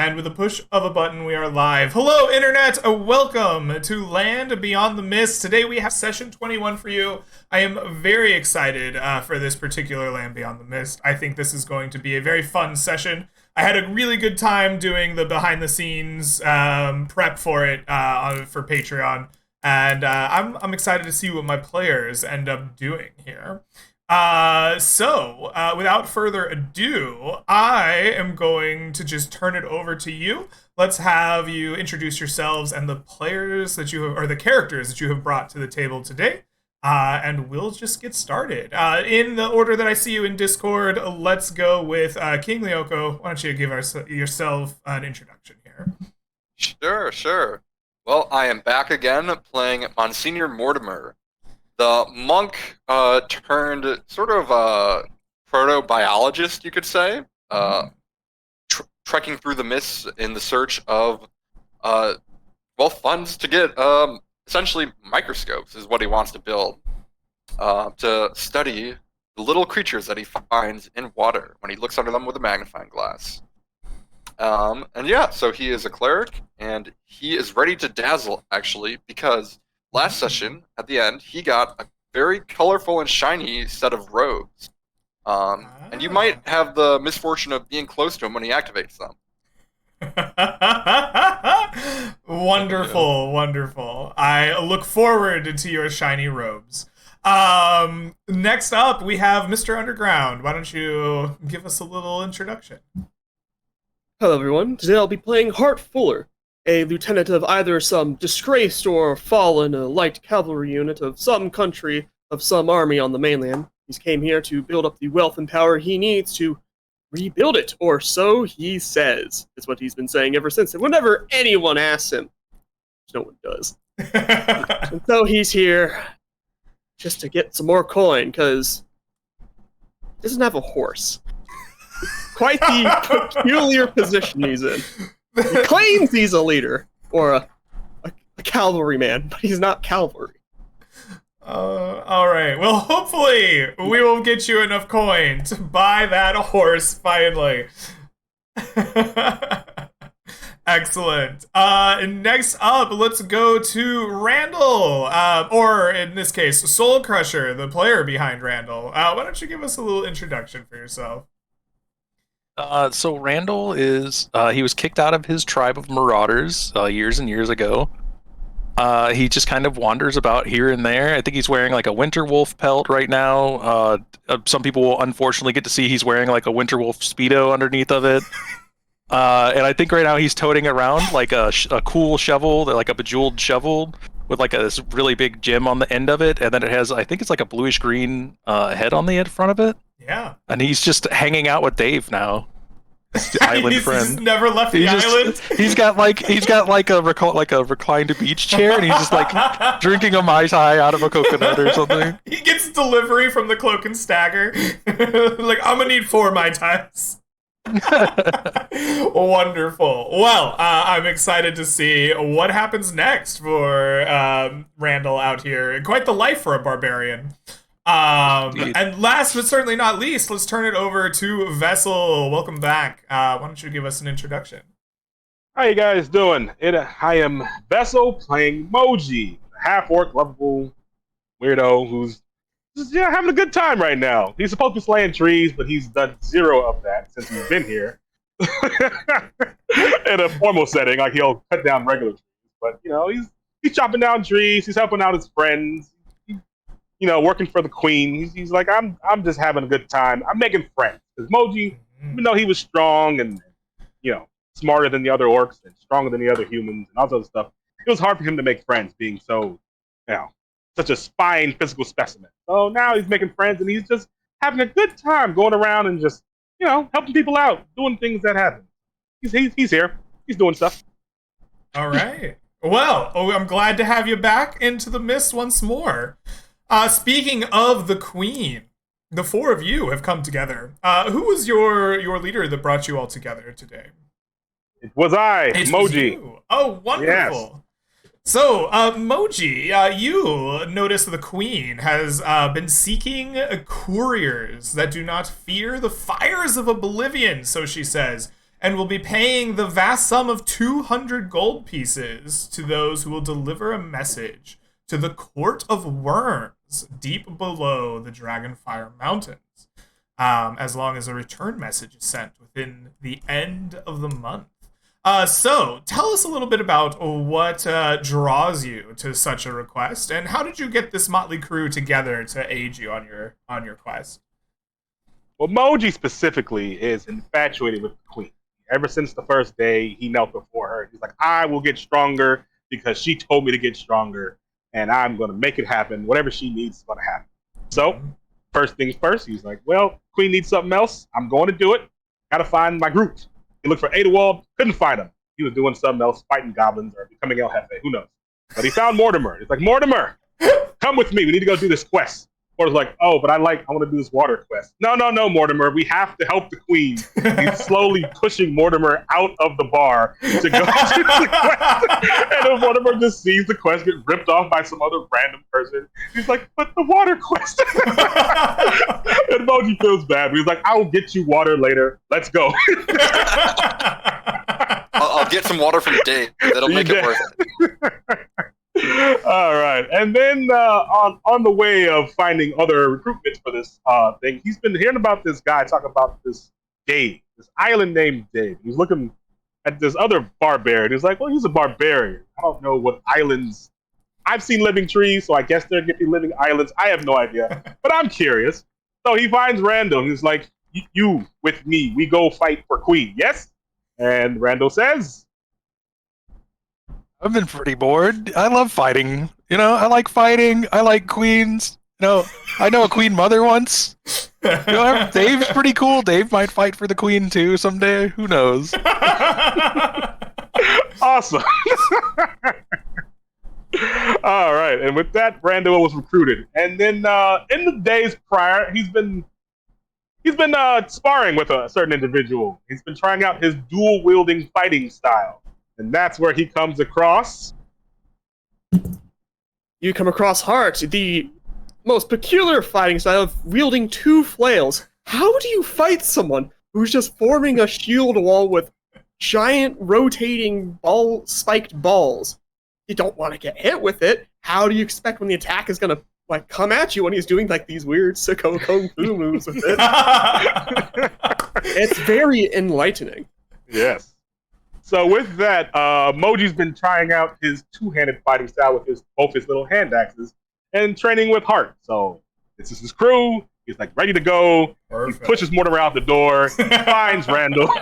And with a push of a button, we are live. Hello, Internet! Welcome to Land Beyond the Mist. Today we have session 21 for you. I am very excited for this particular Land Beyond the Mist. I think this is going to be a very fun session. I had a really good time doing the behind-the-scenes prep for it for Patreon. And I'm excited to see what my players end up doing here. Without further ado, I am going to just turn it over to you. Let's have you introduce yourselves and the players that you have, or the characters that you have brought to the table today. And we'll just get started. In the order that I see you in Discord, let's go with King Lyoko. Why don't you give yourself an introduction here? Sure. Well, I am back again playing Monsignor Mortimer, the monk turned sort of proto-biologist, you could say, trekking through the mists in the search of funds to get essentially microscopes is what he wants to build to study the little creatures that he finds in water when he looks under them with a magnifying glass. So he is a cleric, and he is ready to dazzle, actually, because last session, at the end, he got a very colorful and shiny set of robes. And you might have the misfortune of being close to him when he activates them. Wonderful. I look forward to your shiny robes. Next up, we have Mr. Underground. Why don't you give us a little introduction? Hello everyone, today I'll be playing Hart Fuller, a lieutenant of either some disgraced or fallen light cavalry unit of some country of some army on the mainland. He's came here to build up the wealth and power he needs to rebuild it, or so he says. Is what he's been saying ever since, and whenever anyone asks him, which no one does. And so he's here just to get some more coin, because he doesn't have a horse. Quite the peculiar position he's in. He claims he's a leader, or a cavalryman, but he's not cavalry. Alright, well, hopefully we will get you enough coin to buy that horse, finally. Excellent. Next up, let's go to Randall, or in this case, Soul Crusher, the player behind Randall. Why don't you give us a little introduction for yourself? So Randall is, he was kicked out of his tribe of marauders years and years ago. He just kind of wanders about here and there. I think he's wearing like a winter wolf pelt right now. Some people will unfortunately get to see he's wearing like a winter wolf Speedo underneath of it. And I think right now he's toting around like a cool shovel, like a bejeweled shovel with like this really big gem on the end of it. And then it has, I think it's like a bluish green head on the front of it. Yeah. And he's just hanging out with Dave now. The island friend. He's never left the island. He's got like a reclined beach chair, and he's just like drinking a Mai Tai out of a coconut or something. He gets delivery from the Cloak and Stagger. Like, I'm gonna need 4 Mai Tais. Wonderful. Well, I'm excited to see what happens next for Randall out here. Quite the life for a barbarian. And last but certainly not least, let's turn it over to Vessel. Welcome back. Why don't you give us an introduction? How you guys doing? I am Vessel playing Moji, a half-orc lovable weirdo who's just having a good time right now. He's supposed to be slaying trees, but he's done 0 of that since he's been here. In a formal setting, like he'll cut down regular trees, but he's chopping down trees. He's helping out his friends. Working for the queen. He's like, I'm just having a good time. I'm making friends. Because Moji, even though he was strong and, smarter than the other orcs and stronger than the other humans and all that other stuff, it was hard for him to make friends being so, such a fine physical specimen. So now he's making friends and he's just having a good time going around and just, helping people out, doing things that happen. He's here. He's doing stuff. All right. Well, I'm glad to have you back into the mist once more. Speaking of the queen, the 4 of you have come together. Who was your leader that brought you all together today? It was I, Moji. Oh, wonderful. Yes. So, Moji, you notice the queen has been seeking couriers that do not fear the fires of oblivion, so she says, and will be paying the vast sum of 200 gold pieces to those who will deliver a message to the Court of Worms deep below the Dragonfire Mountains, as long as a return message is sent within the end of the month. So, tell us a little bit about what draws you to such a request, and how did you get this motley crew together to aid you on your quest? Well, Moji specifically is infatuated with the queen. Ever since the first day he knelt before her, he's like, I will get stronger because she told me to get stronger, and I'm going to make it happen. Whatever she needs is going to happen. So, first things first, he's like, well, queen needs something else. I'm going to do it. Got to find my Groot. He looked for Adewald, couldn't find him. He was doing something else, fighting goblins or becoming El Jefe, who knows. But he found Mortimer. He's like, Mortimer, come with me. We need to go do this quest. Mortimer's like, oh, but I want to do this water quest. No, Mortimer. We have to help the queen. He's slowly pushing Mortimer out of the bar to go do the quest. And then Mortimer just sees the quest get ripped off by some other random person. He's like, but the water quest. And Moji feels bad. He's like, I'll get you water later. Let's go. I'll get some water from Dave. That'll make it worth it. All right, and then on the way of finding other recruitments for this thing, he's been hearing about this guy talk about this Dave, this island named Dave. He's looking at this other barbarian. He's like, well, he's a barbarian. I don't know what islands. I've seen living trees, so I guess there could be living islands. I have no idea, but I'm curious. So he finds Randall. He's like, you with me, we go fight for Queen. Yes? And Randall says, I've been pretty bored. I love fighting. I like fighting. I like queens. I know a queen mother once. Dave's pretty cool. Dave might fight for the queen too someday. Who knows? Awesome. All right, and with that, Randall was recruited, and then in the days prior, he's been sparring with a certain individual. He's been trying out his dual-wielding fighting style. And that's where he comes across. You come across Hart, the most peculiar fighting style of wielding two flails. How do you fight someone who's just forming a shield wall with giant rotating spiked balls? You don't want to get hit with it. How do you expect when the attack is going to come at you when he's doing these weird sicko kung fu moves with it? It's very enlightening. Yes. So with that, Moji's been trying out his two-handed fighting style with both his little hand axes and training with Hart. So this is his crew. He's ready to go. Perfect. He pushes Mortimer out the door. Finds Randall.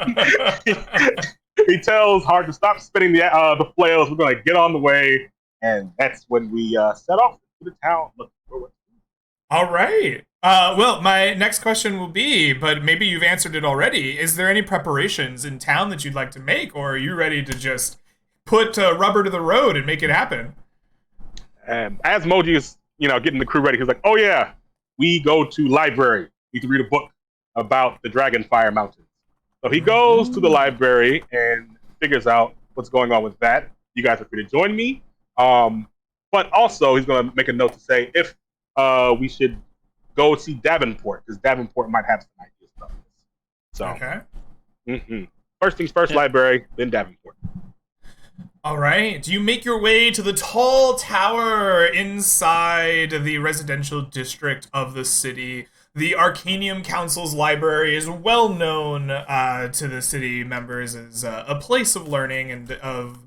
He tells Hart to stop spinning the flails. We're going to get on the way. And that's when we set off to the town looking for what. All right. Well, my next question will be, but maybe you've answered it already. Is there any preparations in town that you'd like to make, or are you ready to just put rubber to the road and make it happen? And as Moji is, getting the crew ready, he's like, oh yeah, we go to library. We can read a book about the Dragonfire Mountains. So he goes to the library and figures out what's going on with that. You guys are free to join me. But also he's going to make a note to say if we should go see Davenport, because Davenport might have some ideas about this. So, okay. First things first, library, then Davenport. All right. You make your way to the tall tower inside the residential district of the city. The Arcanium Council's library is well known to the city members as a place of learning and of,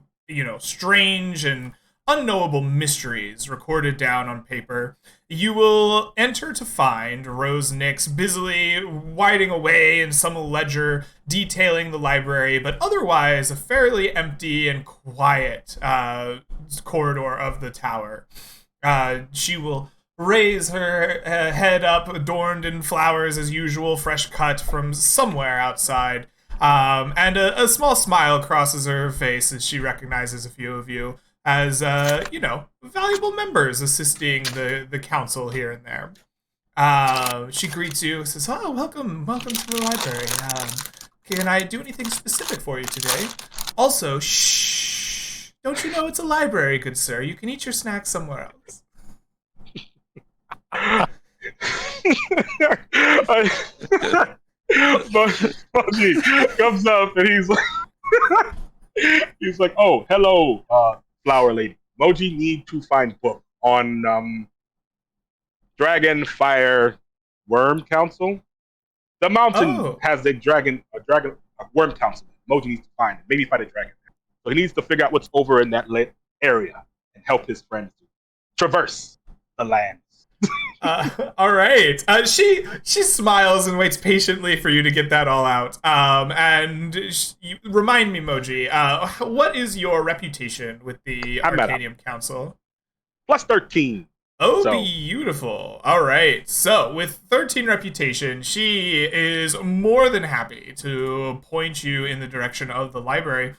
strange and unknowable mysteries recorded down on paper. You will enter to find Rose Nix busily whiting away in some ledger detailing the library, but otherwise a fairly empty and quiet corridor of the tower. She will raise her head up, adorned in flowers as usual, fresh cut from somewhere outside, and a small smile crosses her face as she recognizes a few of you as, valuable members assisting the council here and there. She greets you, says, oh, welcome to the library. Can I do anything specific for you today? Also, shh, don't you know it's a library, good sir? You can eat your snacks somewhere else. Moji comes up and he's like, "Oh, hello, flower lady. Moji need to find book on Dragon Fire Worm Council. The mountain Oh. has a worm council. Moji needs to find it. Maybe fight a dragon. So he needs to figure out what's over in that area and help his friends traverse the lands." All right. She smiles and waits patiently for you to get that all out. Remind me, Moji, what is your reputation with the I'm at a Arcanium Council? plus 13. Oh, So- beautiful. All right. So, with 13 reputation, she is more than happy to point you in the direction of the library.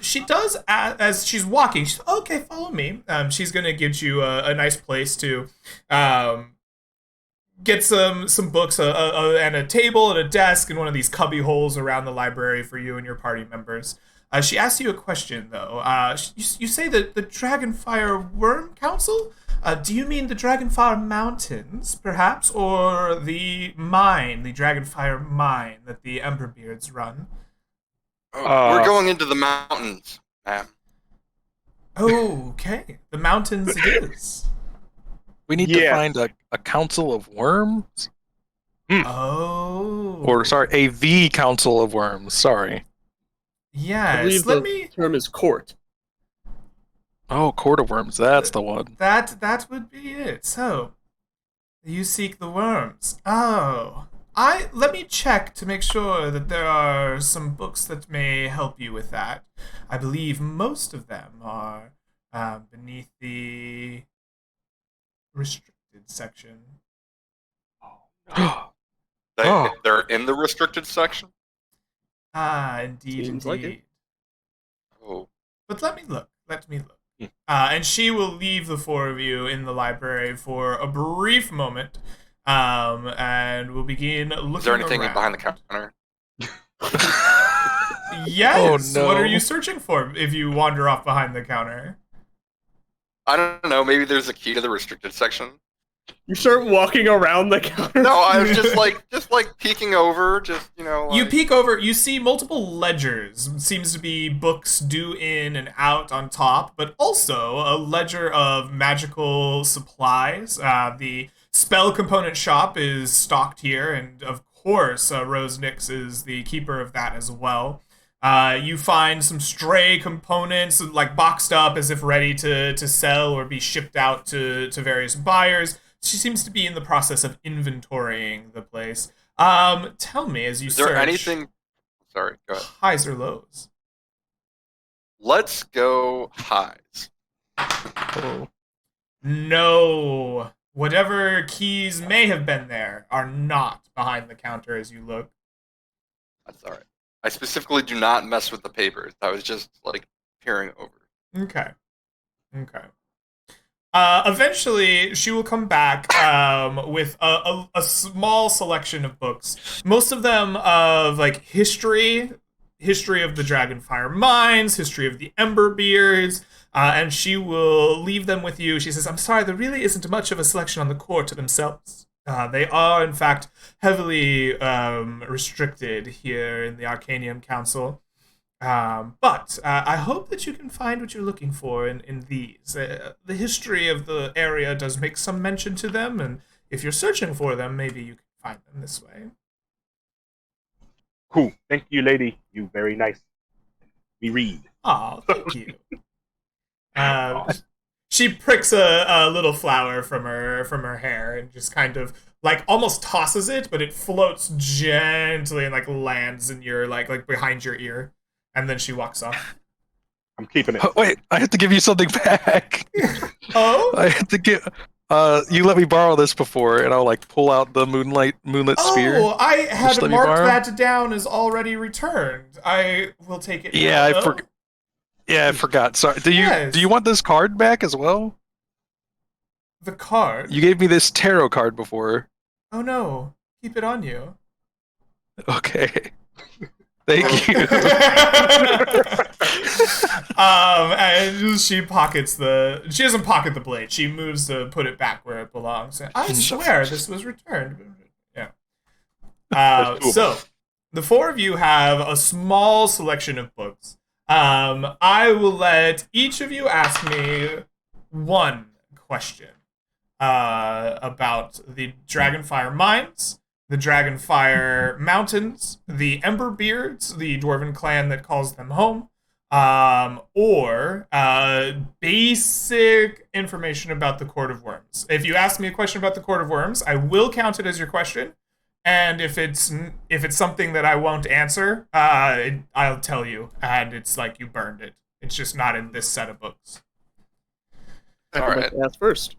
She does, as she's walking, she's, okay, follow me. She's going to give you a nice place to get some books and a table and a desk and one of these cubby holes around the library for you and your party members. She asks you a question, though. You say that the Dragonfire Worm Council? Do you mean the Dragonfire Mountains, perhaps, or the mine, the Dragonfire mine that the Emberbeards run? We're going into the mountains, ma'am. Okay, the mountains it is. We need to find a council of worms? Oh. Or, sorry, the council of worms. Sorry. I Yes, believe let the me... term is court. Oh, court of worms. That's the one. That would be it. So, you seek the worms. Oh. Let me check to make sure that there are some books that may help you with that. I believe most of them are beneath the restricted section. They're in the restricted section? Indeed, Seems indeed. like it. Oh. But let me look. And she will leave the four of you in the library for a brief moment. And we'll begin looking. Is there anything around. behind the counter? Yes. Oh, no. What are you searching for if you wander off behind the counter? I don't know. Maybe there's a key to the restricted section. You start walking around the counter. No, I was just like peeking over. Just You peek over, you see multiple ledgers. Seems to be books due in and out on top, but also a ledger of magical supplies. The spell component shop is stocked here, and of course, Rose Nix is the keeper of that as well. You find some stray components, like boxed up as if ready to sell or be shipped out to various buyers. She seems to be in the process of inventorying the place. Tell me as you Is search. there anything? Sorry, go ahead. Highs or lows? Let's go highs. Oh. No. Whatever keys may have been there are not behind the counter as you look. That's all right. I specifically do not mess with the papers. I was just like peering over. Okay. Eventually, she will come back with a small selection of books. Most of them of like history of the Dragonfire mines, history of the Emberbeards, and she will leave them with you. She says, "I'm sorry, there really isn't much of a selection on the court themselves. They are, in fact, heavily restricted here in the Arcanium Council. But I hope that you can find what you're looking for in these. The history of the area does make some mention to them, and if you're searching for them, maybe you can find them this way." Cool. Thank you, lady. You very nice. We read. Aw, thank you. She pricks a little flower from her hair and just kind of like almost tosses it, but it floats gently and like lands in your like behind your ear, and then she walks off. I'm keeping it. Oh, wait, I have to give you something back. Oh, I have to give. You let me borrow this before, and I'll like pull out the moonlit sphere. oh, I had Just let me marked borrow? that down as already returned. I will take it. Yeah, now, though. I forgot. Sorry. Yes. Do you want this card back as well? The card. You gave me this tarot card before. Oh no, keep it on you. Okay. Thank you. And she pockets she doesn't pocket the blade. She moves to put it back where it belongs. I swear this was returned. Yeah. There's two of So, them. the four of you have a small selection of books. I will let each of you ask me one question about the Dragonfire Mines, the Dragonfire Mountains, the Emberbeards, the dwarven clan that calls them home, or basic information about the Court of Worms. If you ask me a question about the Court of Worms, I will count it as your question. And if it's something that I won't answer, I'll tell you, and it's like you burned it. It's just not in this set of books. I'd All like right. to ask first.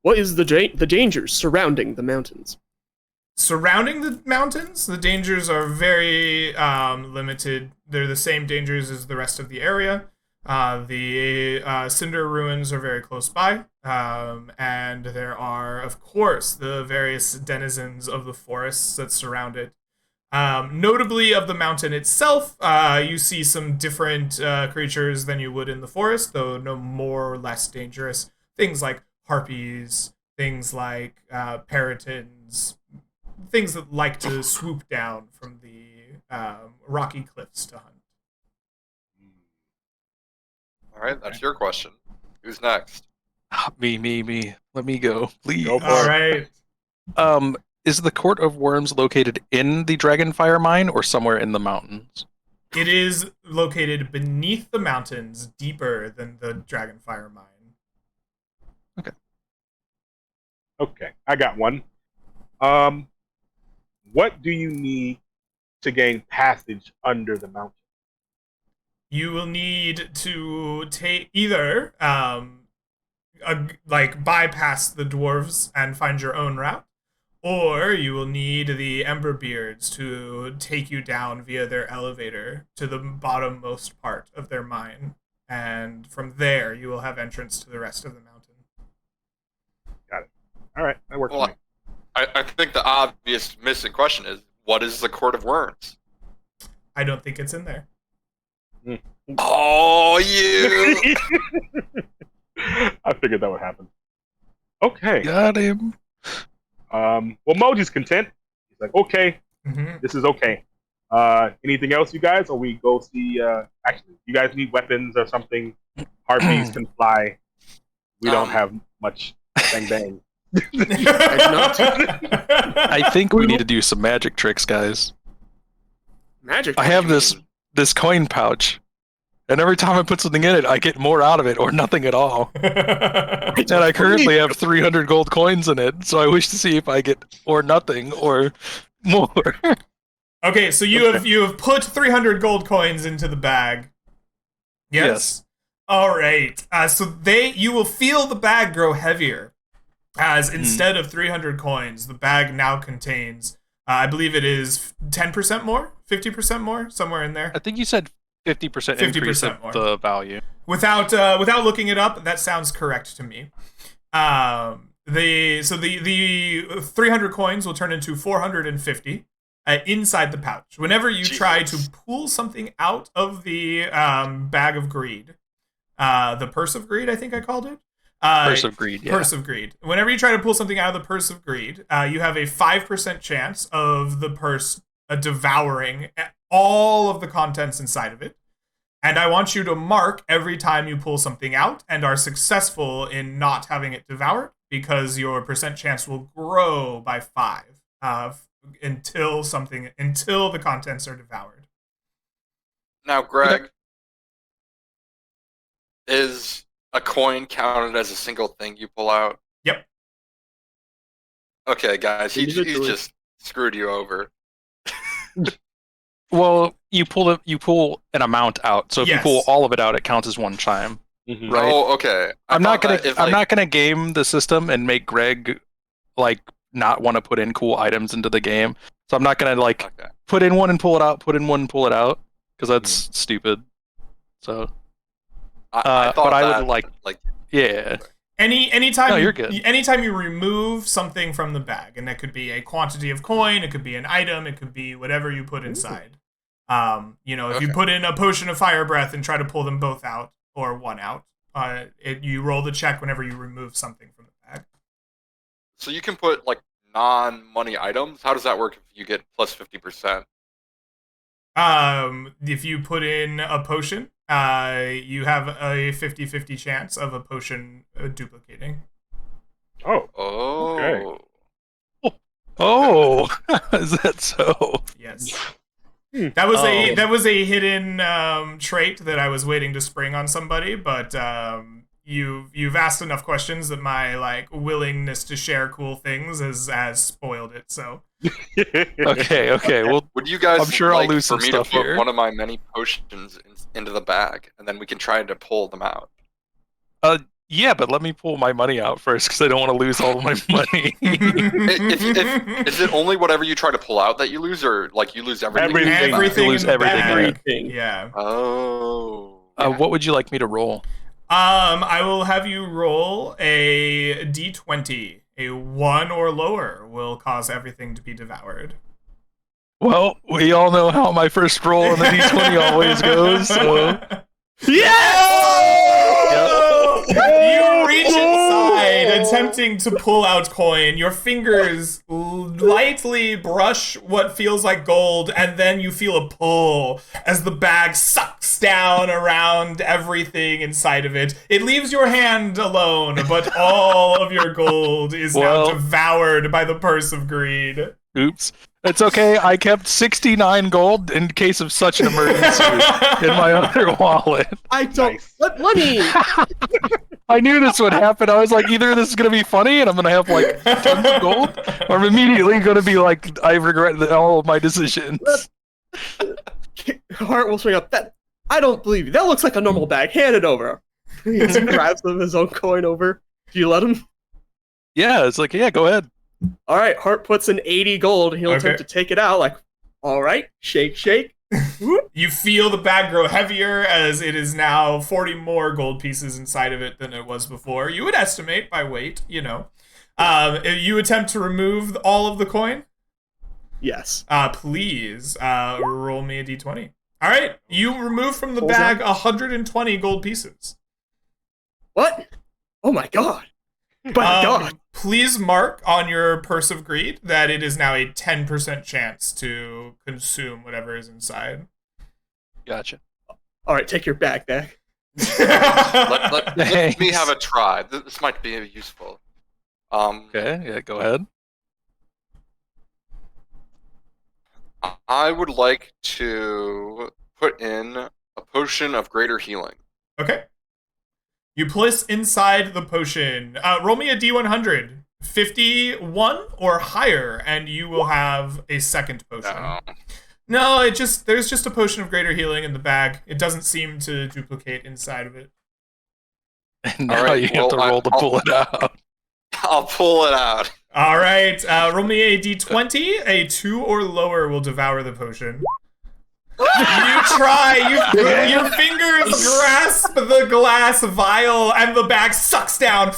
What is the dangers surrounding the mountains? Surrounding the mountains, the dangers are very limited. They're the same dangers as the rest of the area. The cinder ruins are very close by, and there are, of course, the various denizens of the forests that surround it. Notably, of the mountain itself, you see some different creatures than you would in the forest, though no more or less dangerous. Things like harpies, things like peritons, things that like to swoop down from the rocky cliffs to hunt. All right, that's your question. Who's next? Me. Let me go, please. Go for All it. right. Is the Court of Worms located in the Dragonfire Mine or somewhere in the mountains? It is located beneath the mountains, deeper than the Dragonfire Mine. Okay, I got one. What do you need to gain passage under the mountain? You will need to take either bypass the dwarves and find your own route, or you will need the Emberbeards to take you down via their elevator to the bottommost part of their mine, and from there you will have entrance to the rest of the mountain. All right, that works Well, for me. I think the obvious missing question is, what is the Court of Worms? I don't think it's in there. Oh, you! I figured that would happen. Okay. Got him. Well, Moji's content. He's like, okay, Mm-hmm. this is okay. Anything else, you guys? Or we go see? Actually, you guys need weapons or something? Harpies can fly. We don't have much. Bang bang. I think we need to do some magic tricks, guys. Magic. I have this coin pouch, and every time I put something in it, I get more out of it or nothing at all. And I currently have 300 gold coins in it, so I wish to see if I get or nothing or more. Okay, so you have put 300 gold coins into the bag. Yes. All right. So you will feel the bag grow heavier, as instead of 300 coins, the bag now contains, I believe it is 10% more, 50% more, somewhere in there. I think you said 50% increase 50% of more. the value. Without looking it up, that sounds correct to me. The 300 coins will turn into 450 inside the pouch. Whenever you try to pull something out of the bag of greed, the purse of greed, I think I called it. Purse of greed, yeah. Purse of greed. Whenever you try to pull something out of the purse of greed, you have a 5% chance of the purse devouring all of the contents inside of it. And I want you to mark every time you pull something out and are successful in not having it devoured, because your percent chance will grow by 5 until the contents are devoured. Now, Greg, is a coin counted as a single thing you pull out? Yep. Okay, guys, he Individually. just screwed you over. Well, you pull an amount out, so if Yes. you pull all of it out, it counts as one chime. Mhm. Right. Oh, okay. I'm not gonna I'm not gonna game the system and make Greg not want to put in cool items into the game. So I'm not gonna Okay. put in one and pull it out, put in one and pull it out, because that's stupid. So I thought but I that, would yeah. Anytime No, you're good. Anytime you remove something from the bag, and that could be a quantity of coin, it could be an item, it could be whatever you put inside. If you Okay. put in a potion of fire breath and try to pull them both out or one out, you roll the check whenever you remove something from the bag. So you can put non-money items? How does that work if you get plus 50%? If you put in a potion, you have a 50-50 chance of a potion duplicating. Oh, Oh. Okay. Oh, is that so? Yes. That was Oh. a hidden trait that I was waiting to spring on somebody, but you've asked enough questions that my like willingness to share cool things has spoiled it. So Okay. Well, Would you guys I'm sure I'll like lose for some me to stuff put here. one of my many potions into the bag, and then we can try to pull them out? yeah, but let me pull my money out first because I don't want to lose all of my money. Is it only whatever you try to pull out that you lose, or like you lose everything? Everything. everything You lose in the everything, bag. Everything. Yeah. Oh. What would you like me to roll? I will have you roll a d20. A 1 or lower will cause everything to be devoured. Well, we all know how my first roll in the d20 always goes. So Oh! You reach inside, attempting to pull out coin. Your fingers lightly brush what feels like gold, and then you feel a pull as the bag sucks down around everything inside of it. It leaves your hand alone, but all of your gold is now Well- devoured by the purse of greed. oops. It's okay. I kept 69 gold in case of such an emergency in my other wallet. I don't. Nice. Let me. I knew this would happen. I was like, either this is going to be funny and I'm going to have like tons of gold, or I'm immediately going to be like, I regret all of my decisions. Hart will swing up. That I don't believe you. That looks like a normal bag. Hand it over. He just grabs his own coin over. Do you let him? Yeah, it's like, yeah, go ahead. All right. Hart puts in 80 gold. He'll Okay. attempt to take it out. Like, all right, shake, shake. You feel the bag grow heavier as it is now 40 more gold pieces inside of it than it was before. You would estimate by weight, you know. You attempt to remove all of the coin? Yes. Please roll me a d20. All right, you remove from the What was bag 120 gold pieces. What? Oh my god. My god. Please mark on your purse of greed that it is now a 10% chance to consume whatever is inside. Gotcha. All right, take your bag back. Let me Thanks. have a try. This might be useful. Okay, yeah, go ahead. I would like to put in a potion of greater healing. Okay. You place inside the potion. Roll me a d100. 51 or higher, and you will have a second potion. No. No, there's just a potion of greater healing in the bag. It doesn't seem to duplicate inside of it. And now Alright, you have to well, roll to pull it out. I'll pull it out. All right, roll me a d20. A 2 or lower will devour the potion. You try. Your fingers grasp the glass vial, and the bag sucks down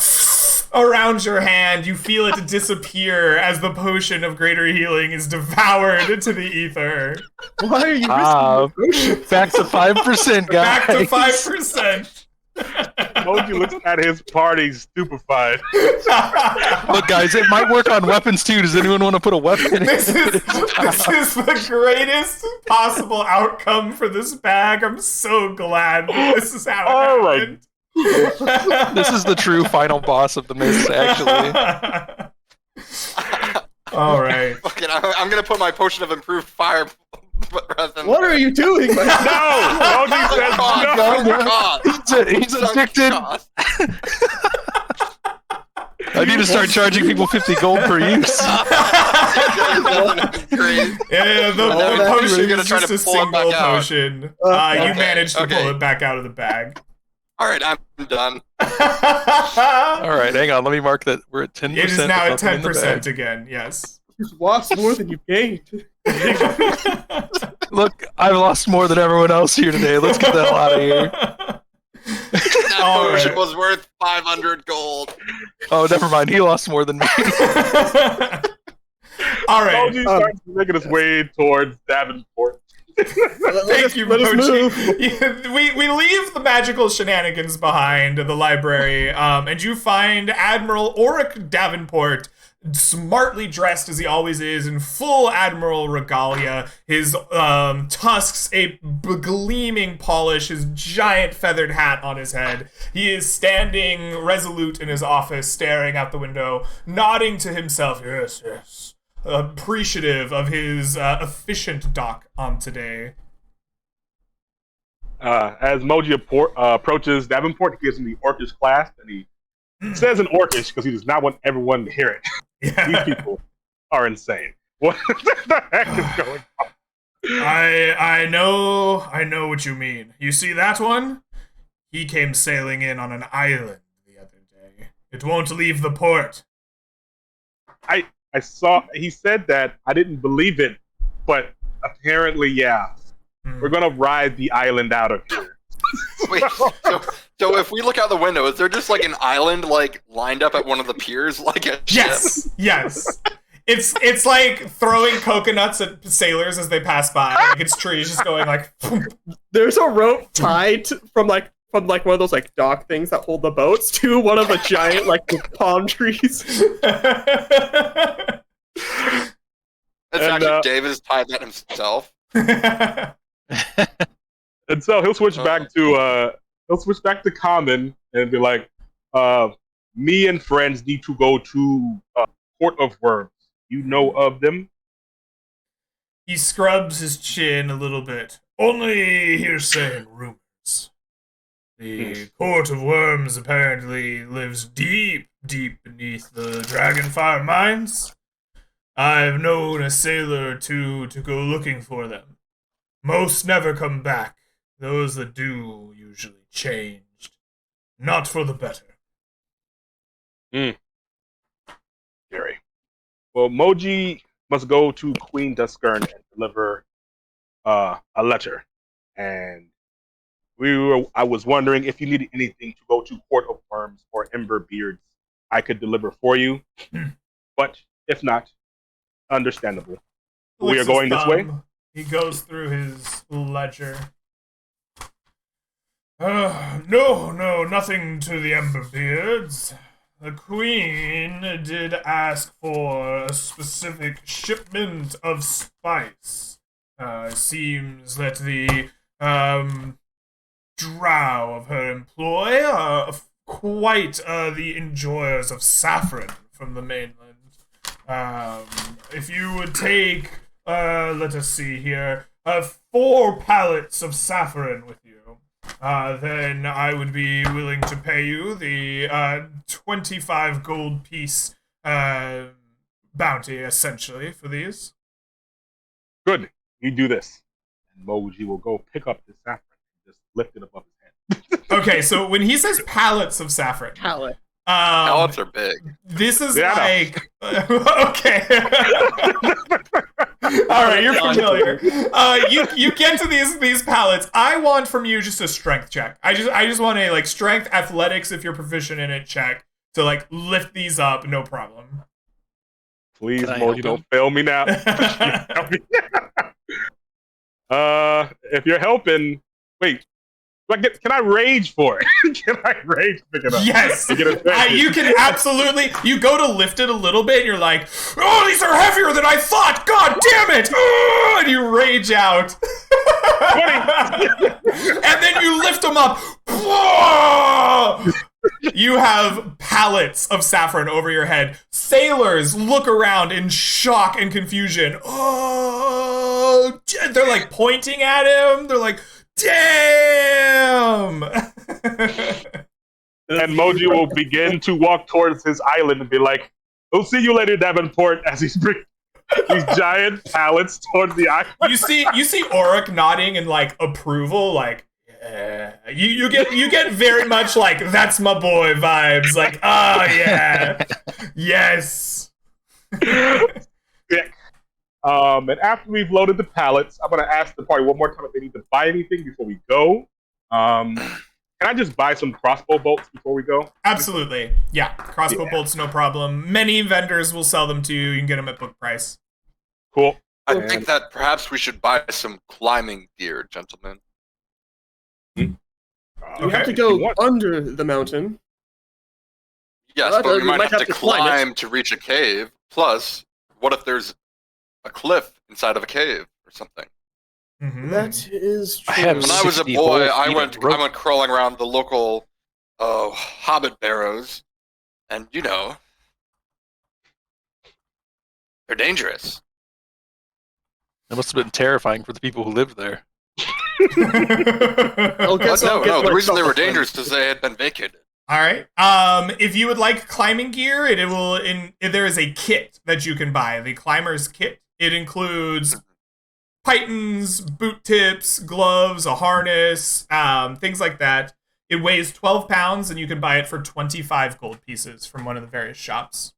around your hand. You feel it disappear as the potion of greater healing is devoured to the ether. Why are you risking Ah, the potion? back to 5%, guys. Back to 5%. Moji looks at his party stupefied. Look, guys, it might work on weapons too. Does anyone want to put a weapon in? This is the greatest possible outcome for this bag. I'm so glad that this is how it Oh my- happened. This is the true final boss of the mist, actually. All right. Fucking, I'm gonna put my potion of improved fire. What are you doing? No! Moji says no! He's addicted. I need to start charging people 50 gold per use. Yeah, the that potion you're gonna is try just to a pull it back single out. potion. Okay, You managed to okay. pull it back out of the bag. All right, I'm done. All right, hang on. Let me mark that we're at 10%. It is now at with nothing in the 10% bag. again, yes. You've lost more than you've gained. Look, I've lost more than everyone else here today. Let's get the hell out of here. That All potion right. was worth 500 gold. Oh, never mind. He lost more than me. All right. Moji starts making his way towards Davenport. Thank you, let us Mochi. move. We leave the magical shenanigans behind the library, and you find Admiral Oric Davenport smartly dressed as he always is, in full admiral regalia, his tusks a gleaming polish, his giant feathered hat on his head. He is standing resolute in his office, staring out the window, nodding to himself, yes, yes, appreciative of his efficient dock on today. As Moji approaches Davenport, he gives him the Orcish class, and he says in Orcish because he does not want everyone to hear it. These people are insane. What the heck is going on? I know what you mean. You see that one? He came sailing in on an island the other day. It won't leave the port. I saw. He said that. I didn't believe it, but apparently, yeah. We're gonna ride the island out of here. Wait, so if we look out the window, is there just like an island like lined up at one of the piers, like a Yes, ship? yes. It's like throwing coconuts at sailors as they pass by. Like it's trees just going like. There's a rope tied from one of those like dock things that hold the boats to one of the giant like palm trees. It's actually David has tied that himself. And so he'll switch back to common and be like, me and friends need to go to Port of Worms. You know of them? He scrubs his chin a little bit. Only hearsay and rumors. The Court of Worms apparently lives deep, deep beneath the Dragonfire mines. I've known a sailor or two to go looking for them. Most never come back. Those that do usually changed. Not for the better. Scary. Well, Moji must go to Queen Duskern and deliver a letter. And I was wondering if you needed anything to go to Court of Worms or Ember Beards, I could deliver for you. But if not, understandable. We are going this way. He goes through his ledger. No, nothing to the Emberbeards. The Queen did ask for a specific shipment of spice. Seems that the drow of her employ are quite the enjoyers of saffron from the mainland. If you would take, let us see here, 4 pallets of saffron with you, then I would be willing to pay you the 25 gold piece bounty, essentially, for these. Good. You do this. And Moji will go pick up the saffron and just lift it above his head. Okay, so when he says pallets of saffron... Pallets are big. This is like... okay. All right, you're familiar. You get to these pallets. I want from you just a strength check. I just want a like strength athletics if you're proficient in it check to like lift these up, no problem. Please, Moji, don't fail me now. If you're helping, wait. Can I rage for it? Can I rage to pick it up? Yes. You can absolutely. You go to lift it a little bit, and you're like, "Oh, these are heavier than I thought! God damn it!" Oh, and you rage out. And then you lift them up. You have pallets of saffron over your head. Sailors look around in shock and confusion. Oh, they're like pointing at him. They're like, damn! And Moji will begin to walk towards his island and be like, "We'll see you later, Davenport," as he's bringing these giant pallets towards the island. You see Auric nodding in like approval, like, yeah. You get very much like that's my boy vibes, like, oh yeah, yes. Yeah. And after we've loaded the pallets, I'm gonna ask the party one more time if they need to buy anything before we go. Can I just buy some crossbow bolts before we go? Absolutely. Yeah, crossbow bolts, no problem. Many vendors will sell them to you. You can get them at book price. Cool. I think that perhaps we should buy some climbing gear, gentlemen. You have to go under the mountain. Yes, Well, but we we might have to climb it. climb to reach a cave. Plus, what if there's a cliff inside of a cave or something? Mhm. That is true. I have When I was a 60 boy, whole I feet went of rope. I went crawling around the local hobbit barrows, and they're dangerous. It must have been terrifying for the people who lived there. I'll guess But I'll get no, the my reason they were truffle dangerous is they had been vacated. All right. If you would like climbing gear, there is a kit that you can buy, the climber's kit. It includes pythons, boot tips, gloves, a harness, things like that. It weighs 12 pounds, and you can buy it for 25 gold pieces from one of the various shops.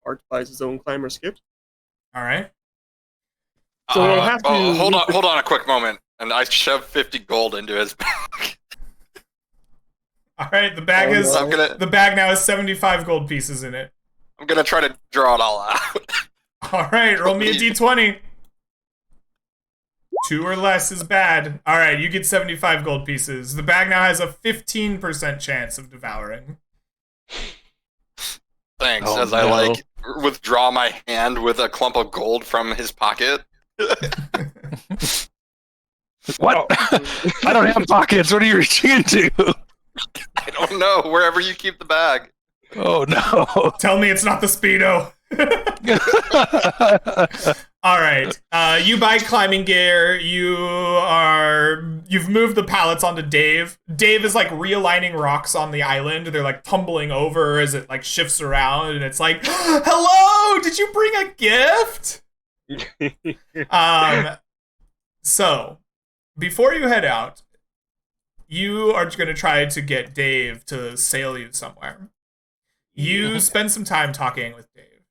Art buys his own climber's kit. All right. So we'll have to hold leave on a quick moment, and I shoved 50 gold into his bag. All right. The bag is I'm gonna the bag now has 75 gold pieces in it. I'm gonna try to draw it all out. All right. Roll me a d20. 2 or less is bad. All right. You get 75 gold pieces. The bag now has a 15% chance of devouring. Thanks, Oh, as I no. withdraw my hand with a clump of gold from his pocket. What? I don't have pockets. What are you reaching into? I don't know, wherever you keep the bag. Oh no. Tell me it's not the Speedo. All right. You buy climbing gear. You've moved the pallets onto Dave. Dave is like realigning rocks on the island. They're like tumbling over as it like shifts around, and it's like, "Hello, did you bring a gift?" So before you head out, you are going to try to get Dave to sail you somewhere. You spend some time talking with Dave.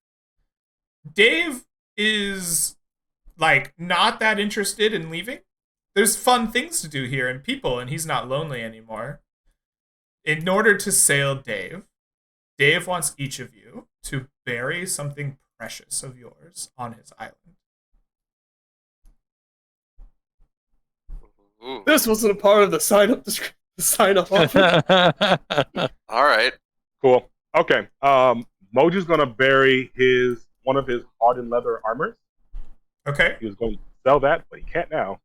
Dave is like not that interested in leaving. There's fun things to do here and people, and he's not lonely anymore. In order to sail Dave wants each of you to bury something precious of yours on his island. Ooh. This wasn't a part of the sign up offer. All right. Cool. Okay. Moji's gonna bury one of his hardened leather armors. Okay. He was going to sell that, but he can't now.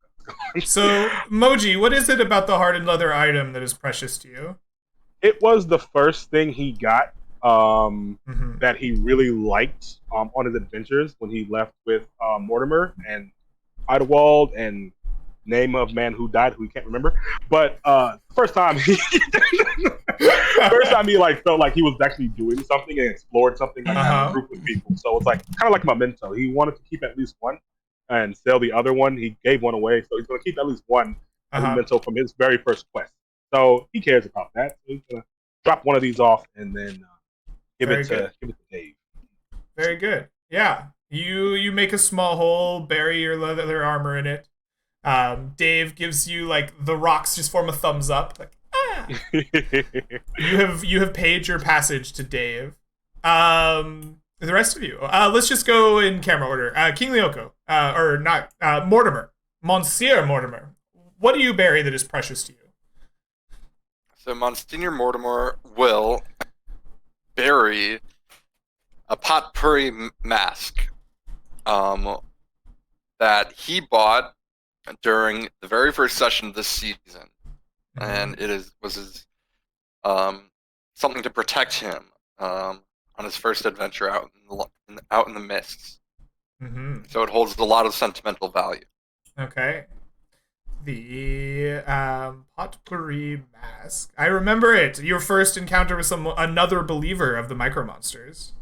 So, Moji, what is it about the hardened leather item that is precious to you? It was the first thing he got that he really liked on his adventures when he left with Mortimer and Idewald and name of man who died, who he can't remember. But first time he like felt like he was actually doing something and explored something like that in a group of people. So it's like kind of like a memento. He wanted to keep at least one and sell the other one. He gave one away, so he's going to keep at least one as a memento from his very first quest. So he cares about that. So he's going to drop one of these off and then give it to Dave. Very good. Yeah. You make a small hole, bury your leather armor in it. Dave gives you like the rocks just form a thumbs up. Like, ah. You have paid your passage to Dave. The rest of you, let's just go in camera order. King Lyoko, or not, Mortimer, Monsieur Mortimer. What do you bury that is precious to you? So Monsignor Mortimer will bury a potpourri mask that he bought during the very first session of this season, and was his something to protect him on his first adventure out in the mists. So it holds a lot of sentimental value. Okay. The potpourri mask. I remember it. Your first encounter with another believer of the micro monsters.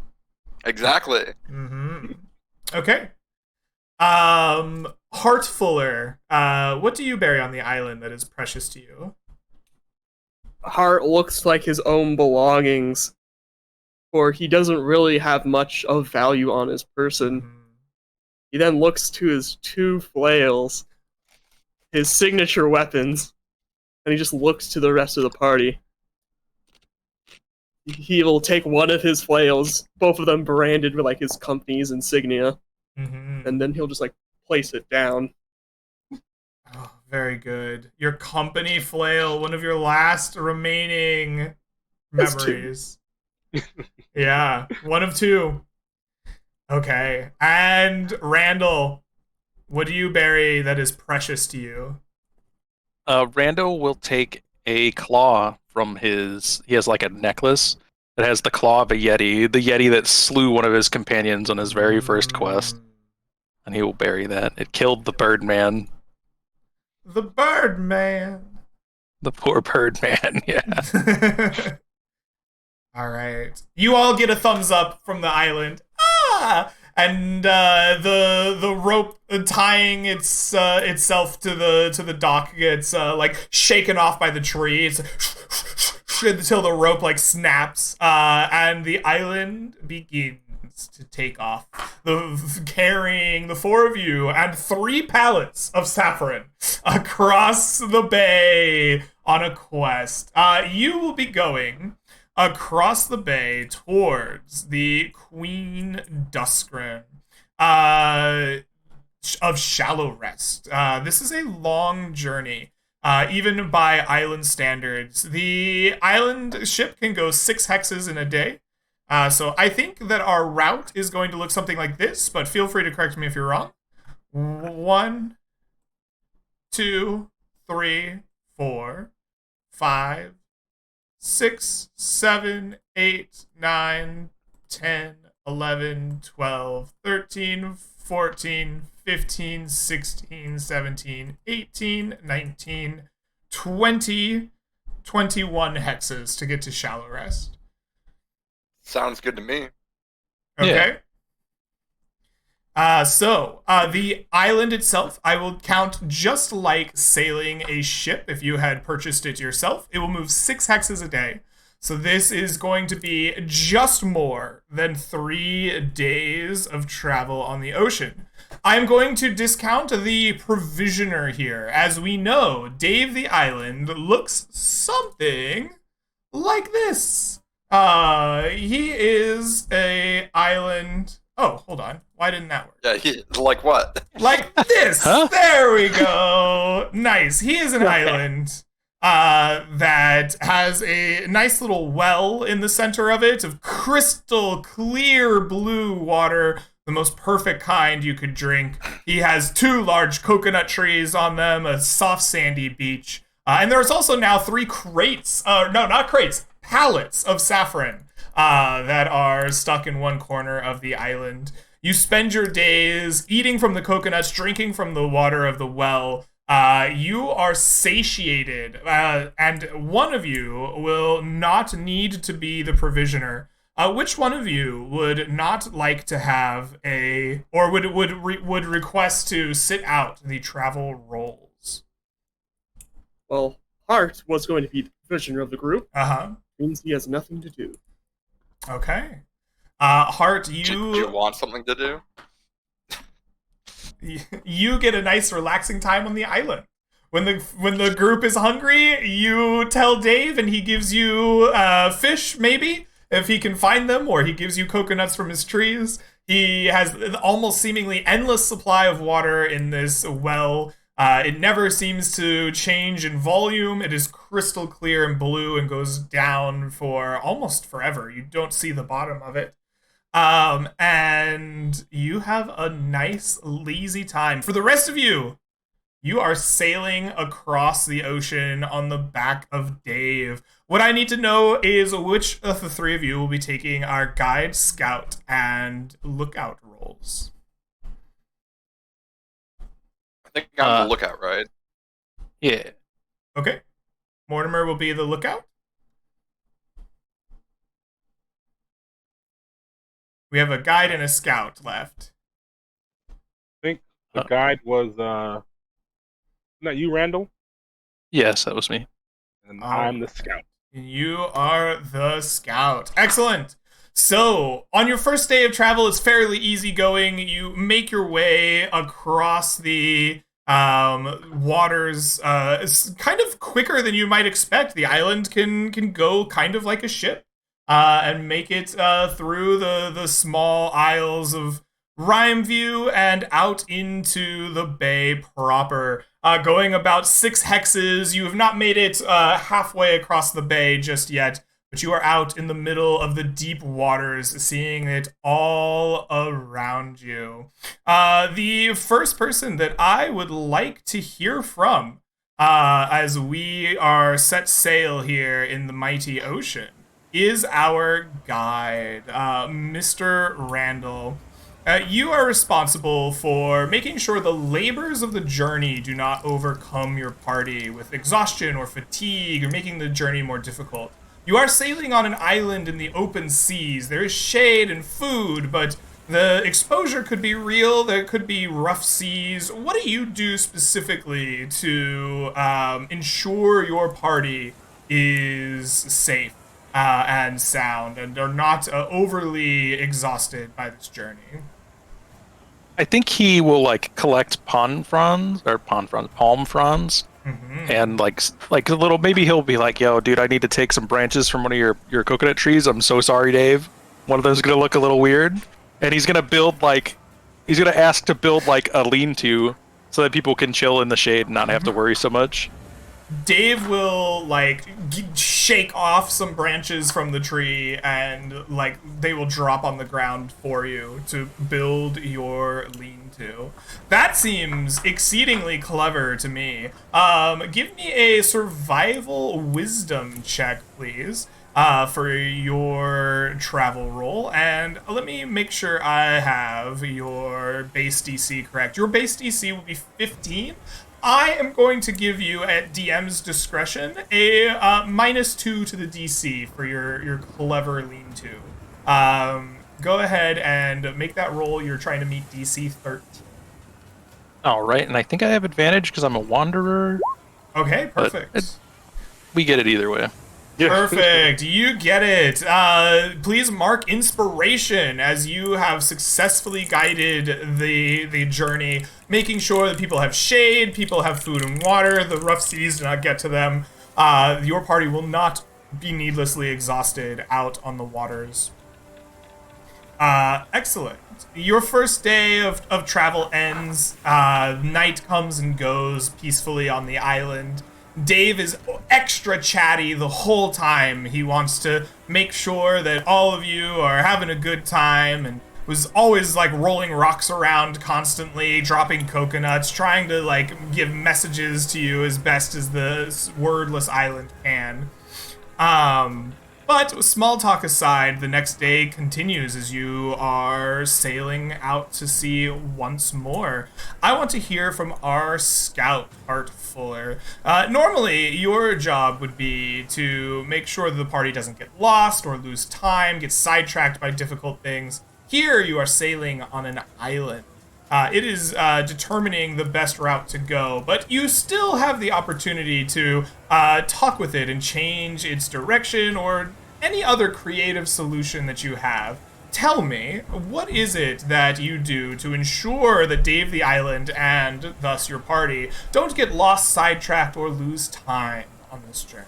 Exactly. Okay. Heartfuller. What do you bury on the island that is precious to you? Hart looks like his own belongings, for he doesn't really have much of value on his person. He then looks to his 2 flails, his signature weapons, and he just looks to the rest of the party. He will take one of his flails, both of them branded with like his company's insignia, and then he'll just like place it down. Oh, very good. Your company flail, one of your last remaining That's two. memories. Yeah, one of two. Okay. And Randall, what do you bury that is precious to you? Rando will take a claw from his. He has like a necklace that has the claw of a yeti, the yeti that slew one of his companions on his very first quest, and he will bury that. It killed the Birdman. The Birdman. The poor Birdman. Yeah. All right. You all get a thumbs up from the island. Ah! And the rope tying itself to the dock gets like shaken off by the trees until the rope like snaps, and the island begins to take off, carrying the four of you and 3 pallets of saffron across the bay on a quest. You will be going across the bay towards the Queen Duskren of Shallow Rest. This is a long journey. Even by island standards, the island ship can go 6 hexes in a day. So I think that our route is going to look something like this, but feel free to correct me if you're wrong. 1, 2, 3, 4, 5, 6, 7, 8, 9, 10, 11, 12, 13, 14, 15, 16, 17, 18, 19, 20, 21 hexes to get to Shallow Rest. Sounds good to me. Okay. So the island itself, I will count just like sailing a ship. If you had purchased it yourself, it will move 6 hexes a day. So this is going to be just more than 3 days of travel on the ocean. I'm going to discount the provisioner here. As we know, Dave the Island looks something like this. He is a island. Oh, hold on. Why didn't that work? Yeah, like what? Like this. Huh? There we go. Nice. He is an island that has a nice little well in the center of it of crystal clear blue water, the most perfect kind you could drink. He has 2 large coconut trees on them, a soft sandy beach, and there's also now 3 crates. No, not crates. Pallets of saffron that are stuck in one corner of the island. You spend your days eating from the coconuts, drinking from the water of the well. You are satiated, and one of you will not need to be the provisioner. Which one of you would not like to have or would request to sit out the travel roles? Well, Hart was going to be the provisioner of the group. Means he has nothing to do. Okay. Hart, Do you want something to do? You get a nice relaxing time on the island. When the group is hungry, you tell Dave and he gives you fish, maybe, if he can find them, or he gives you coconuts from his trees. He has an almost seemingly endless supply of water in this well. It never seems to change in volume. It is crystal clear and blue and goes down for almost forever. You don't see the bottom of it. And you have a nice, lazy time. For the rest of you, you are sailing across the ocean on the back of Dave. What I need to know is which of the 3 of you will be taking our guide, scout, and lookout roles. I think I'm the lookout, right? Yeah. Okay. Mortimer will be the lookout. We have a guide and a scout left. I think the guide was not you, Randall? Yes, that was me. And I'm the scout. You are the scout. Excellent. So, on your first day of travel, it's fairly easygoing. You make your way across the waters kind of quicker than you might expect. The island can go kind of like a ship and make it through the small isles of Rhymeview and out into the bay proper. Going about 6 hexes. You have not made it halfway across the bay just yet, but you are out in the middle of the deep waters, seeing it all around you. The first person that I would like to hear from, as we are set sail here in the mighty ocean, is our guide, Mr. Randall. You are responsible for making sure the labors of the journey do not overcome your party with exhaustion or fatigue or making the journey more difficult. You are sailing on an island in the open seas. There is shade and food, but the exposure could be real. There could be rough seas. What do you do specifically to ensure your party is safe and sound and are not overly exhausted by this journey? I think he will like collect palm fronds, and like a little. Maybe he'll be like, "Yo, dude, I need to take some branches from one of your coconut trees. I'm so sorry, Dave. One of those is gonna look a little weird." And he's gonna ask to build like a lean-to so that people can chill in the shade and not have to worry so much. Dave will like shake off some branches from the tree and like they will drop on the ground for you to build your lean-to. That seems exceedingly clever to me. Give me a survival wisdom check, please, for your travel roll, and let me make sure I have your base DC correct. Your base DC will be 15. I am going to give you, at DM's discretion, a -2 to the DC for your clever lean-to. Go ahead and make that roll. You're trying to meet DC 13. All right, and I think I have advantage because I'm a wanderer. Okay, perfect. We get it either way. Perfect. You get it. Please mark inspiration as you have successfully guided the journey, making sure that people have shade, people have food and water, the rough seas do not get to them. Your party will not be needlessly exhausted out on the waters. Excellent. Your first day of travel ends. Night comes and goes peacefully on the island. Dave is extra chatty the whole time. He wants to make sure that all of you are having a good time and was always like rolling rocks around constantly, dropping coconuts, trying to like give messages to you as best as the wordless island can. But small talk aside, the next day continues as you are sailing out to sea once more. I want to hear from our scout, Art Fuller. Normally, your job would be to make sure that the party doesn't get lost or lose time, get sidetracked by difficult things. Here, you are sailing on an island. It is determining the best route to go, but you still have the opportunity to talk with it and change its direction or any other creative solution that you have. Tell me, what is it that you do to ensure that Dave the Island and thus your party don't get lost, sidetracked, or lose time on this journey?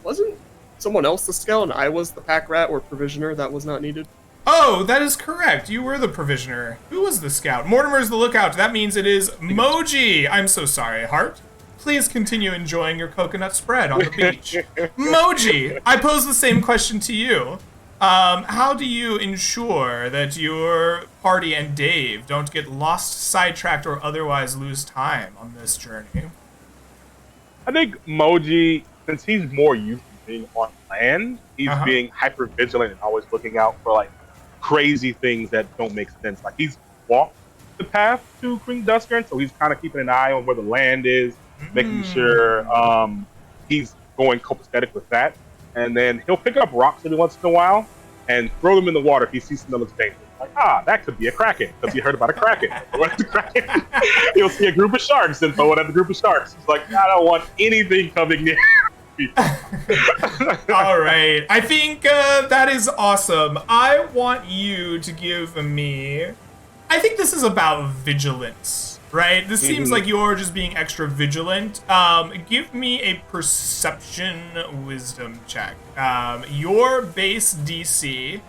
Wasn't someone else the scout and I was the pack rat or provisioner that was not needed? Oh, that is correct. You were the provisioner. Who was the scout? Mortimer's the lookout. That means it is Moji. I'm so sorry, Hart. Please continue enjoying your coconut spread on the beach. Moji, I pose the same question to you. How do you ensure that your party and Dave don't get lost, sidetracked, or otherwise lose time on this journey? I think Moji, since he's more used to being on land, he's being hyper vigilant and always looking out for like crazy things that don't make sense. Like he's walked the path to Queen Duskern, so he's kind of keeping an eye on where the land is, making sure he's going copacetic with that. And then he'll pick up rocks every once in a while and throw them in the water if he sees something that looks dangerous. Like, that could be a kraken. Because he heard about a kraken. What is the kraken? He'll see a group of sharks and throw it at the group of sharks. He's like, I don't want anything coming near. All right. I think that is awesome. I want you to give me... I think this is about vigilance, right? This seems like you're just being extra vigilant. Give me a perception wisdom check. Your base DC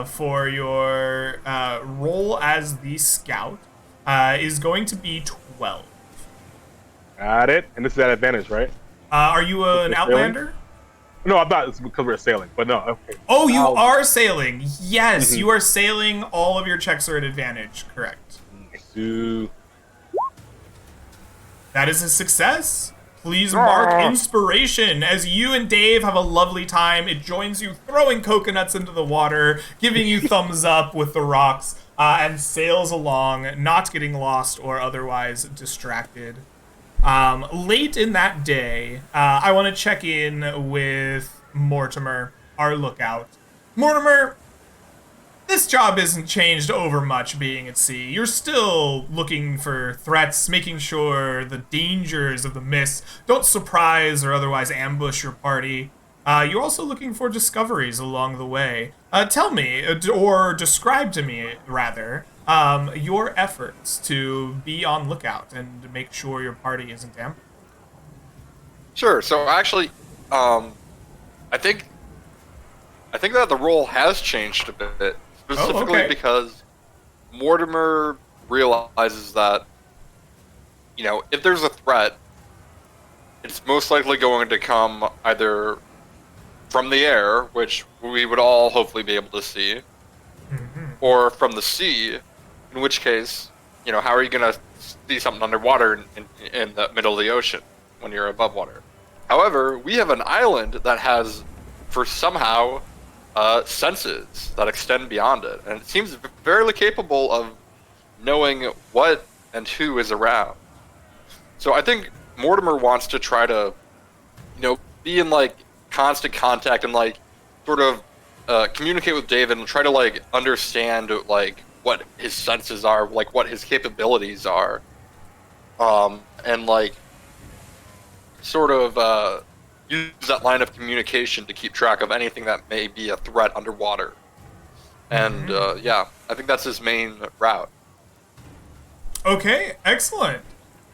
for your role as the scout is going to be 12. Got it. And this is at advantage, right? Are you an outlander? No, I thought it's because we're sailing, but no. Okay. Oh, you are sailing. Yes, Mhm. you are sailing. All of your checks are at advantage. Correct. So, That is a success. Please mark inspiration as you and Dave have a lovely time. It joins you throwing coconuts into the water, giving you thumbs up with the rocks, and sails along, not getting lost or otherwise distracted. Late in that day, I want to check in with Mortimer, our lookout. Mortimer, this job isn't changed over much being at sea. You're still looking for threats, making sure the dangers of the mist don't surprise or otherwise ambush your party. You're also looking for discoveries along the way. Tell me, or describe to me, rather, your efforts to be on lookout and to make sure your party isn't ambushed. Sure. So actually, I think that the role has changed a bit, specifically okay. because Mortimer realizes that, if there's a threat, it's most likely going to come either from the air, which we would all hopefully be able to see, or from the sea, in which case, how are you going to see something underwater in the middle of the ocean when you're above water? However, we have an island that has, for somehow, senses that extend beyond it, and it seems fairly capable of knowing what and who is around. So I think Mortimer wants to try to, be in constant contact and sort of communicate with David and try to understand what his senses are, what his capabilities are, and sort of use that line of communication to keep track of anything that may be a threat underwater. And yeah, I think that's his main route. Okay, excellent.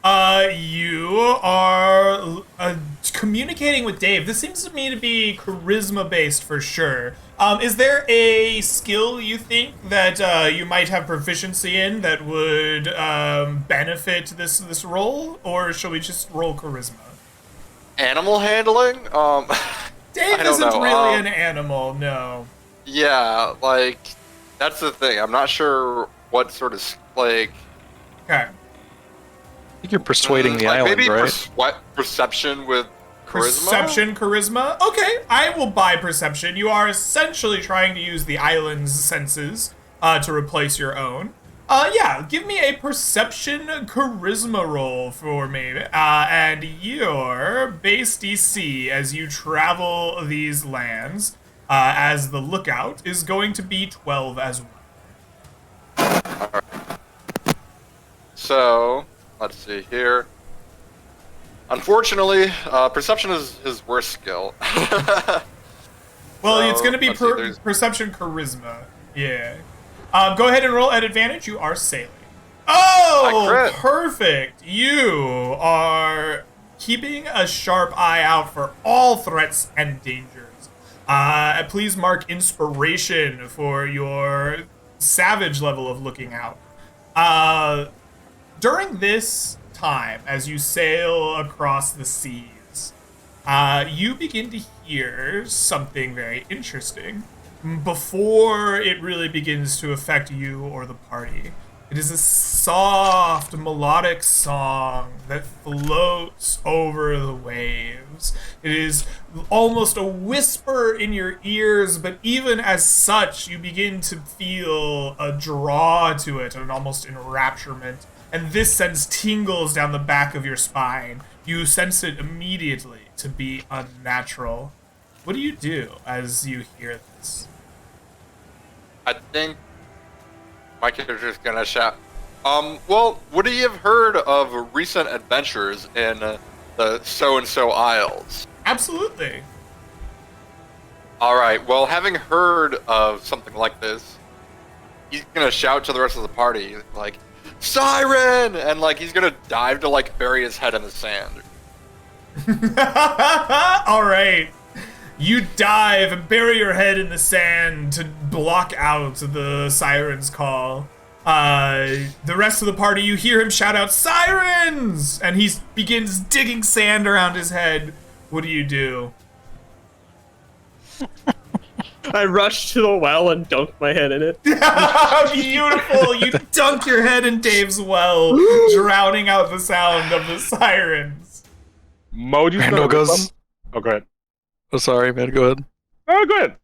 You are communicating with Dave. This seems to me to be charisma based for sure. Is there a skill you think that you might have proficiency in that would benefit this role, or shall we just roll charisma? Animal handling? Dave I don't isn't know. really an animal, no. Yeah, that's the thing. I'm not sure what sort of Okay. I think you're persuading the island, maybe right? Perception with charisma? Perception, charisma. Okay, I will buy perception. You are essentially trying to use the island's senses to replace your own. Yeah, give me a perception charisma roll for me. And your base DC as you travel these lands as the lookout is going to be 12 as well. So, let's see here. Unfortunately, perception is his worst skill. Well, So, it's going to be let's see, there's- perception charisma. Yeah. Go ahead and roll at advantage. You are sailing. Oh, I crit. perfect. You are keeping a sharp eye out for all threats and dangers. Please mark inspiration for your savage level of looking out. During this time, as you sail across the seas, you begin to hear something very interesting before it really begins to affect you or the party. It is a soft, melodic song that floats over the waves. It is almost a whisper in your ears, but even as such, you begin to feel a draw to it, an almost enrapturement. And this sends tingles down the back of your spine. You sense it immediately to be unnatural. What do you do as you hear this? I think my character's gonna shout. Well, would he have heard of recent adventures in the so-and-so Isles? Absolutely. Alright, well, having heard of something like this, he's gonna shout to the rest of the party, Siren! And, he's gonna dive to, bury his head in the sand. All right. You dive and bury your head in the sand to block out the siren's call. The rest of the party, you hear him shout out, "Sirens!" And he begins digging sand around his head. What do you do? I rush to the well and dunk my head in it. Beautiful! You dunk your head in Dave's well, drowning out the sound of the sirens. Moji's Randall goes. Oh, go ahead. Oh, sorry, man. Go ahead. Oh, go ahead.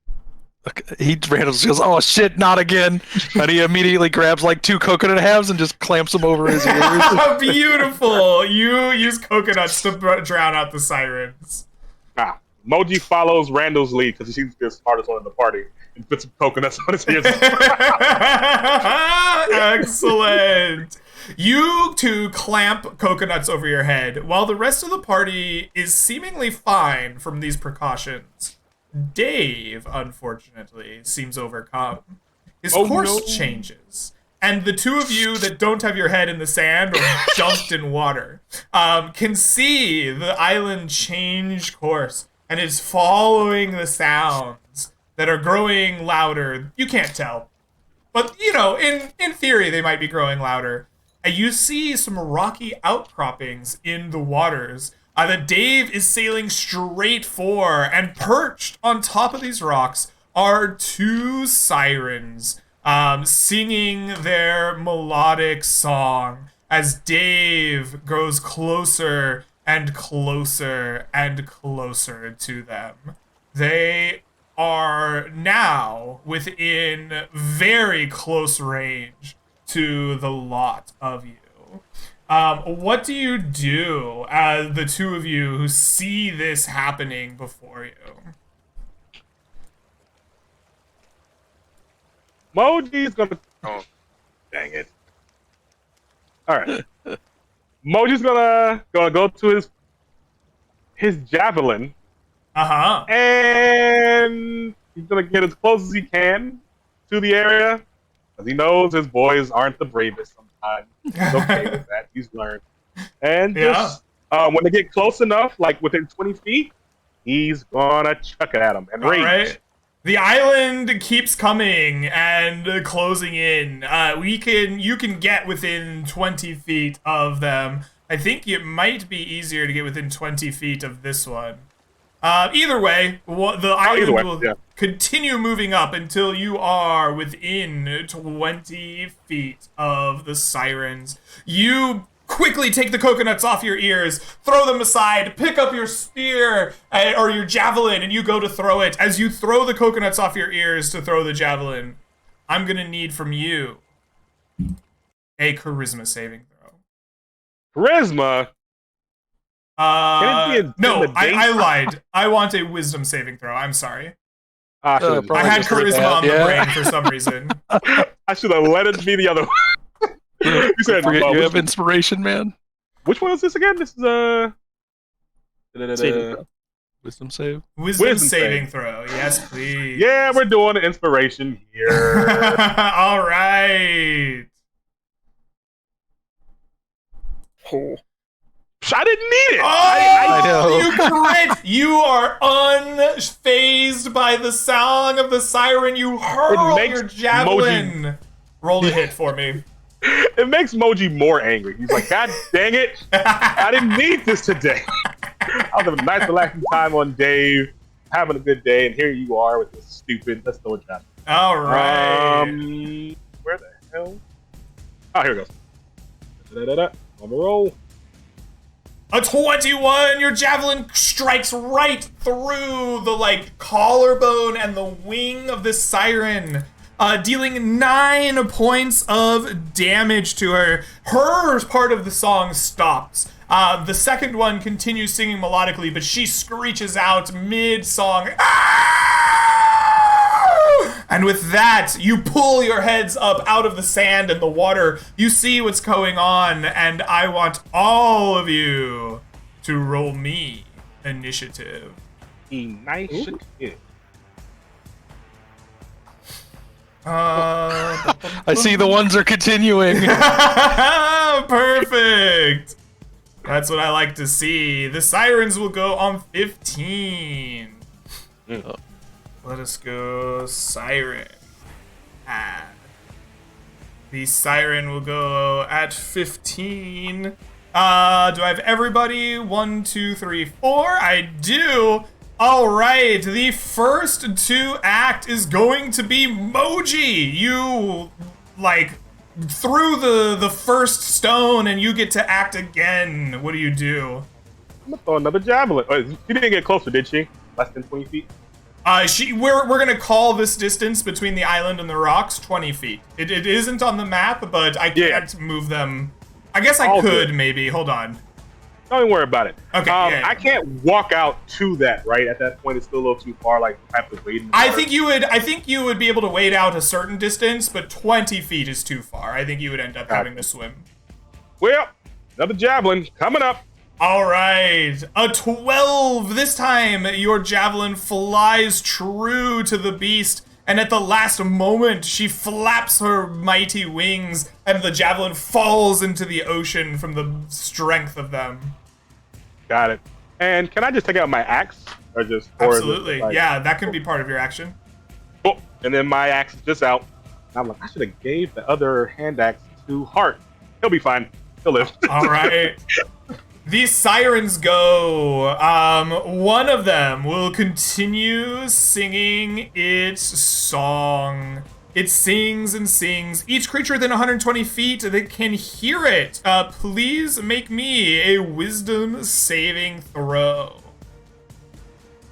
Randall just goes, "Oh shit, not again!" And he immediately grabs like 2 coconut halves and just clamps them over his ears. Beautiful! You use coconuts to drown out the sirens. Moji follows Randall's lead because he's the smartest one in the party and puts some coconuts on his ears. Excellent. You two clamp coconuts over your head while the rest of the party is seemingly fine from these precautions. Dave, unfortunately, seems overcome. His course changes, and the two of you that don't have your head in the sand or dunked in water can see the island change course, and is following the sounds that are growing louder. You can't tell, but you know, in theory, they might be growing louder. You see some rocky outcroppings in the waters that Dave is sailing straight for, and perched on top of these rocks are 2 sirens singing their melodic song as Dave grows closer and closer and closer to them. They are now within very close range to the lot of you. What do you do as the two of you who see this happening before you? Moji's gonna. Oh, dang it! All right. Moji's gonna go to his javelin. And he's gonna get as close as he can to the area, because he knows his boys aren't the bravest sometimes. He's okay with that. He's learned. And just when they get close enough, like within 20 feet, he's gonna chuck it at them and rage. All right. The island keeps coming and closing in. You can get within 20 feet of them. I think it might be easier to get within 20 feet of this one. Either way, the island will continue moving up until you are within 20 feet of the sirens. You quickly take the coconuts off your ears, throw them aside, pick up your spear or your javelin, and you go to throw it. As you throw the coconuts off your ears to throw the javelin, I'm going to need from you a charisma saving throw. Charisma? No, I lied. I want a wisdom saving throw. I'm sorry. I had charisma on the brain for some reason. I should have let it be the other one. You said you have inspiration, man. Which one is this again? This is Wisdom save. Wisdom saving throw. Yes, please. Yeah, we're doing an inspiration here. All right. Oh. I didn't need it. Oh, I know. You crit. You are unfazed by the song of the siren. You hurl your javelin. Roll the hit for me. It makes Moji more angry. He's like, God dang it. I didn't need this today. I was having a nice relaxing time on Dave, having a good day, and here you are with this stupid, let's throw it down. All right. Where the hell? Oh, here it goes. On the roll. A 21! Your javelin strikes right through the, collarbone and the wing of this siren, dealing 9 points of damage to her. Her part of the song stops. The second one continues singing melodically, but she screeches out mid-song, and with that, you pull your heads up out of the sand and the water. You see what's going on, and I want all of you to roll me initiative. Initiative. I see the ones are continuing. Perfect. That's what I like to see. The sirens will go on 15. Let us go siren. The siren will go at 15. Do I have everybody? 1, 2, 3, 4. I do. All right, the first to act is going to be Moji. You, like, threw the first stone and you get to act again. What do you do? I'm gonna throw another javelin. Oh, she didn't get closer, did she? Less than 20 feet? We're gonna call this distance between the island and the rocks 20 feet. It isn't on the map, but I can't move them. I guess I could, maybe. Hold on. Don't even worry about it. Okay. I can't walk out to that, right? At that point, it's still a little too far. Like, I have to wait. I think you would be able to wade out a certain distance, but 20 feet is too far. I think you would end up having to swim. Well, another javelin coming up. All right, a 12. This time, your javelin flies true to the beast, and at the last moment, she flaps her mighty wings, and the javelin falls into the ocean from the strength of them. Got it. And can I just take out my axe? Or just Absolutely. Yeah, that can be part of your action. Oh, and then my axe is just out. And I'm like, I should have gave the other hand axe to Hart. He'll be fine. He'll live. All right. These sirens go. One of them will continue singing its song. It sings and sings. Each creature within 120 feet that can hear it, please make me a wisdom saving throw.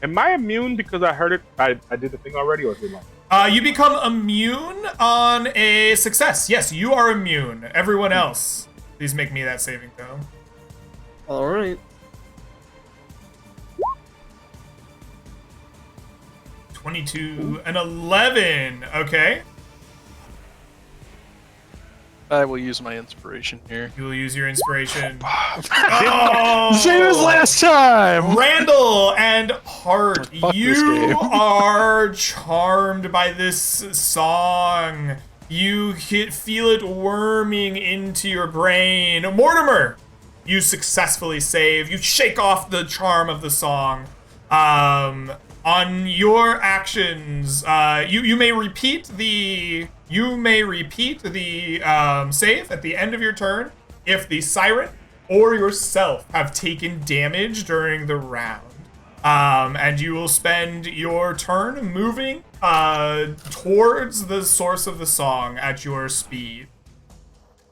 Am I immune because I heard it? I did the thing already, or is it like? You become immune on a success. Yes, you are immune. Everyone else, please make me that saving throw. All right. 22 and 11. Okay. I will use my inspiration here. You will use your inspiration. Same as last time! Randall and Hart, Fuck this you game. are charmed by this song. You feel it worming into your brain. Mortimer, you successfully save. You shake off the charm of the song. On your actions, you may repeat the save at the end of your turn if the siren or yourself have taken damage during the round. And you will spend your turn moving towards the source of the song at your speed.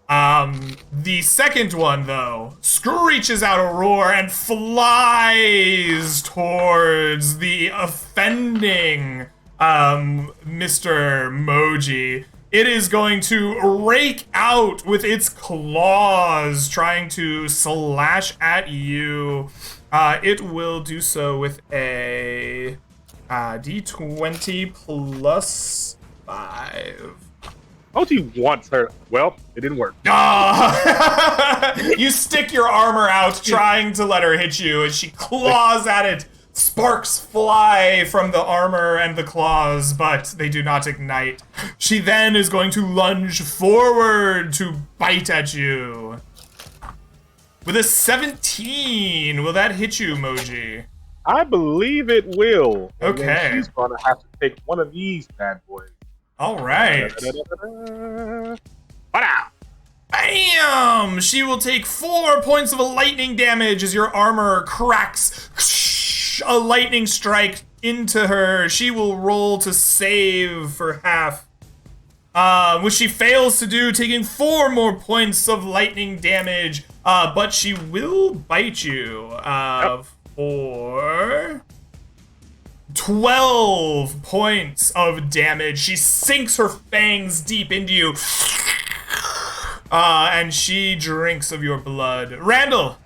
The second one, though, screeches out a roar and flies towards the offending Mr. Moji. It is going to rake out with its claws, trying to slash at you. It will do so with a D20 plus 5. Moji wants her. Well, it didn't work. You stick your armor out, trying to let her hit you, and she claws at it. Sparks fly from the armor and the claws, but they do not ignite. She then is going to lunge forward to bite at you. With a 17, will that hit you, Moji? I believe it will. And then Okay. she's gonna have to take one of these bad boys. All right. Wow. Bam! She will take 4 points of lightning damage as your armor cracks. A lightning strike into her. She will roll to save for half. Which she fails to do, taking 4 more points of lightning damage. But she will bite you for 12 points of damage. She sinks her fangs deep into you. And she drinks of your blood. Randall,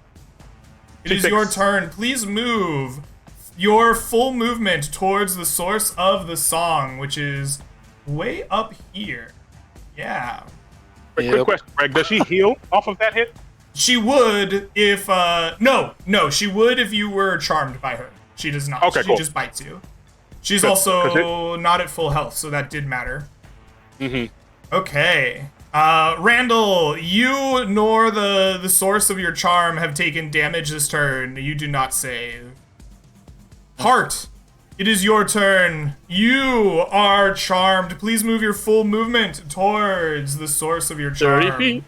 it is your turn. Please move your full movement towards the source of the song, which is way up here. Yeah. Quick question, Greg. Does she heal off of that hit? She would if, no, she would if you were charmed by her. She does not. Okay, she cool. just bites you. She's Good, also not at full health, so that did matter. Mm-hmm. Okay. Randall, you nor the source of your charm have taken damage this turn. You do not save. Hart, it is your turn. You are charmed. Please move your full movement towards the source of your charm. 30 feet.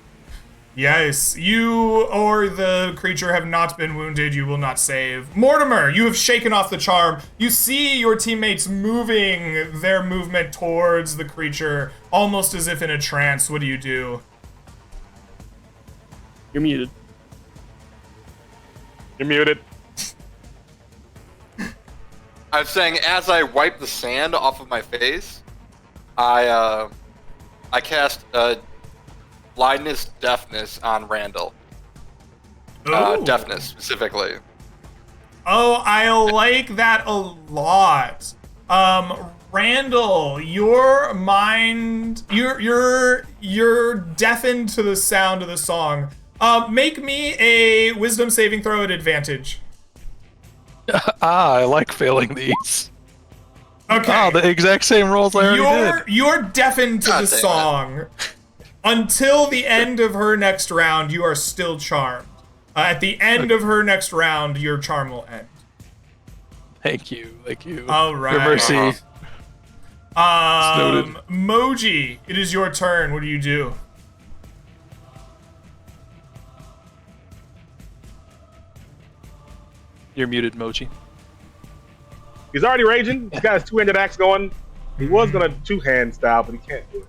Yes, you or the creature have not been wounded. You will not save. Mortimer, you have shaken off the charm. You see your teammates moving their movement towards the creature, almost as if in a trance. What do you do? You're muted. You're muted. I was saying, as I wipe the sand off of my face, I cast blindness, deafness on Randall. Oh. Deafness specifically. Oh, I like that a lot. Randall, your mind, you're deafened to the sound of the song. Make me a wisdom saving throw at advantage. I like failing these. Okay. The exact same rolls I already did. You're deafened to God the damn it. song. Until the end of her next round, you are still charmed. At the end of her next round, your charm will end. Thank you. All right. Your mercy. Noted. Moji, it is your turn. What do you do? You're muted, Mochi. He's already raging. He's got his two-handed axe going. He was gonna two-hand style, but he can't do it.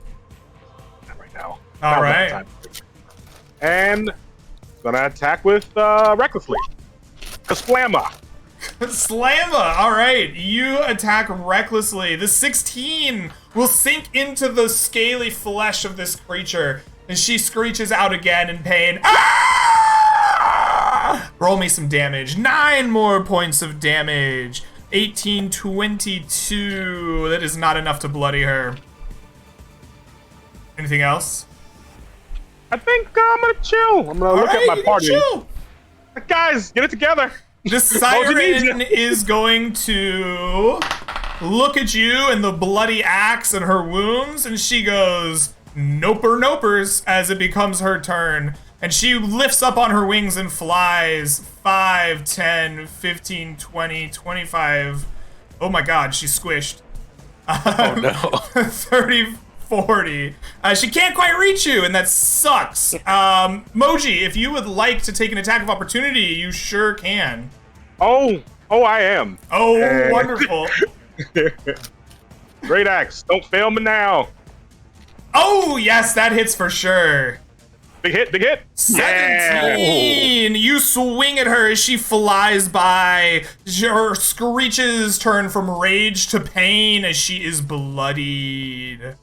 Not right now. All Not right. that time. And gonna attack with recklessly. Kasplamma. Slamma! Alright, you attack recklessly. The 16 will sink into the scaly flesh of this creature, and she screeches out again in pain. Ah! Roll me some damage. 9 more points of damage. 18, 22. That is not enough to bloody her. Anything else? I think I'm gonna chill. I'm gonna look at my party. Chill. Guys, get it together. The siren is going to look at you and the bloody axe and her wounds, and she goes, noper nopers, as it becomes her turn. And she lifts up on her wings and flies 5, 10, 15, 20, 25. Oh my god, she's squished. Oh no. 30, 40. She can't quite reach you, and that sucks. Moji, if you would like to take an attack of opportunity, you sure can. Oh, I am. Oh, Hey. wonderful. Great axe. Don't fail me now. Oh, yes, that hits for sure. Big hit, big hit. 17! You swing at her as she flies by. Her screeches turn from rage to pain as she is bloodied.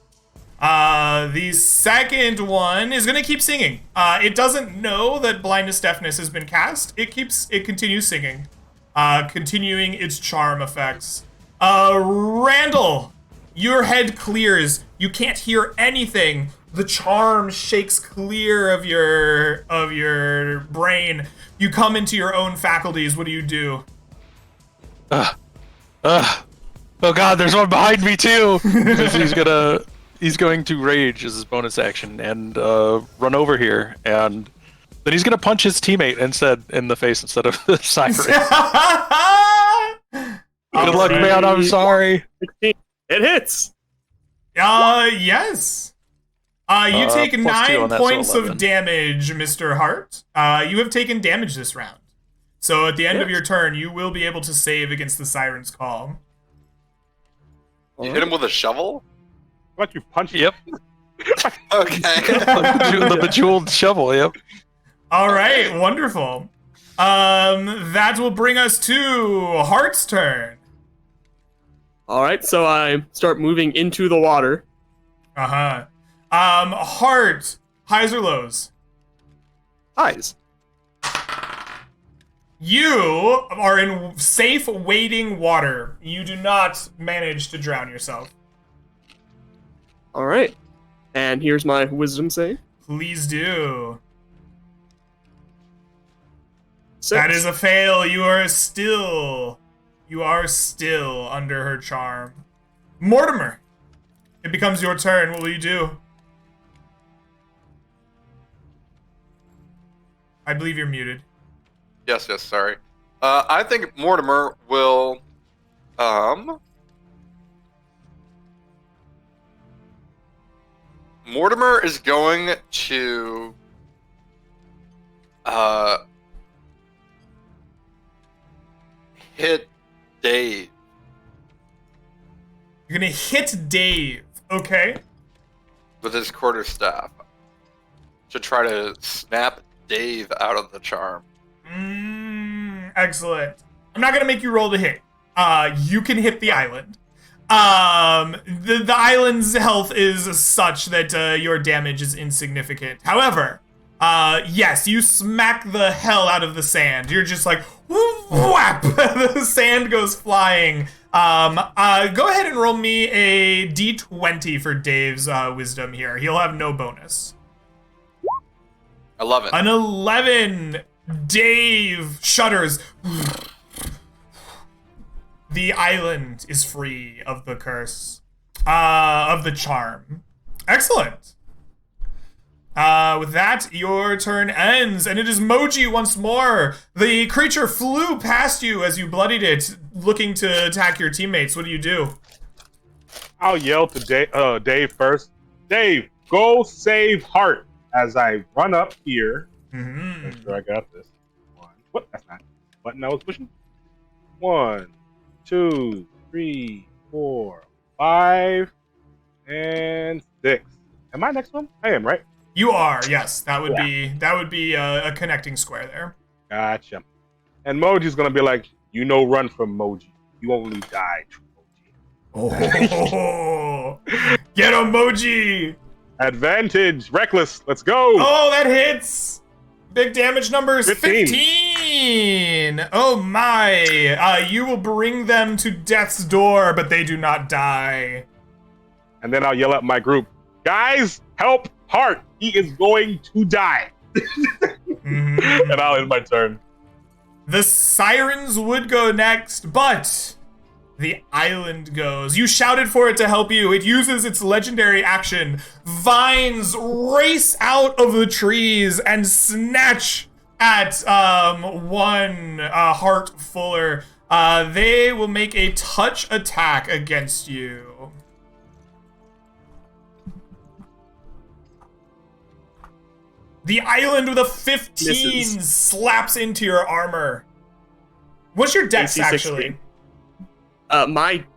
The second one is gonna keep singing. It doesn't know that blindness deafness has been cast. It continues singing, continuing its charm effects. Randall, your head clears. You can't hear anything. The charm shakes clear of your brain. You come into your own faculties. What do you do? Oh god, there's one behind me too. He's going to rage as his bonus action and run over here, and then he's gonna punch his teammate in the face instead of the siren. Good luck, man. I'm sorry. 16. It hits. Yes. You take +2 9 on that, so points of 11. damage, Mr. Hart. You have taken damage this round. So at the end of your turn, you will be able to save against the siren's call. You hit him with a shovel? How about you punch him? Yep. Okay. The bejeweled shovel. Yep. All right, wonderful. That will bring us to Hart's turn. All right, so I start moving into the water. Uh-huh. Hart, highs or lows? Highs. You are in safe waiting water. You do not manage to drown yourself. All right, and here's my wisdom save. Please do. 6. That is a fail. You are still under her charm. Mortimer, it becomes your turn. What will you do? I believe you're muted. Yes, sorry. I think Mortimer will, Mortimer is going to Hit Dave. You're gonna hit Dave. Okay. With his quarterstaff to try to snap Dave out of the charm. Excellent. I'm not gonna make you roll to hit. You can hit the island. The island's health is such that your damage is insignificant. However, yes, you smack the hell out of the sand. You're just like whap. The sand goes flying. Go ahead and roll me a d20 for Dave's wisdom here. He'll have no bonus. 11. An 11. Dave shudders. The island is free of the curse, of the charm. Excellent. With that, your turn ends, and it is Moji once more. The creature flew past you as you bloodied it, looking to attack your teammates. What do? I'll yell to Dave first. Dave, go save Hart as I run up here. Make sure I got this. What? That's not the button I was pushing. 1, 2, 3, 4, 5, and 6. Am I next one? I am, right? You are, yes. That would be a connecting square there. Gotcha. And Moji's gonna be like, run from Moji. You only die, true Moji. Oh, get him, Moji! Advantage, reckless. Let's go. Oh, that hits. Big damage numbers. 15. 15. Oh my. You will bring them to death's door, but they do not die. And then I'll yell at my group, guys, help Hart. He is going to die. And I'll end my turn. The sirens would go next, but the island goes. You shouted for it to help you. It uses its legendary action. Vines race out of the trees and snatch at one Heart Fuller. They will make a touch attack against you. The island with a 15 Misses. slaps into your armor. What's your dex, AC 16. actually?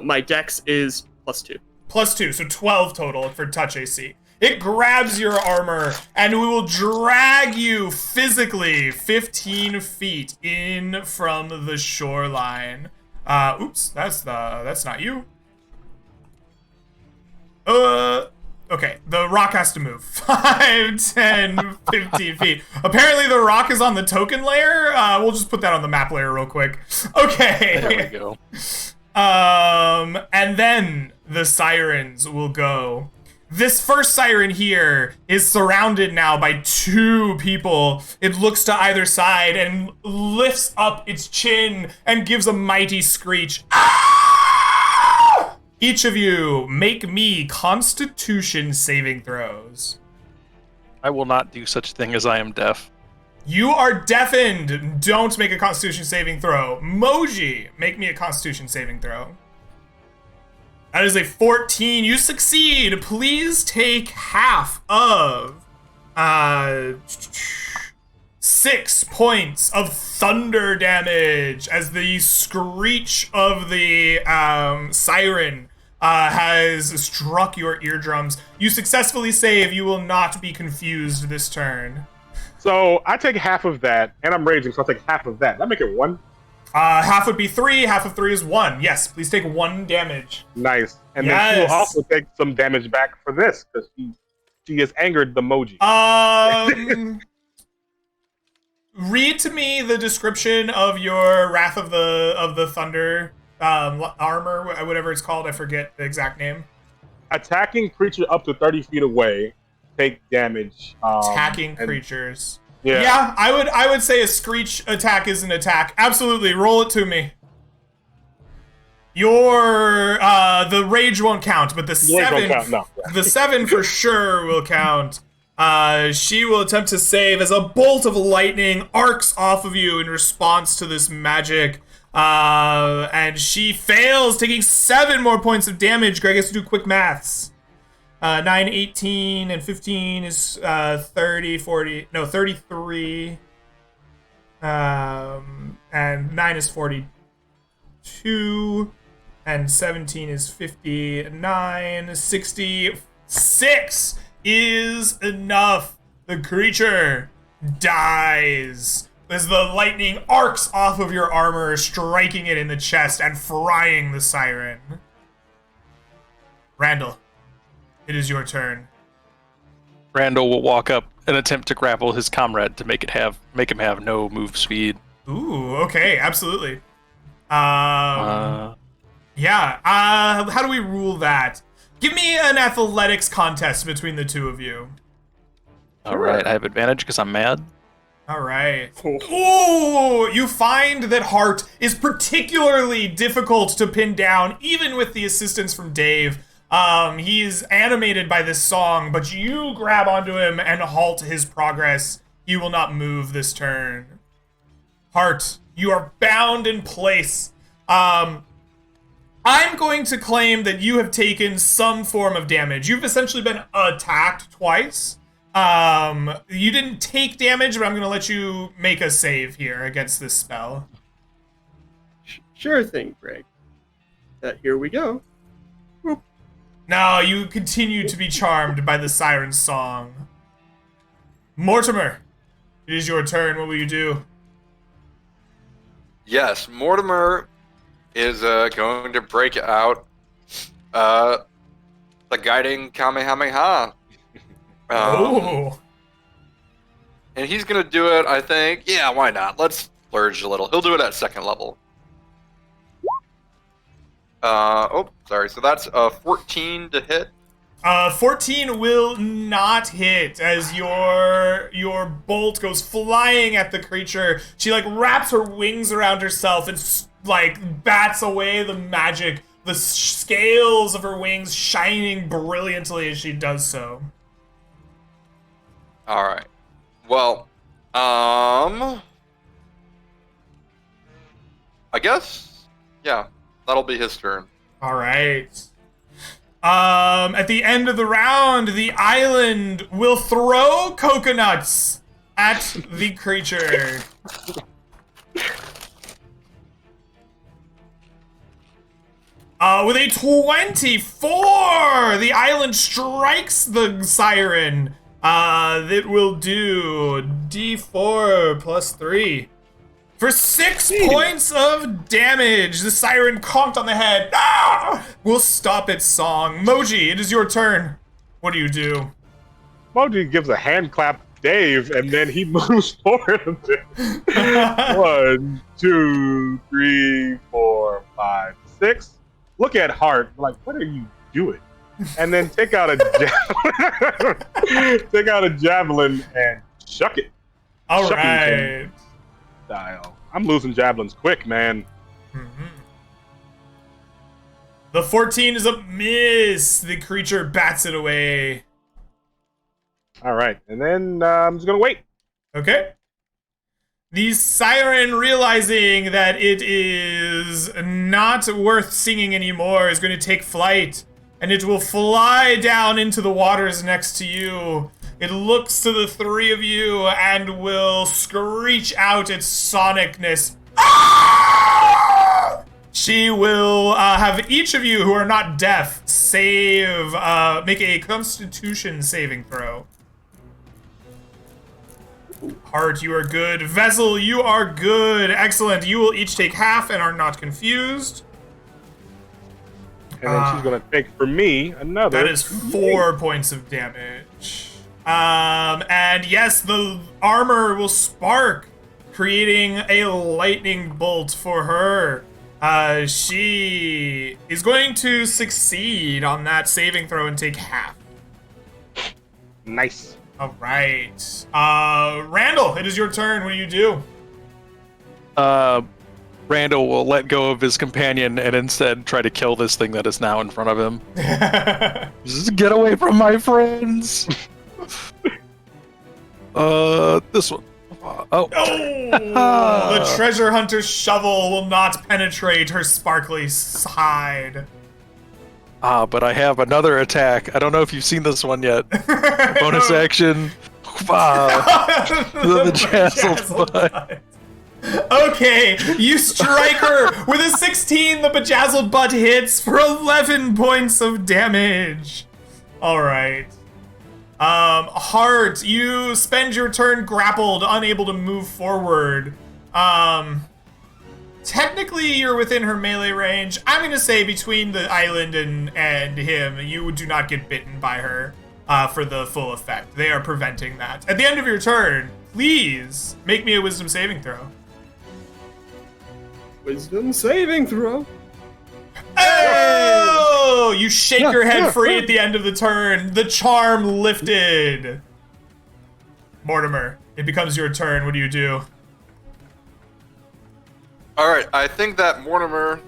My dex is +2. +2, so 12 total for touch AC. It grabs your armor, and we will drag you physically 15 feet in from the shoreline. Oops, that's not you. Okay, the rock has to move. 5, 10, 15 feet. Apparently the rock is on the token layer. We'll just put that on the map layer real quick. Okay. There we go. And then the sirens will go. This first siren here is surrounded now by 2 people. It looks to either side and lifts up its chin and gives a mighty screech. Ah! Each of you, make me Constitution saving throws. I will not do such thing as I am deaf. You are deafened. Don't make a Constitution saving throw. Moji, make me a Constitution saving throw. That is a 14. You succeed. Please take half of 6 points of thunder damage as the screech of the siren has struck your eardrums. You successfully save. You will not be confused this turn. So I take half of that, and I'm raging, so I'll take half of that. That make it 1? Half would be 3, half of 3 is 1. Yes, please take 1 damage. Nice. And then she will also take some damage back for this, because she has angered the Moji. Read to me the description of your Wrath of the Thunder armor, whatever it's called. I forget the exact name. Attacking creature up to 30 feet away, take damage. Attacking creatures. Yeah. Yeah, I would say a screech attack is an attack. Absolutely, roll it to me. Your the rage won't count, but the 7 count, no. the 7 for sure will count. She will attempt to save as a bolt of lightning arcs off of you in response to this magic. And she fails, taking 7 more points of damage. Greg has to do quick maths. 9, 18, and 15 is 30, 40, no, 33. And 9 is 42. And 17 is 59. 66 is enough. The creature dies as the lightning arcs off of your armor, striking it in the chest and frying the siren. Randall, it is your turn. Randall will walk up and attempt to grapple his comrade to make him have no move speed. Ooh, okay, absolutely. Yeah. How do we rule that? Give me an athletics contest between the two of you. All right, I have advantage because I'm mad. All right. Ooh, you find that Hart is particularly difficult to pin down, even with the assistance from Dave. He's animated by this song, but you grab onto him and halt his progress. He will not move this turn. Hart, you are bound in place. I'm going to claim that you have taken some form of damage. You've essentially been attacked twice. You didn't take damage, but I'm going to let you make a save here against this spell. Sure thing, Greg. Here we go. Whoop. No, you continue to be charmed by the siren song. Mortimer, it is your turn. What will you do? Yes, Mortimer is going to break out the guiding Kamehameha. Oh. And he's going to do it, I think. Yeah, why not? Let's splurge a little. He'll do it at 2nd level. Sorry. So that's 14 to hit. 14 will not hit as your bolt goes flying at the creature. She like wraps her wings around herself and like bats away the magic, the scales of her wings shining brilliantly as she does so. All right. Well, I guess, yeah, that'll be his turn. All right. At the end of the round, the island will throw coconuts at the creature. With a 24, the island strikes the siren. That will do D4 plus 3. For 6 points of damage, the siren conked on the head. Will stop its song. Moji, it is your turn. What do you do? Moji gives a hand clap to Dave, and then he moves forward a bit. 1, 2, 3, 4, 5, 6. Look at Hart, like, what are you doing? And then take out a javelin and shuck it. All Shuck right. Style. I'm losing javelins quick, man. Mm-hmm. The 14 is a miss. The creature bats it away. All right, and then I'm just gonna wait. Okay. The siren, realizing that it is not worth singing anymore, is going to take flight, and it will fly down into the waters next to you. It looks to the three of you and will screech out its sonicness. Ah! She will have each of you who are not deaf make a Constitution saving throw. Hart, you are good. Vessel, you are good. Excellent. You will each take half and are not confused. And then she's gonna take for me another. That is 4 points of damage. And yes, the armor will spark, creating a lightning bolt for her. She is going to succeed on that saving throw and take half. Nice. All right. Randall, it is your turn. What do you do? Randall will let go of his companion and instead try to kill this thing that is now in front of him. Just get away from my friends! This one. Oh. The treasure hunter's shovel will not penetrate her sparkly hide. But I have another attack. I don't know if you've seen this one yet. Bonus action. The jazzle butt. Okay, you strike her with a 16. The bejazzled butt hits for 11 points of damage. All right. Heart, you spend your turn grappled, unable to move forward. Technically, you're within her melee range. I'm gonna say between the island and him, you do not get bitten by her for the full effect. They are preventing that. At the end of your turn, please make me a wisdom saving throw. Wisdom saving throw. Oh! You shake your head free at the end of the turn. The charm lifted. Mortimer, it becomes your turn. What do you do? Alright, I think that Mortimer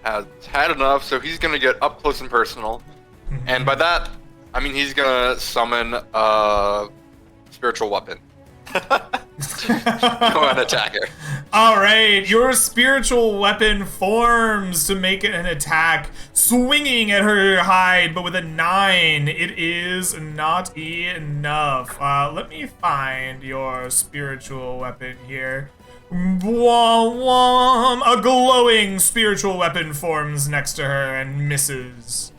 has had enough, so he's gonna get up close and personal. And by that, I mean he's gonna summon a spiritual weapon. Go and attack her. Alright, your spiritual weapon forms to make an attack, swinging at her hide, but with a 9, it is not enough. Let me find your spiritual weapon here. A glowing spiritual weapon forms next to her and misses.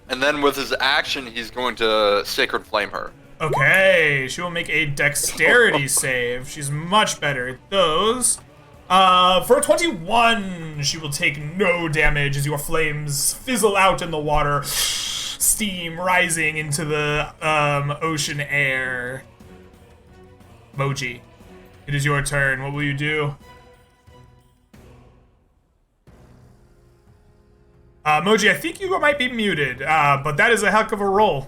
And then with his action, he's going to Sacred Flame her. Okay, she will make a dexterity save. She's much better at those. For a 21, she will take no damage as your flames fizzle out in the water, steam rising into the ocean air. Moji, it is your turn. What will you do? Moji, I think you might be muted, but that is a heck of a roll.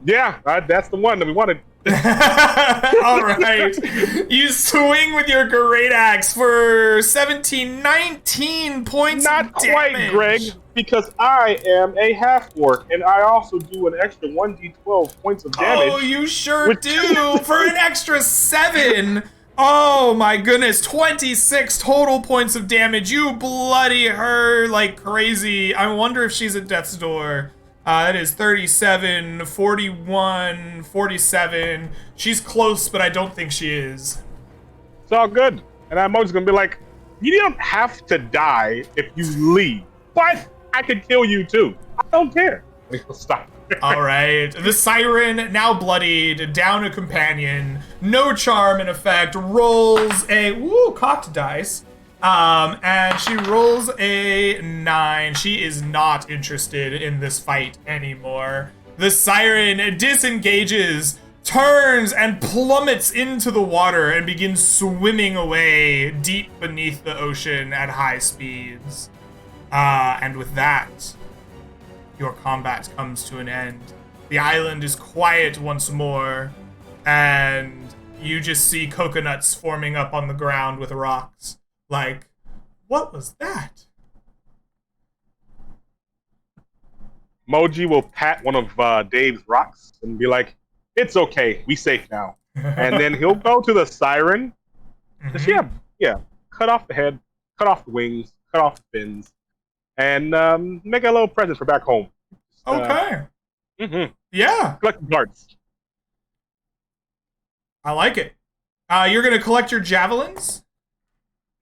Yeah, that's the one that we wanted. All right. You swing with your great axe for 19 points Not of quite, damage. Greg, because I am a half-orc, and I also do an extra 1d12 points of damage. Oh, you sure do. For an extra 7. Oh my goodness, 26 total points of damage. You bloody her like crazy. I wonder if she's at death's door. That is 37, 41, 47. She's close, but I don't think she is. It's all good. And I'm always gonna be like, you don't have to die if you leave, but I could kill you too. I don't care. Stop. All right. The siren, now bloodied, down a companion. No charm in effect. Rolls a cocked dice. And she rolls a 9. She is not interested in this fight anymore. The siren disengages, turns, and plummets into the water and begins swimming away deep beneath the ocean at high speeds. And with that, your combat comes to an end. The island is quiet once more, and you just see coconuts forming up on the ground with rocks. Like, what was that? Moji will pat one of Dave's rocks and be like, it's okay, we safe now. And then he'll go to the siren. Yeah, cut off the head, cut off the wings, cut off the fins, and make a little present for back home. Okay. Yeah, Collect parts. I like it. You're gonna collect your javelins?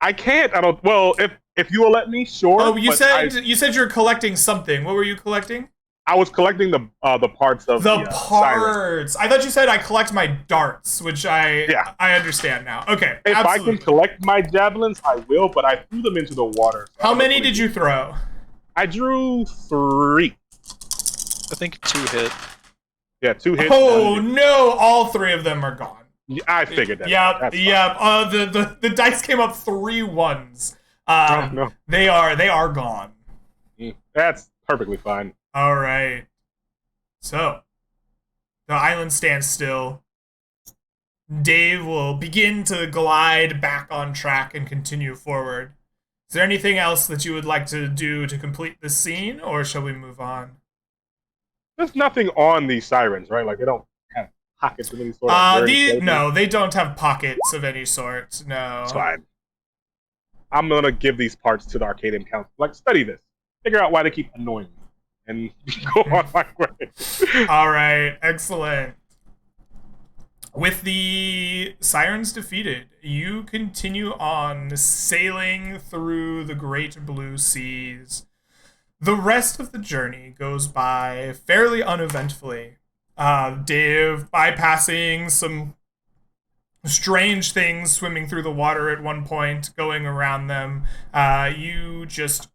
I can't. I don't. Well, if you will let me, sure. Oh, you but said you're collecting something. What were you collecting? I was collecting the parts of The siren. parts. I thought you said I collect my darts, which I understand now. Okay. If absolutely. I can collect my javelins, I will. But I threw them into the water. So How many did you throw? I drew 3. I think 2 hit. Yeah, 2 hits. Oh no! All 3 of them are gone. I figured that. Yep. That's The dice came up 3 ones. No. They are gone. That's perfectly fine. All right. So, the island stands still. Dave will begin to glide back on track and continue forward. Is there anything else that you would like to do to complete this scene, or shall we move on? There's nothing on these sirens, right? Like they don't have pockets of any sort. Of no, they don't have pockets of any sort. No. It's fine. I'm gonna give these parts to the Arcadian Council. Like, study this, figure out why they keep annoying me, and go on my way. All right, excellent. With the sirens defeated, you continue on sailing through the great blue seas. The rest of the journey goes by fairly uneventfully. Dave bypassing some strange things swimming through the water at one point, going around them. You just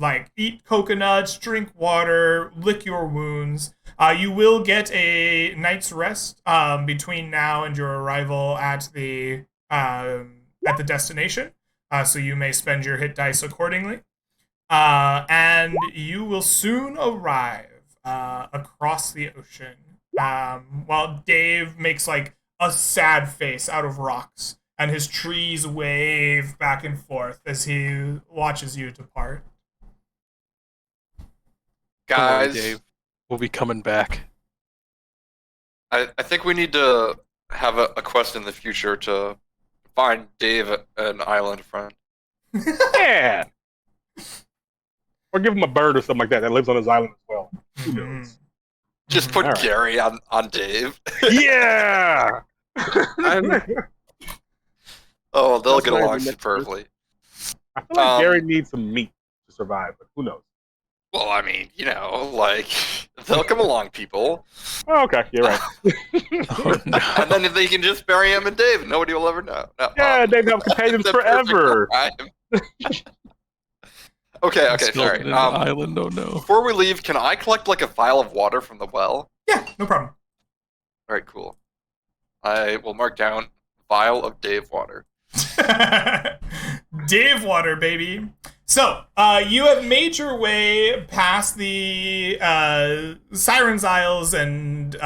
like eat coconuts, drink water, lick your wounds. You will get a night's rest between now and your arrival at the destination. So you may spend your hit dice accordingly. And you will soon arrive across the ocean. While Dave makes like a sad face out of rocks, and his trees wave back and forth as he watches you depart. Don't worry, Guys, Dave. We'll be coming back. I think we need to have a quest in the future to find Dave an island friend. Yeah. Or give him a bird or something like that lives on his island as well. Who knows? Just put All right. Gary on Dave. Yeah. I'm- Oh, they'll That's get what I along remember. superbly. I feel like Um, Gary needs some meat to survive, but who knows? Well, I mean, like they'll come along, people, Oh, okay, you're right. Oh, no. and then if they can just bury him and Dave, nobody will ever know. No, Yeah, they have companions the perfect forever. crime. Okay, Skeleton sorry. in the island, oh no. Before we leave, can I collect like a vial of water from the well? Yeah, no problem. All right, cool. I will mark down vial of Dave water. Dave water, baby. So, you have made your way past the Siren's Isles and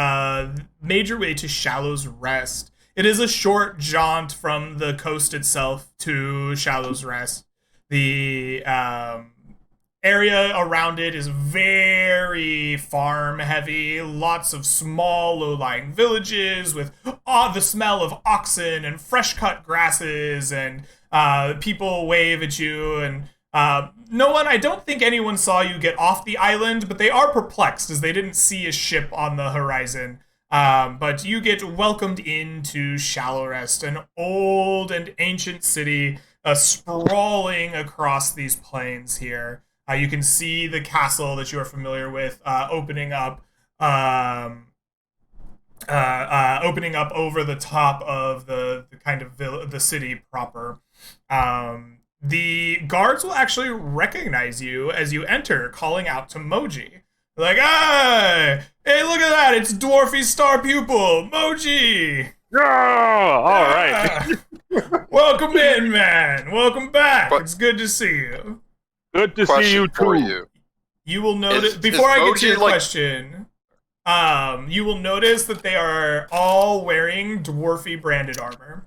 made your way to Shallow's Rest. It is a short jaunt from the coast itself to Shallow's Rest. The area around it is very farm heavy, lots of small low-lying villages with the smell of oxen and fresh cut grasses, and people wave at you, and I don't think anyone saw you get off the island, but they are perplexed as they didn't see a ship on the horizon. But you get welcomed into Shallow Rest, an old and ancient city sprawling across these plains here. You can see the castle that you are familiar with opening up over the top of the kind of the city proper. The guards will actually recognize you as you enter, calling out to Moji. They're like, hey, look at that! It's Dwarfy's star pupil, Moji! Yeah. All right. Welcome in, man. Welcome back. But- It's good to see you. Good to see Question you for too. you. You will notice Is before I get to Moji, your like- question. You will notice that they are all wearing Dwarfy branded armor.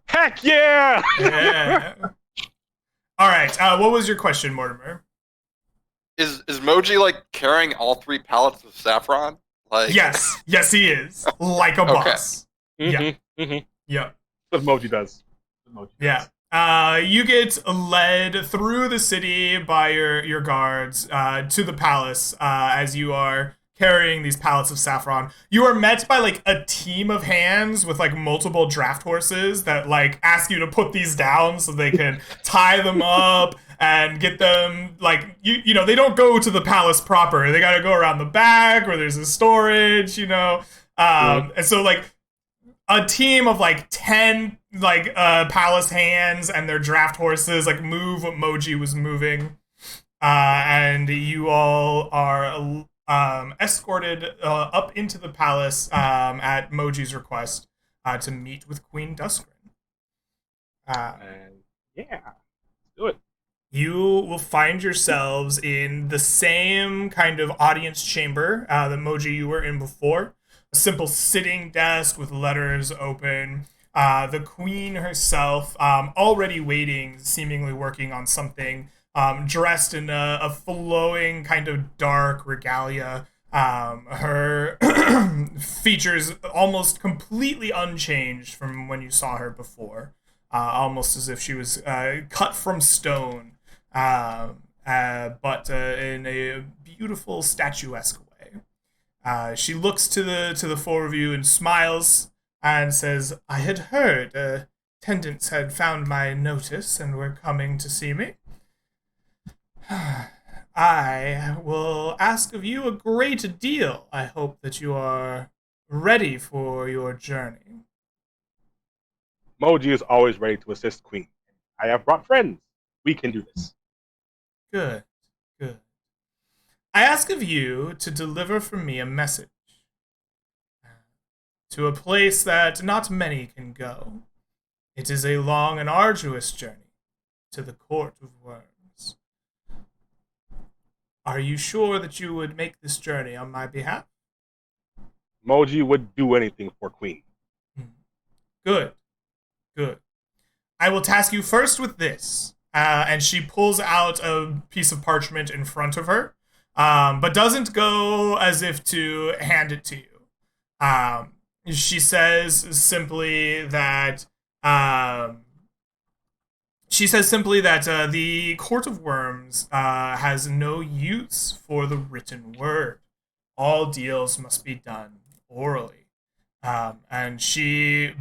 Heck yeah! Yeah. All right. What was your question, Mortimer? Is Moji like carrying all 3 pallets of saffron? Like Yes, he is like a Okay. boss. Yeah. Mhm. Yeah. That's what Moji does. That's what Moji does. Yeah. You get led through the city by your guards to the palace as you are carrying these pallets of saffron. You are met by like a team of hands with like multiple draft horses that like ask you to put these down so they can tie them up and get them like you know they don't go to the palace proper. They got to go around the back where there's a storage, and so like a team of like 10 like palace hands and their draft horses like move what Moji was moving, and you all are escorted up into the palace at Moji's request to meet with Queen Duskrin. And yeah, let's do it. You will find yourselves in the same kind of audience chamber that Moji you were in before. A simple sitting desk with letters open. The queen herself, already waiting, seemingly working on something, dressed in a flowing kind of dark regalia. Her features almost completely unchanged from when you saw her before. Almost as if she was cut from stone, but in a beautiful statuesque way. She looks to the four of you and smiles, and says, I had heard attendants had found my notice and were coming to see me. I will ask of you a great deal. I hope that you are ready for your journey. Moji is always ready to assist Queen. I have brought friends. We can do this. Good, good. I ask of you to deliver for me a message to a place that not many can go. It is a long and arduous journey to the Court of Worms. Are you sure that you would make this journey on my behalf? Moji would do anything for Queen. Good, good. I will task you first with this. And she pulls out a piece of parchment in front of her, but doesn't go as if to hand it to you. She says simply that the Court of Worms has no use for the written word. All deals must be done orally. And she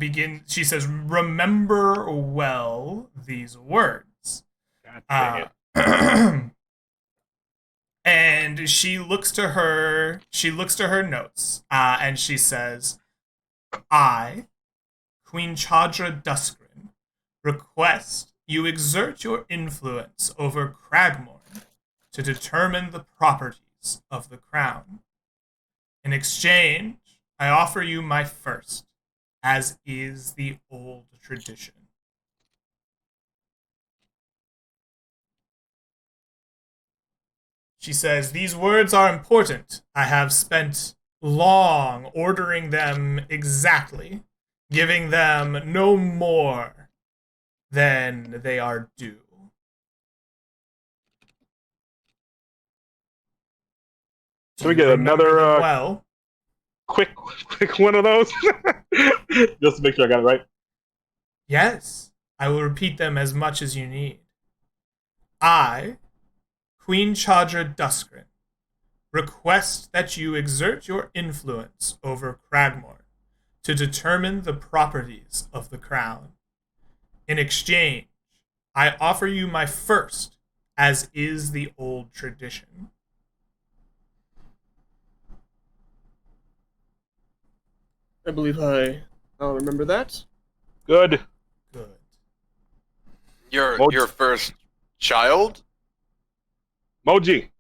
says, remember well these words. God dang it. And she looks to her notes, and she says, I, Queen Chadra Duskrin, request you exert your influence over Cragmore to determine the properties of the crown. In exchange, I offer you my first, as is the old tradition. She says, these words are important. I have spent long ordering them exactly, giving them no more than they are due. Can we get another quick one of those? Just to make sure I got it right. Yes, I will repeat them as much as you need. I, Queen Chadra Duskrin, request that you exert your influence over Cragmore to determine the properties of the crown. In exchange, I offer you my first, as is the old tradition. I believe I'll remember that. Good. Good. Your first child? Moji.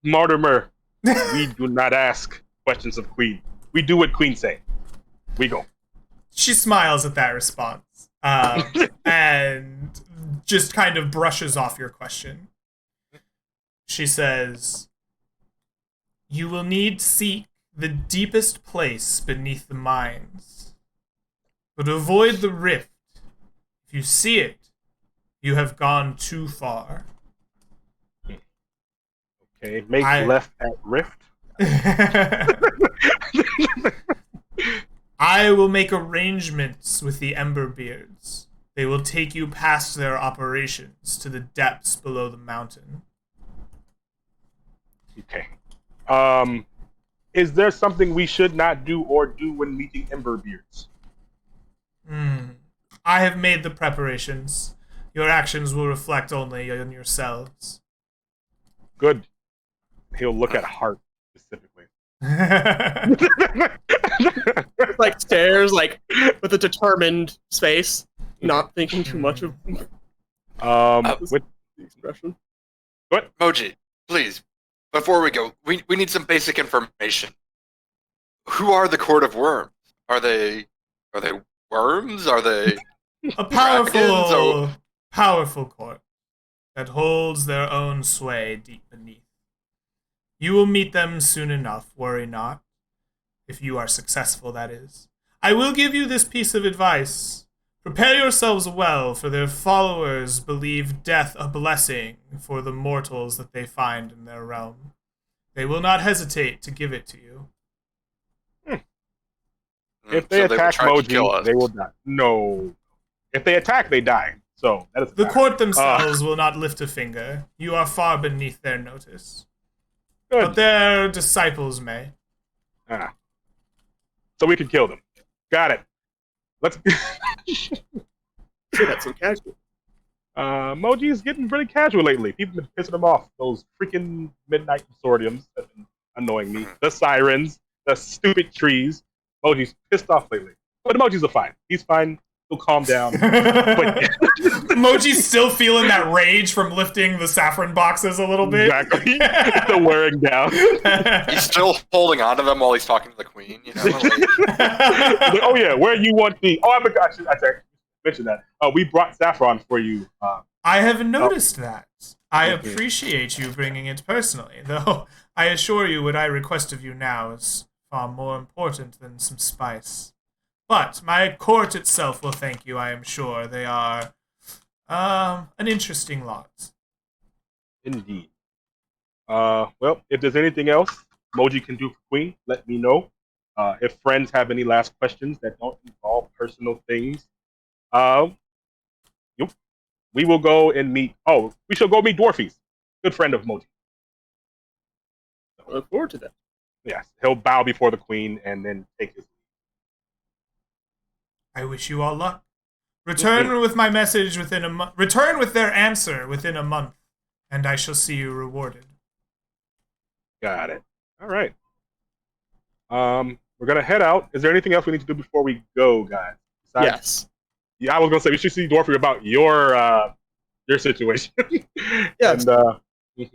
Mortimer. We do not ask questions of Queen. We do what Queen say. We go. She smiles at that response, and just kind of brushes off your question. She says, you will need to seek the deepest place beneath the mines. But avoid the rift. If you see it, you have gone too far. Okay, make left at rift. I will make arrangements with the Emberbeards. They will take you past their operations to the depths below the mountain. Okay. Is there something we should not do or do when meeting Emberbeards? I have made the preparations. Your actions will reflect only on yourselves. Good. He'll look at Heart specifically. Like stares, like with a determined face, not thinking too much of With the expression. what? Moji, please, before we go, we need some basic information. Who are the Court of Worms? Are they worms? Are they A dragons? powerful court that holds their own sway deep beneath. You will meet them soon enough, worry not. If you are successful, that is. I will give you this piece of advice. Prepare yourselves well, for their followers believe death a blessing for the mortals that they find in their realm. They will not hesitate to give it to you. If they attack Moji, they will die. No. If they attack, they die. So that is The court themselves will not lift a finger. You are far beneath their notice. good. But their disciples may. So we could kill them. Got it. Let's. Sure, that's so casual. Moji is getting really casual lately. People have been pissing him off. Those freaking midnight consortiums have been annoying me. The sirens, the stupid trees. Moji's pissed off lately. But Moji's a fine. He's fine. He'll calm down. But Moji's still feeling that rage from lifting the saffron boxes a little bit. exactly. It's still wearing down. He's still holding on to them while he's talking to the queen. You know, Like, oh yeah, where you want the? Oh, I forgot. I should mention that. We brought saffron for you. I have noticed that. I Okay. appreciate you bringing it personally, though I assure you what I request of you now is far more important than some spice. But my court itself will thank you, I am sure. They are an interesting lot. Indeed. Well, if there's anything else Moji can do for Queen, let me know. If friends have any last questions that don't involve personal things, we will go and meet. Oh, we shall go meet Dwarfies. Good friend of Moji. I look forward to that. Yes, he'll bow before the Queen and then take his. I wish you all luck. Return with my message within a month. Return with their answer within a month, and I shall see you rewarded. Got it. All right. We're gonna head out. Is there anything else we need to do before we go, guys? Besides- Yes. Yeah, I was gonna say we should see Dwarfy about your situation. Yes. And,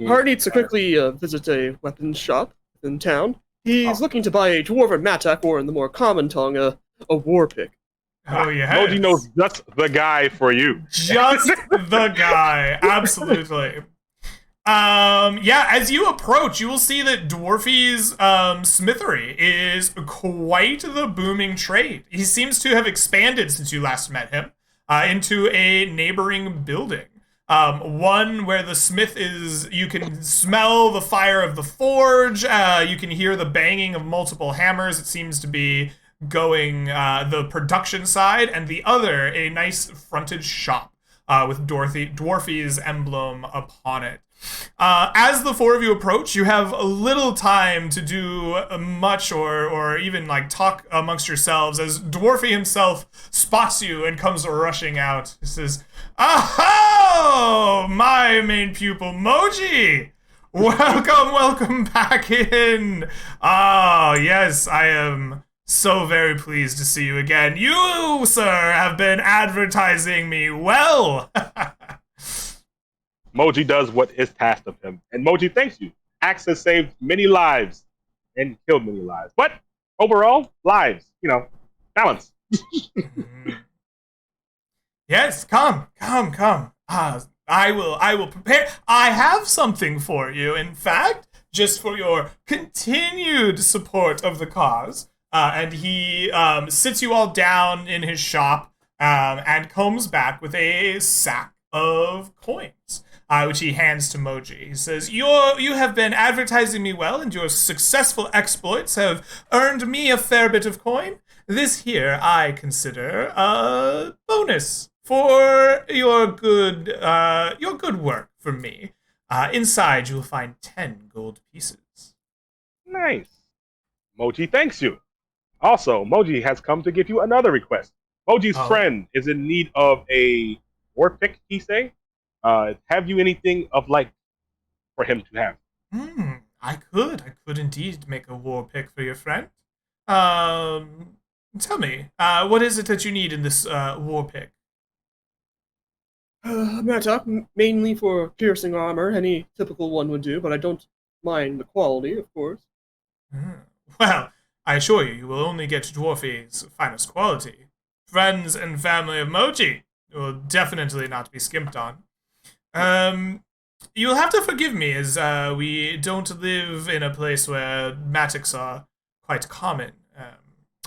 Hart needs to quickly visit a weapons shop in town. He's Oh. looking to buy a dwarven mattock, or in the more common tongue, a war pick. Oh, yeah. Moji knows just the guy for you. Just the guy. Absolutely. Yeah, as you approach, you will see that Dwarfy's smithery is quite the booming trade. He seems to have expanded since you last met him into a neighboring building. One where the smith is, you can smell the fire of the forge, you can hear the banging of multiple hammers. It seems to be going the production side, and the other, a nice frontage shop with Dwarfy's emblem upon it. As the four of you approach, you have a little time to do much or even like talk amongst yourselves as Dwarfy himself spots you and comes rushing out. He says, "Aho! My main pupil, Moji! Welcome back in! Ah, yes, I am so very pleased to see you again. You, sir, have been advertising me well." Moji does what is tasked of him, and Moji thanks you. Axe has saved many lives and killed many lives, but overall, lives. Balance. Yes, come. I will prepare. I have something for you, in fact, just for your continued support of the cause. And he sits you all down in his shop and comes back with a sack of coins, which he hands to Moji. He says, You have been advertising me well, and your successful exploits have earned me a fair bit of coin. This here I consider a bonus for your good work for me. Inside, you'll find 10 gold pieces. Nice. Moji thanks you. Also, Moji has come to give you another request. Moji's friend is in need of a war pick, he say. Have you anything of like for him to have? I could indeed make a war pick for your friend. Tell me, what is it that you need in this war pick? Mattock, mainly for piercing armor. Any typical one would do, but I don't mind the quality, of course. Well, I assure you, you will only get Dwarfy's finest quality. Friends and family of Moji will definitely not be skimped on. You'll have to forgive me, as we don't live in a place where mattocks are quite common.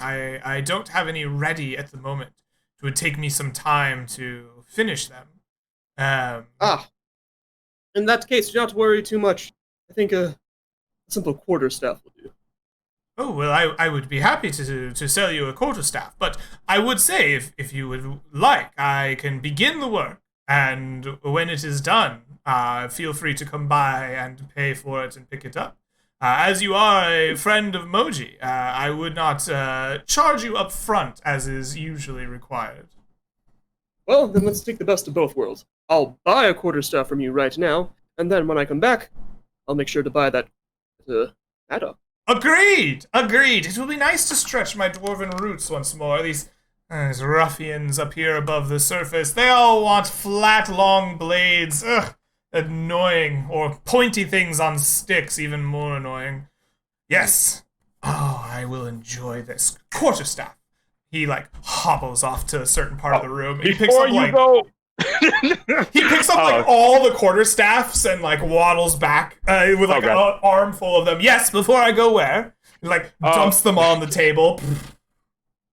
I don't have any ready at the moment. It would take me some time to finish them. In that case, do not worry too much. I think a simple quarterstaff will do. Oh, well, I would be happy to sell you a quarterstaff, but I would say, if you would like, I can begin the work, and when it is done, feel free to come by and pay for it and pick it up. As you are a friend of Moji, I would not charge you up front as is usually required. Well, then let's take the best of both worlds. I'll buy a quarterstaff from you right now, and then when I come back, I'll make sure to buy that up. Agreed! Agreed! It will be nice to stretch my dwarven roots once more. These ruffians up here above the surface, they all want flat, long blades. Ugh, annoying. Or pointy things on sticks, even more annoying. Yes. Oh, I will enjoy this. Quarterstaff. He, hobbles off to a certain part of the room. He picks Before up, you go, he picks up, all the quarterstaffs and, waddles back with, an armful of them. Yes, before I go where? He, dumps them on the table.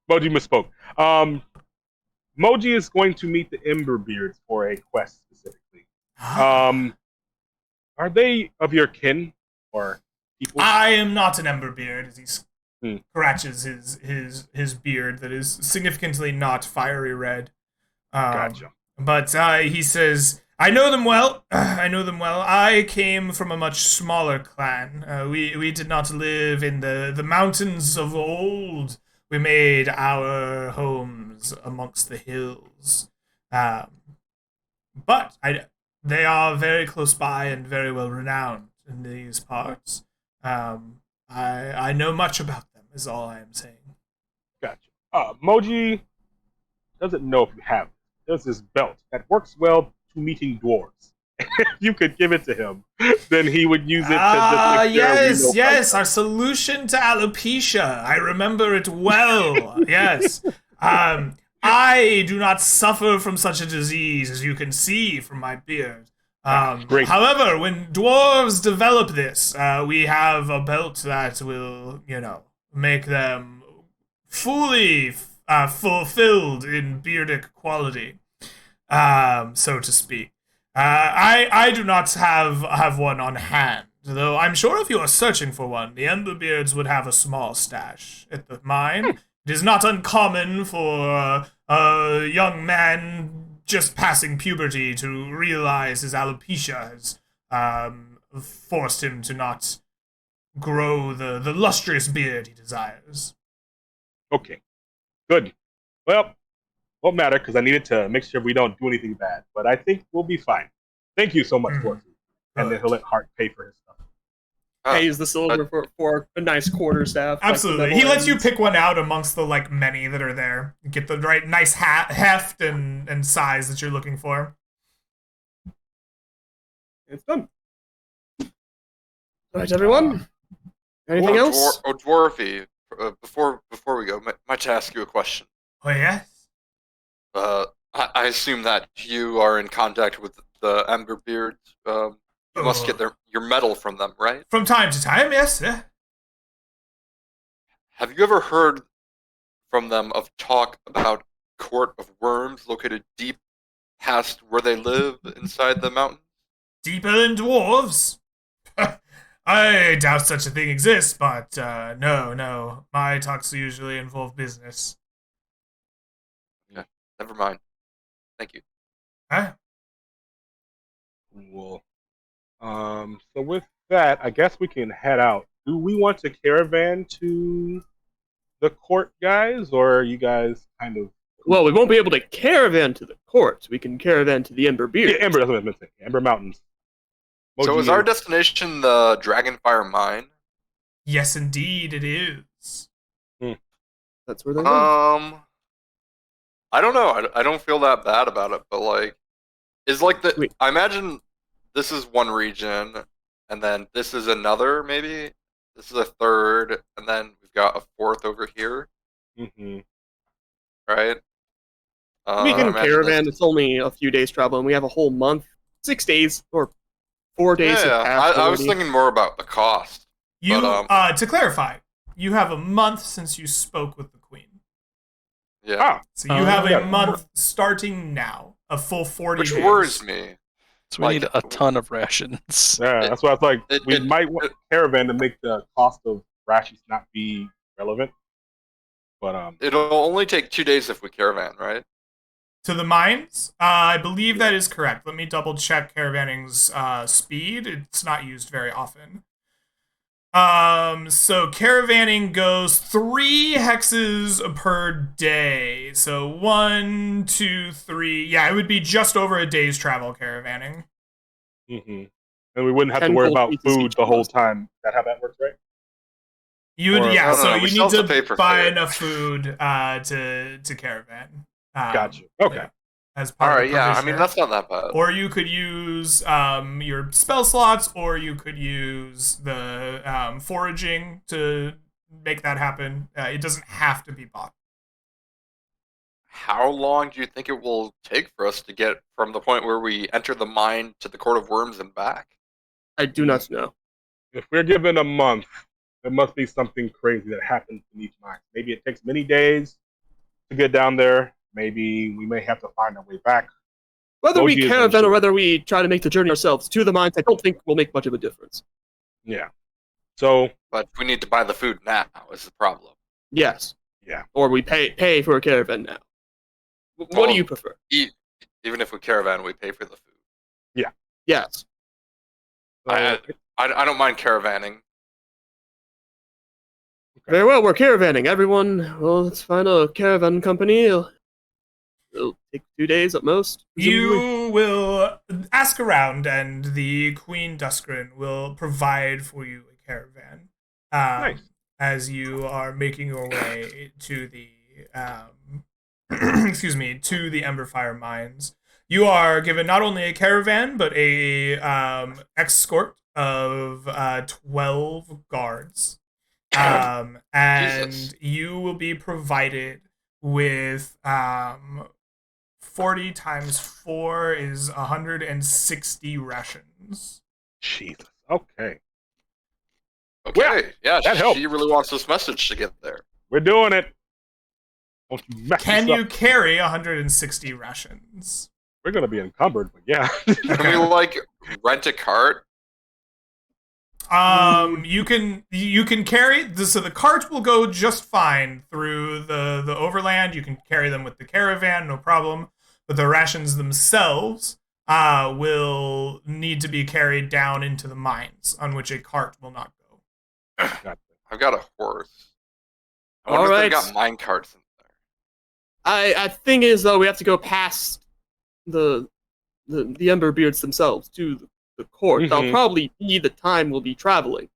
Moji misspoke. Moji is going to meet the Emberbeards for a quest specifically. Are they of your kin or people? I am not an Emberbeard, as he scratches his beard that is significantly not fiery red. Gotcha. But he says, I know them well. I know them well. I came from a much smaller clan. We did not live in the mountains of old. We made our homes amongst the hills. But they are very close by and very well renowned in these parts. I know much about them, is all I am saying. Gotcha. Moji doesn't know if you have it. There's this belt that works well to meeting dwarves. If you could give it to him, then he would use it to just make sure yes, our solution to alopecia. I remember it well. Yes. I do not suffer from such a disease, as you can see from my beard. Great. However, when dwarves develop this, we have a belt that will, make them fully fulfilled in beardic quality, so to speak. I do not have one on hand, though I'm sure if you are searching for one, the Emberbeards would have a small stash at the mine. It is not uncommon for a young man just passing puberty to realize his alopecia has forced him to not grow the lustrous beard he desires. Okay. Good. Well, won't matter because I needed to make sure we don't do anything bad. But I think we'll be fine. Thank you so much, Fortune. And then he'll let Hart pay for his stuff. Pays the silver for a nice quarterstaff. Absolutely. He lets you pick one out amongst the many that are there. Get the right nice heft and size that you're looking for. It's done. All right, everyone. Anything else? Dwarfy, before we go, might to ask you a question. Oh, yes? I assume that you are in contact with the Emberbeards. You must get your medal from them, right? From time to time, yes. Yeah. Have you ever heard from them of talk about Court of Worms located deep past where they live inside the mountains? Deeper than dwarves? I doubt such a thing exists, but no. My talks usually involve business. Yeah, never mind. Thank you. Huh? Cool. So with that, I guess we can head out. Do we want to caravan to the court, guys, or are you guys kind of? Well, we won't be able to caravan to the court. We can caravan to the Emberbeard. Yeah, Ember. That's what I meant to say. Ember Mountains. So is our destination the Dragonfire Mine? Yes, indeed, it is. That's where they live. I don't know. I don't feel that bad about it, but I imagine this is one region, and then this is another, maybe. This is a third, and then we've got a fourth over here. Mm-hmm. Right? We can caravan. It's only a few days travel, and we have a whole month, 6 days, or 4 days. Yeah, I was thinking more about the cost. To clarify, you have a month since you spoke with the Queen. Yeah. So you have a month starting now, a full 40 days. Which worries me. So we need a ton of rations. Yeah, that's why I was like, we might want caravan to make the cost of rations not be relevant. But it'll only take 2 days if we caravan, right? To the mines? I believe that is correct. Let me double check caravanning's speed. It's not used very often. So caravanning goes 3 hexes per day. So 1, 2, 3. Yeah, it would be just over a day's travel caravanning. Mm-hmm. And we wouldn't have to 10 worry gold about pieces food each the of whole us. time. Is that how that works, right? You would, Or- yeah. No, So we you still need have to pay to for buy food. enough food to caravan. Gotcha. Okay. Yeah, as All part of right, the yeah. I mean, provisioner. that's not that bad. Or you could use your spell slots, or you could use the foraging to make that happen. It doesn't have to be bought. How long do you think it will take for us to get from the point where we enter the mine to the Court of Worms and back? I do not know. If we're given a month, there must be something crazy that happens in each mine. Maybe it takes many days to get down there. Maybe we may have to find our way back. Whether we Moji is caravan or unsure. whether we try to make the journey ourselves to the mines, I don't think will make much of a difference. Yeah. So But we need to buy the food now is the problem. Yes. Yeah. Or we pay for a caravan now. What do Well, you prefer? Even if we caravan, we pay for the food. Yes. so I don't mind caravanning. Very well, we're caravanning. Everyone, well, let's find a caravan company. It'll take 2 days at most. Presumably. You will ask around, and the Queen Duskrin will provide for you a caravan. Nice. As you are making your way to the excuse me, to the Emberfire mines. You are given not only a caravan, but a escort of 12 guards. And Jesus. you will be provided with 40 times 4 is 160 rations. Jesus. Okay. Okay, Well, yeah, that helps. she really wants this message to get there. We're doing it. Don't you mess Can this you up. carry 160 rations? We're gonna be encumbered, but yeah. Can we like rent a cart? You can carry so the cart will go just fine through the overland. You can carry them with the caravan, no problem. But the rations themselves will need to be carried down into the mines, on which a cart will not go. I've got a horse. I wonder All if right. they've got mine carts in there. I think is though we have to go past the Emberbeards themselves to the court. That'll Mhm. probably be the time we'll be traveling.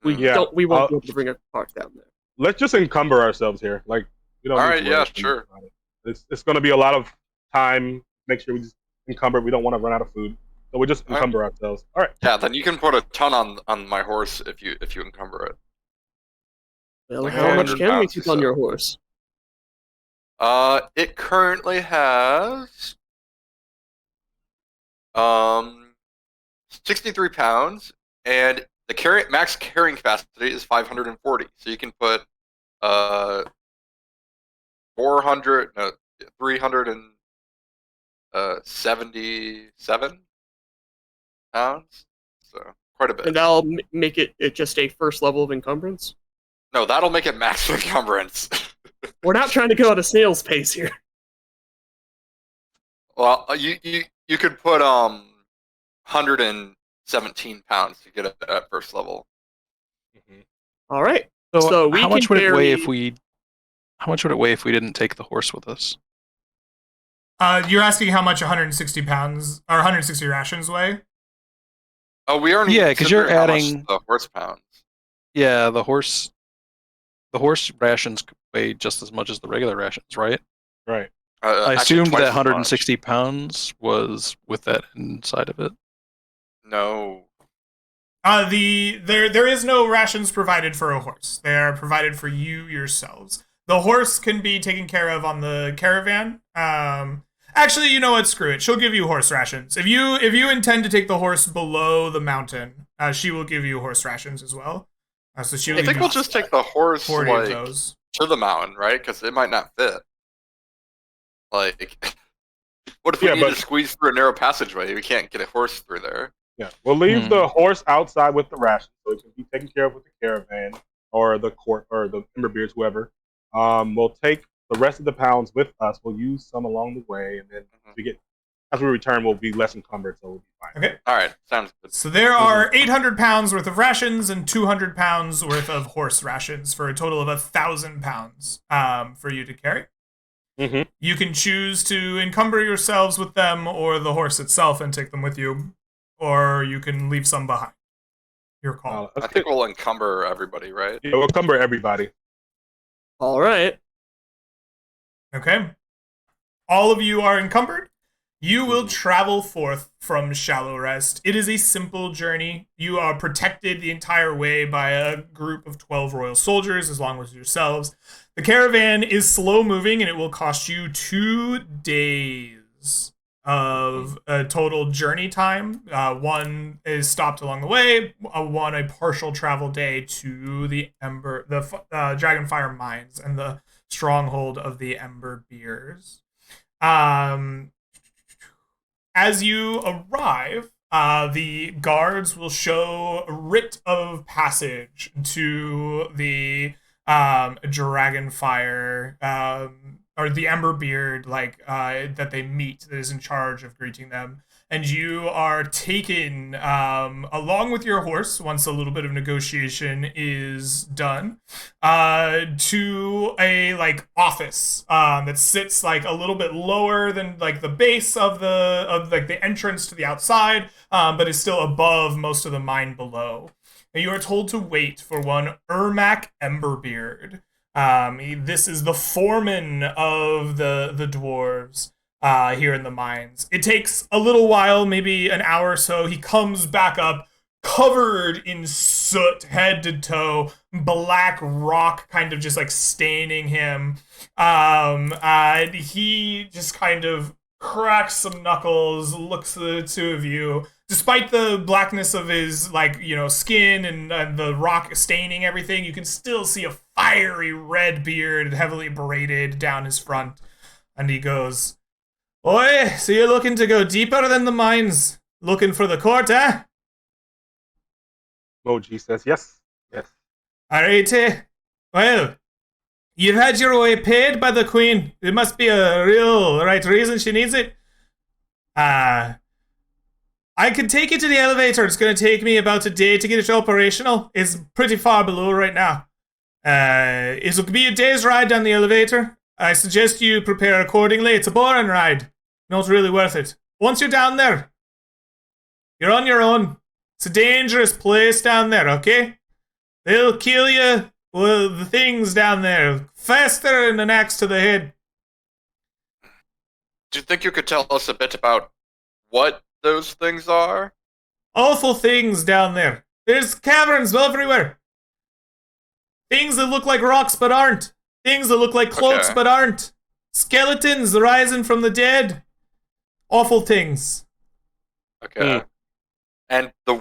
We Yeah, won't be able to bring a cart down there. Let's just encumber ourselves here. Like we don't. All need right, to worry yeah, too much sure. about it. It's going to be a lot of time. Make sure we just encumber. We don't want to run out of food, so we just All right. encumber ourselves. All right. Yeah, then you can put a ton on my horse if you encumber it. Well, Like how much 400 can we pounds or keep on so. your horse? It currently has 63 pounds, and the max carrying capacity is 540. So you can put 377 pounds. So quite a bit. And that'll make it just a first level of encumbrance. No, that'll make it max encumbrance. We're not trying to go at a snail's pace here. Well, you could put 117 pounds to get it at first level. All right. So we how much can would it weigh carry- if we? How much would it weigh if we didn't take the horse with us? You're asking how much 160 pounds or 160 rations weigh? Oh, we already Yeah, 'cause you're considered how much adding- the horse pounds. Yeah, the horse rations could weigh just as much as the regular rations, right? Right. I Actually, assumed twice that as 160 pounds was with that inside of it. much. No. There is no rations provided for a horse. They are provided for you yourselves. The horse can be taken care of on the caravan. Actually, you know what? Screw it. She'll give you horse rations. If you intend to take the horse below the mountain, she will give you horse rations as well. So she will I give think you we'll just take the horse 40 of like those. to the mountain, right? Because it might not fit. Like, what if we Yeah, need but- to squeeze through a narrow passageway? We can't get a horse through there. Yeah. We'll leave Hmm. the horse outside with the ration, so it can be taken care of with the caravan or the court or the Emberbeards, whoever. We'll take the rest of the pounds with us. We'll use some along the way, and then Mhm. we get as we return, we'll be less encumbered, so we'll be fine. Okay. All right, sounds good. So there are 800 pounds worth of rations and 200 pounds worth of horse rations for a total of 1,000 pounds for you to carry. Mm-hmm. You can choose to encumber yourselves with them or the horse itself and take them with you, or you can leave some behind. Your call. I think we'll encumber everybody, right? Yeah, we'll encumber everybody. All right. Okay. All of you are encumbered. You will travel forth from Shallow Rest. It is a simple journey. You are protected the entire way by a group of 12 royal soldiers, as long as yourselves. The caravan is slow moving, and it will cost you 2 days of a total journey time. One is stopped along the way. One a partial travel day to the Dragonfire Mines and the stronghold of the Ember Beers. As you arrive, the guards will show a writ of passage to the Dragonfire or the Emberbeard, that they meet, that is in charge of greeting them. And you are taken along with your horse, once a little bit of negotiation is done, to a office that sits a little bit lower than the base of the entrance to the outside, but is still above most of the mine below. And you are told to wait for one Ermac Emberbeard. This is the foreman of the dwarves here in the mines. It takes a little while, maybe an hour or so. He comes back up, covered in soot, head to toe, black rock kind of just staining him. He just kind of cracks some knuckles, looks at the two of you. Despite the blackness of his skin and the rock staining everything, you can still see a fiery red beard, heavily braided down his front. And he goes, "Oi, so you're looking to go deeper than the mines? Looking for the court, eh?" Moji says, yes. Alrighty. Well, you've had your way paid by the queen. It must be a real right reason she needs it. I can take you to the elevator. It's going to take me about a day to get it operational. It's pretty far below right now. It'll be a day's ride down the elevator. I suggest you prepare accordingly. It's a boring ride. Not really worth it. Once you're down there, you're on your own. It's a dangerous place down there, okay? They'll kill you with the things down there faster than an axe to the head. Do you think you could tell us a bit about what those things are? Awful things down there. There's caverns everywhere. Things that look like rocks but aren't. Things that look like cloaks but aren't. Skeletons rising from the dead. Awful things. Okay. And the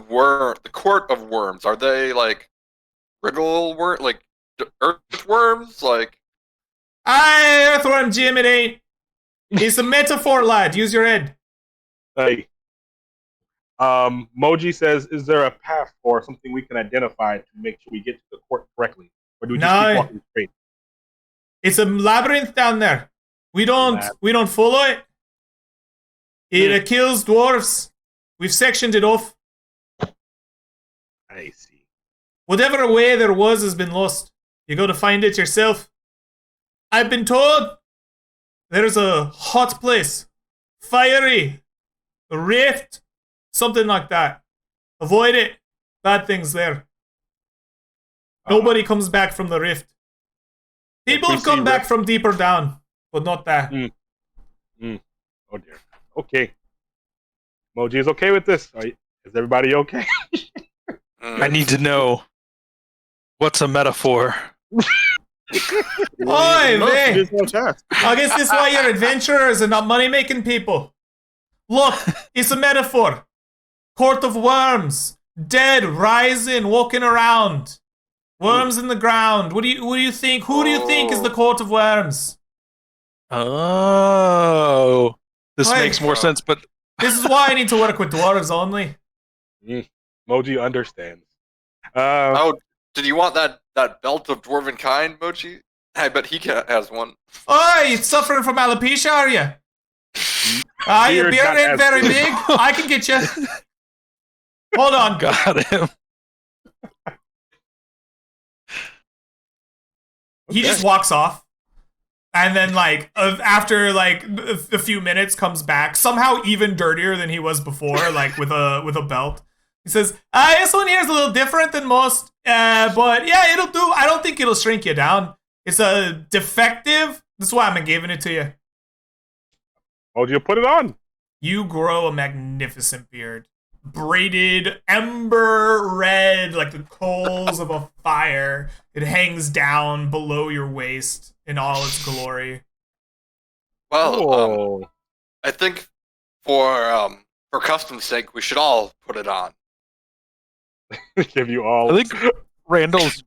court of worms, are they wriggle worm, earthworms? Aye, earthworm, Jim, it ain't. It's a metaphor, lad. Use your head. Hey. Moji says, is there a path or something we can identify to make sure we get to the court correctly? Or do we just keep walking straight? It's a labyrinth down there. We don't follow it. It kills dwarves. We've sectioned it off. I see. Whatever way there was has been lost. You got to find it yourself. I've been told there's a hot place. Fiery. A rift. Something like that. Avoid it. Bad things there. Nobody comes back from the rift. People have come back from deeper down, but not that. Oh dear. Okay. Moji is okay with this. Is everybody okay? I need to know what's a metaphor. Oi, man. I guess this is why you're adventurers and not money-making people. Look, it's a metaphor. Court of worms. Dead, rising, walking around. Worms in the ground. What do you think? Who do you think is the court of worms? Oh. This makes more sense, but... This is why I need to work with dwarves only. Moji understands. Did you want that belt of dwarven kind, Moji? I bet he has one. Oi, you suffering from alopecia, are you? Your Beard beard not ain't as very big. big. I can get you. Hold on. Got him. He just walks off. And then, like, after, like, a few minutes, comes back, somehow even dirtier than he was before, like, with a belt. He says, this one here is a little different than most, but yeah, it'll do. I don't think it'll shrink you down. It's a defective. That's why I'm giving it to you. Oh, you put it on. You grow a magnificent beard. Braided, ember red, like the coals of a fire. It hangs down below your waist in all its glory. Well, Oh. I think for custom's sake, we should all put it on. Give you all. I think Randall's his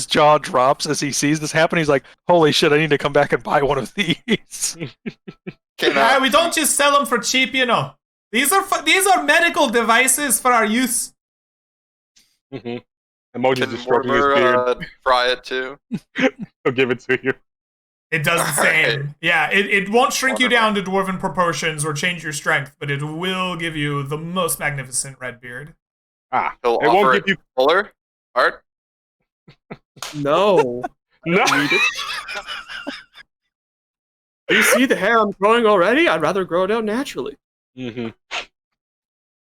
jaw drops as he sees this happen. He's like, "Holy shit! I need to come back and buy one of these." We don't just sell them for cheap, you know. These are medical devices for our use. Mm-hmm. Emoji's Can just stroking his beard. Mortimer fry it too? He'll give it to you. It does the same. Yeah, it won't shrink you down to dwarven proportions or change your strength, but it will give you the most magnificent red beard. Ah, He'll it offer won't it give you. fuller art. No. No. Need it. You see the hair I'm growing already? I'd rather grow it out naturally. Mm-hmm.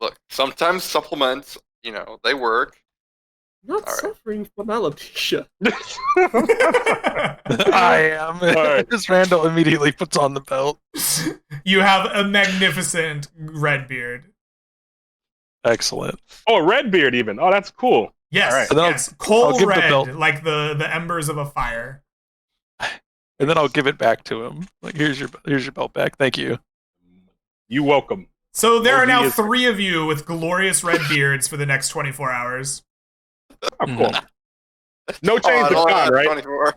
Look, sometimes supplements, they work. I'm not All right. suffering from alopecia. I am. Alright. As Randall immediately puts on the belt. You have a magnificent red beard. Excellent. Oh, a red beard even. Oh, that's cool. Yes, All right. And yes. I'll Coal give the red, belt. like the embers of a fire. And then I'll give it back to him. Like, here's your belt back. Thank you. You welcome. So there Oh, are now he is- 3 of you with glorious red beards for the next 24 hours. Oh, cool. No change I to don't con, have right? 24.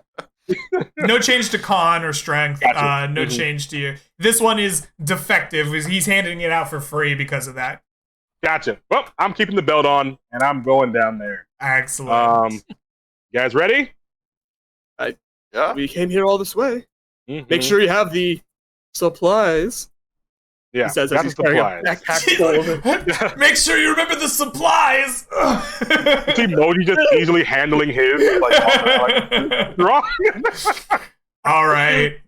No change to con or strength. Gotcha. No Mhm. change to you. This one is defective. He's handing it out for free because of that. Gotcha. Well, I'm keeping the belt on, and I'm going down there. Excellent. You guys ready? Yeah. We came here all this way. Mhm. Make sure you have the supplies. Yeah, He says got as the he's carrying a supplies. backpack full of it. Make sure you remember the supplies. See Moji just easily handling his. Like, wrong. All right.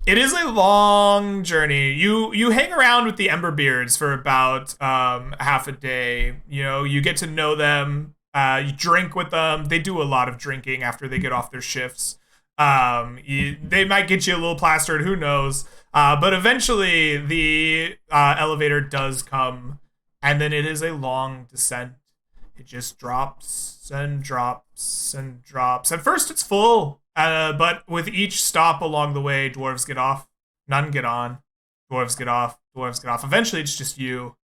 It is a long journey. You hang around with the Emberbeards for about half a day. You get to know them. You drink with them. They do a lot of drinking after they get off their shifts. They might get you a little plastered. Who knows? But eventually the elevator does come, and then it is a long descent. It just drops and drops and drops. At first it's full, but with each stop along the way, dwarves get off, none get on, dwarves get off, dwarves get off. Eventually it's just you,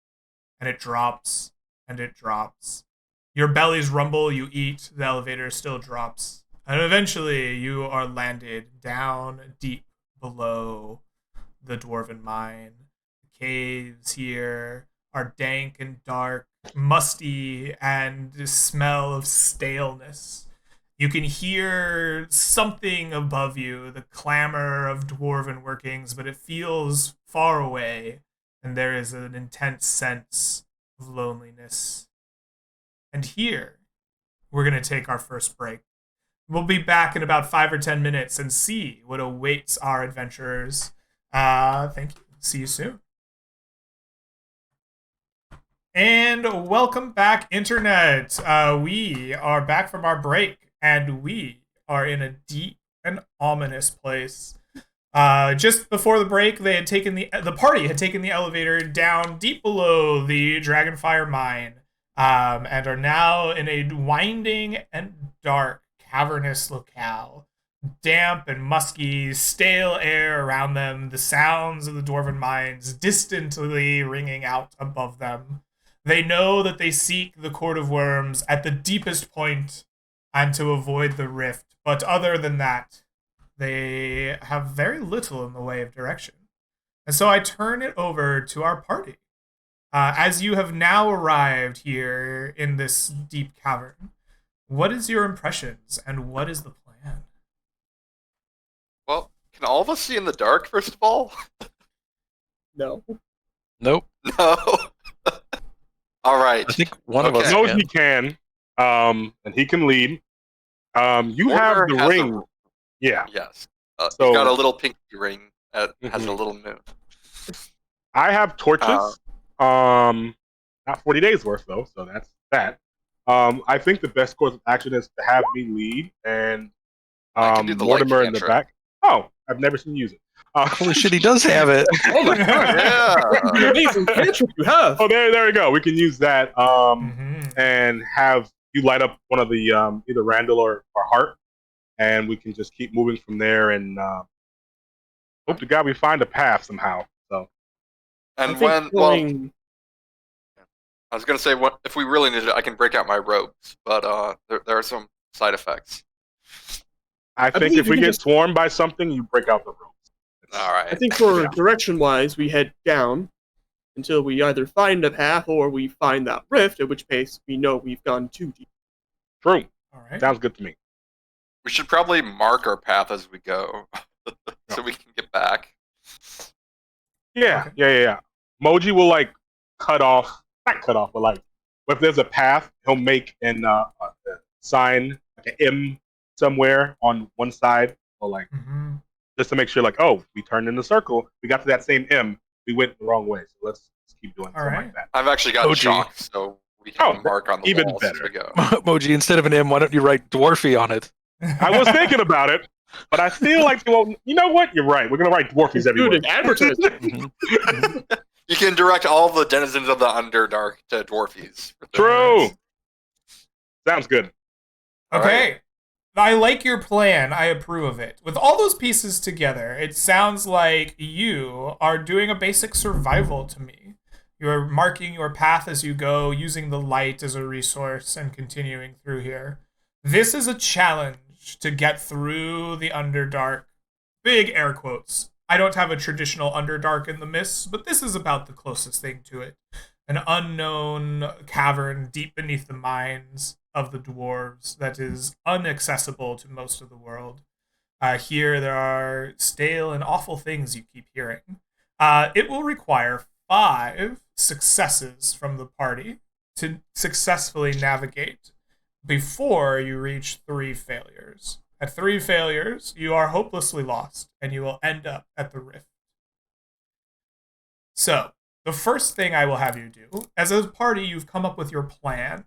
and it drops, and it drops. Your bellies rumble, you eat, the elevator still drops. And eventually you are landed down deep below the dwarven mine. The caves here are dank and dark, musty, and the smell of staleness. You can hear something above you, the clamor of dwarven workings, but it feels far away, and there is an intense sense of loneliness. And here, we're going to take our first break. We'll be back in about 5 or 10 minutes and see what awaits our adventurers. Thank you. See you soon. And welcome back, Internet. We are back from our break, and we are in a deep and ominous place. Just before the break, they had taken the party had taken the elevator down deep below the Dragonfire mine, and are now in a winding and dark cavernous locale. Damp and musky, stale air around them, the sounds of the dwarven mines distantly ringing out above them. They know that they seek the Court of Worms at the deepest point and to avoid the rift, but other than that, they have very little in the way of direction. And so I turn it over to our party. As you have now arrived here in this deep cavern, what is your impressions and what is the plan? Well, can all of us see in the dark, first of all? No. Nope. No. All right. I think one of Okay. us knows can. he can, and he can lead. You have Mortimer the has ring. Yeah. Yes. So He's got a little pinky ring that has a Mhm. little moon. I have torches. Not 40 days worth though, so that's that. I think the best course of action is to have me lead and I can do the light Mortimer in the cantrip. back. Oh, I've never seen you use it. Holy shit, he does have it. Oh my god! Yeah. An amazing cantrip you have. Oh, there we go. We can use that Mhm. and have you light up one of the either Randall or Hart, and we can just keep moving from there and hope to God we find a path somehow. So And I think when going. I was gonna say if we really need it, I can break out my robes, but there are some side effects. I think believe if you we can get just- swarmed by something, you break out the ropes. All right. I think for Yeah. direction-wise, we head down until we either find a path or we find that rift, at which case we know we've gone too deep. True. All right. Sounds good to me. We should probably mark our path as we go, so we can get back. Yeah, Okay. yeah. Moji will like not cut off, but like if there's a path, he'll make an a sign like an M somewhere on one side, or like Mhm. just to make sure, like, oh, we turned in the circle, we got to that same M, we went the wrong way, so let's keep doing something right. like that. I've actually got OG. chalk, so we can mark on the even walls as better. we go. Moji, instead of an M, why don't you write Dwarfy on it? I was thinking about it, but I feel like, well, you know what? You're right. We're gonna write dwarfies everywhere. Dude, an advertisement. Mhm. You can direct all the denizens of the Underdark to dwarfies. True. Sounds good. All Okay. I like your plan. I approve of it. With all those pieces together, it sounds like you are doing a basic survival to me. You're marking your path as you go, using the light as a resource, and continuing through here. This is a challenge to get through the Underdark. Big air quotes. I don't have a traditional Underdark in the Mists, but this is about the closest thing to it. An unknown cavern deep beneath the mines of the dwarves that is inaccessible to most of the world. Here, there are stale and awful things you keep hearing. It will require 5 successes from the party to successfully navigate before you reach 3 failures. At 3 failures, you are hopelessly lost, and you will end up at the rift. So, the first thing I will have you do, as a party, you've come up with your plan.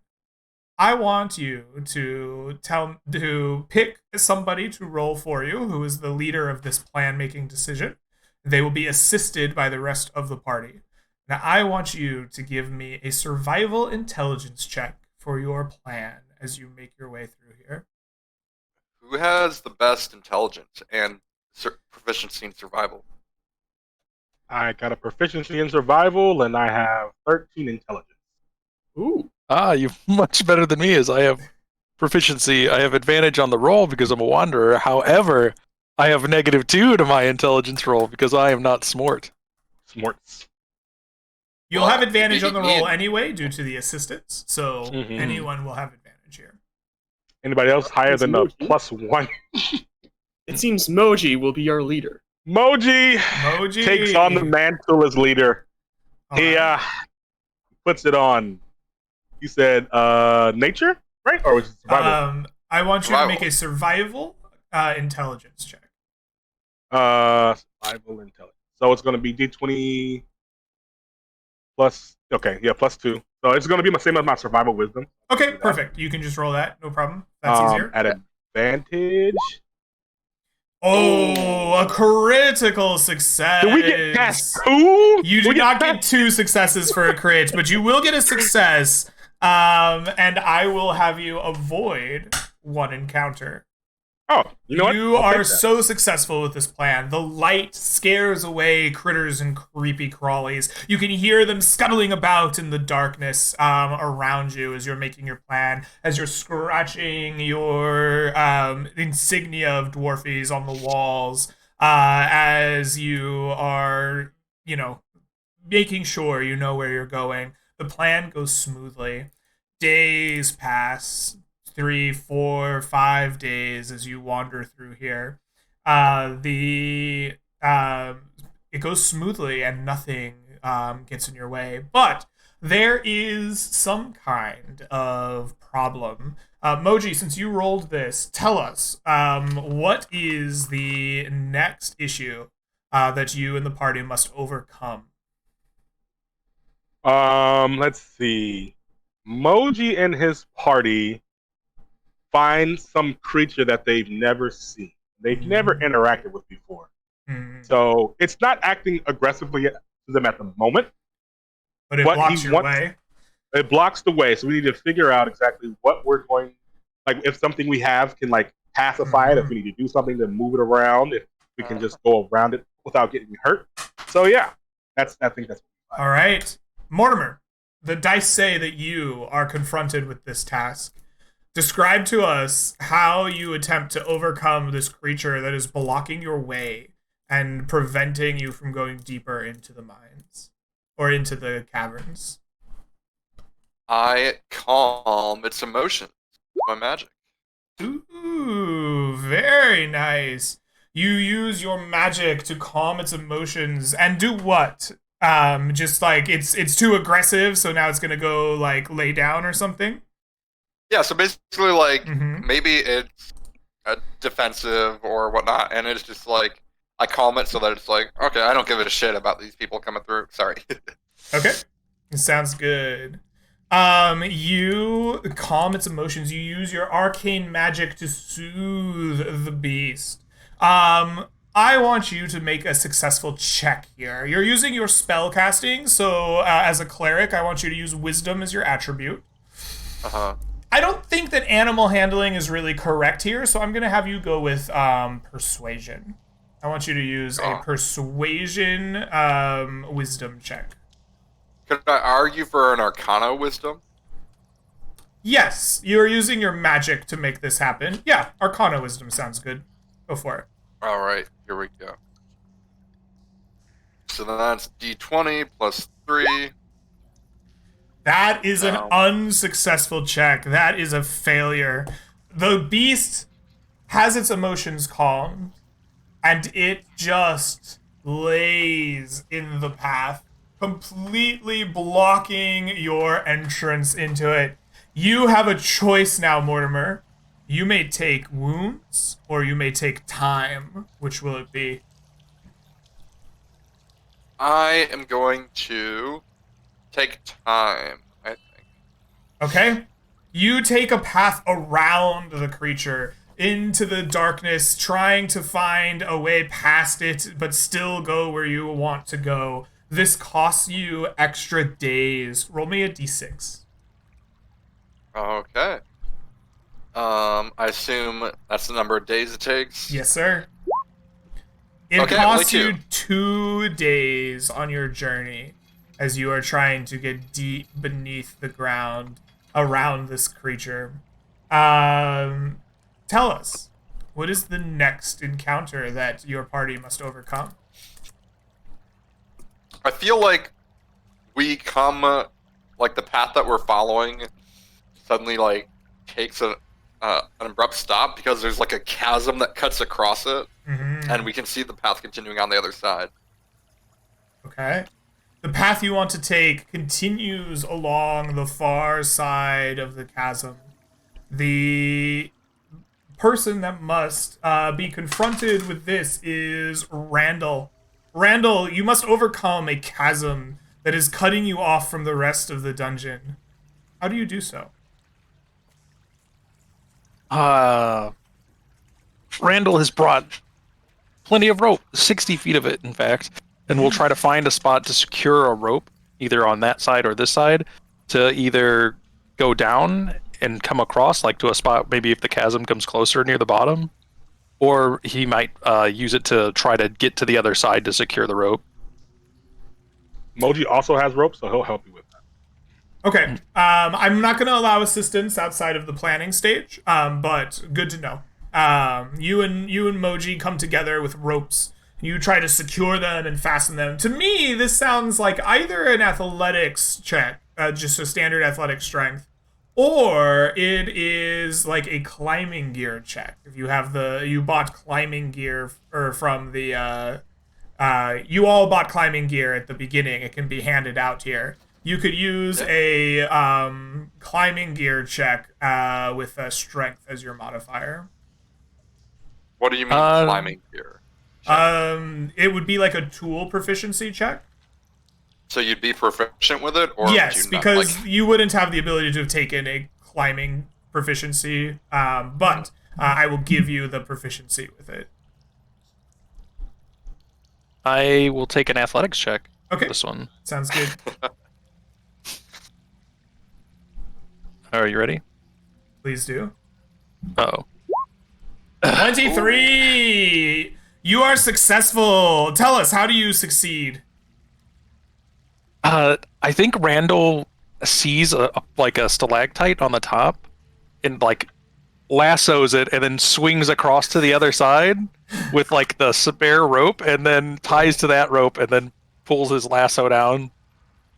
I want you to pick somebody to roll for you who is the leader of this plan-making decision. They will be assisted by the rest of the party. Now, I want you to give me a survival intelligence check for your plan as you make your way through here. Who has the best intelligence and proficiency in survival? I got a proficiency in survival, and I have 13 intelligence. Ooh. You're much better than me, as I have proficiency. I have advantage on the roll because I'm a wanderer. However, I have -2 to my intelligence roll because I am not smart. Smarts. You'll Well, have advantage you on the need- roll anyway due to the assistance, so Mhm. anyone will have advantage here. Anybody else higher than a Moji. +1? It seems Moji will be our leader. Moji Moji takes on the mantle as leader. All He right. puts it on. He said, nature, right? Or was it survival? I want you to Survival. make a survival intelligence check. Survival intelligence. So it's going to be D20 plus. Okay, yeah, +2. So it's going to be the same as my survival wisdom. Okay, Do that. perfect. You can just roll that. No problem. That's easier. At advantage. Oh, a critical success. Do we get past 2? You do not get 2 successes for a crit, but you will get a success. And I will have you avoid 1 encounter. Oh, you know what? You I'll are take that. so successful with this plan. The light scares away critters and creepy crawlies. You can hear them scuttling about in the darkness around you as you're making your plan, as you're scratching your insignia of dwarfies on the walls, as you are, making sure you know where you're going. The plan goes smoothly. Days pass. 3, 4, 5 days as you wander through here. it goes smoothly and nothing gets in your way. But there is some kind of problem. Moji, since you rolled this, tell us what is the next issue that you and the party must overcome? Let's see. Moji and his party find some creature that they've never seen. They've never interacted with before. So it's not acting aggressively to them at the moment. But it blocks your way. It blocks the way. So we need to figure out exactly what we're going, like if something we have can like pacify it, if we need to do something to move it around, if we can just go around it without getting hurt. So yeah, I think that's all right. Mortimer, the dice say that you are confronted with this task. Describe to us how you attempt to overcome this creature that is blocking your way and preventing you from going deeper into the mines or into the caverns. I calm its emotions with my magic. Ooh, very nice. You use your magic to calm its emotions and do what? Just like it's too aggressive, so now it's gonna go like lay down or something? Yeah, so basically like maybe it's defensive or whatnot, and it's just like I calm it so that it's like, okay, I don't give it a shit about these people coming through. Sorry. Okay. Sounds good. You calm its emotions. You use your arcane magic to soothe the beast. I want you to make a successful check here. You're using your spell casting, so as a cleric, I want you to use wisdom as your attribute. I don't think that animal handling is really correct here, so I'm going to have you go with persuasion. I want you to use a persuasion wisdom check. Could I argue for an arcana wisdom? Yes, you're using your magic to make this happen. Yeah, arcana wisdom sounds good. Go for it. All right, here we go. So that's d20 plus 3. That is an unsuccessful check. That is a failure. The beast has its emotions calmed, and it just lays in the path, completely blocking your entrance into it. You have a choice now, Mortimer. You may take wounds, or you may take time. Which will it be? I am going to take time, I think. Okay. You take a path around the creature into the darkness, trying to find a way past it, but still go where you want to go. This costs you extra days. Roll me a d6. Okay. I assume that's the number of days it takes? Yes, sir. It Okay, costs only you 2 days on your journey as you are trying to get deep beneath the ground around this creature. Tell us, what is the next encounter that your party must overcome? I feel like we come, like the path that we're following suddenly like takes an abrupt stop because there's like a chasm that cuts across it, and we can see the path continuing on the other side. Okay. The path you want to take continues along the far side of the chasm. The person that must be confronted with this is Randall. Randall, you must overcome a chasm that is cutting you off from the rest of the dungeon. How do you do so? Randall has brought plenty of rope, 60 feet of it, in fact, and we'll try to find a spot to secure a rope, either on that side or this side, to either go down and come across, like to a spot, maybe if the chasm comes closer near the bottom, or he might use it to try to get to the other side to secure the rope. Moji also has rope, so he'll help you with that. Okay. I'm not going to allow assistance outside of the planning stage, but good to know. You and Moji come together with ropes. You try to secure them and fasten them. To me, this sounds like either an athletics check, just a standard athletic strength, or it is like a climbing gear check. If you have you bought climbing gear from the You all bought climbing gear at the beginning. It can be handed out here. You could use a climbing gear check with strength as your modifier. What do you mean climbing gear? It would be like a tool proficiency check. So you'd be proficient with it, or yes, would you because not, you wouldn't have the ability to have taken a climbing proficiency, but I will give you the proficiency with it. I will take an athletics check. Okay, For this one. Sounds good. Are you ready? Please do. Oh. 23. You are successful. Tell us, how do you succeed? I think Randall sees like a stalactite on the top, and like lassos it, and then swings across to the other side with like the spare rope, and then ties to that rope, and then pulls his lasso down.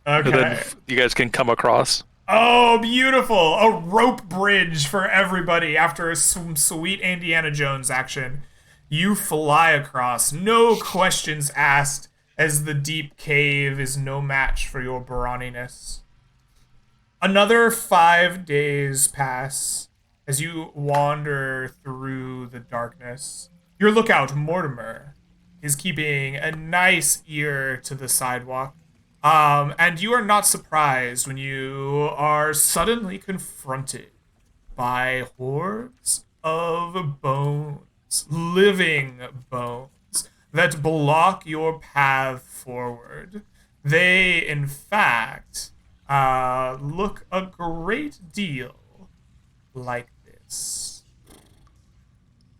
Okay. And then you guys can come across. Oh, beautiful! A rope bridge for everybody after some sweet Indiana Jones action. You fly across, no questions asked, as the deep cave is no match for your brawniness. Another 5 days pass as you wander through the darkness. Your lookout, Mortimer, is keeping a nice ear to the sidewalk. And you are not surprised when you are suddenly confronted by hordes of bones, living bones, that block your path forward. They, in fact, look a great deal like this.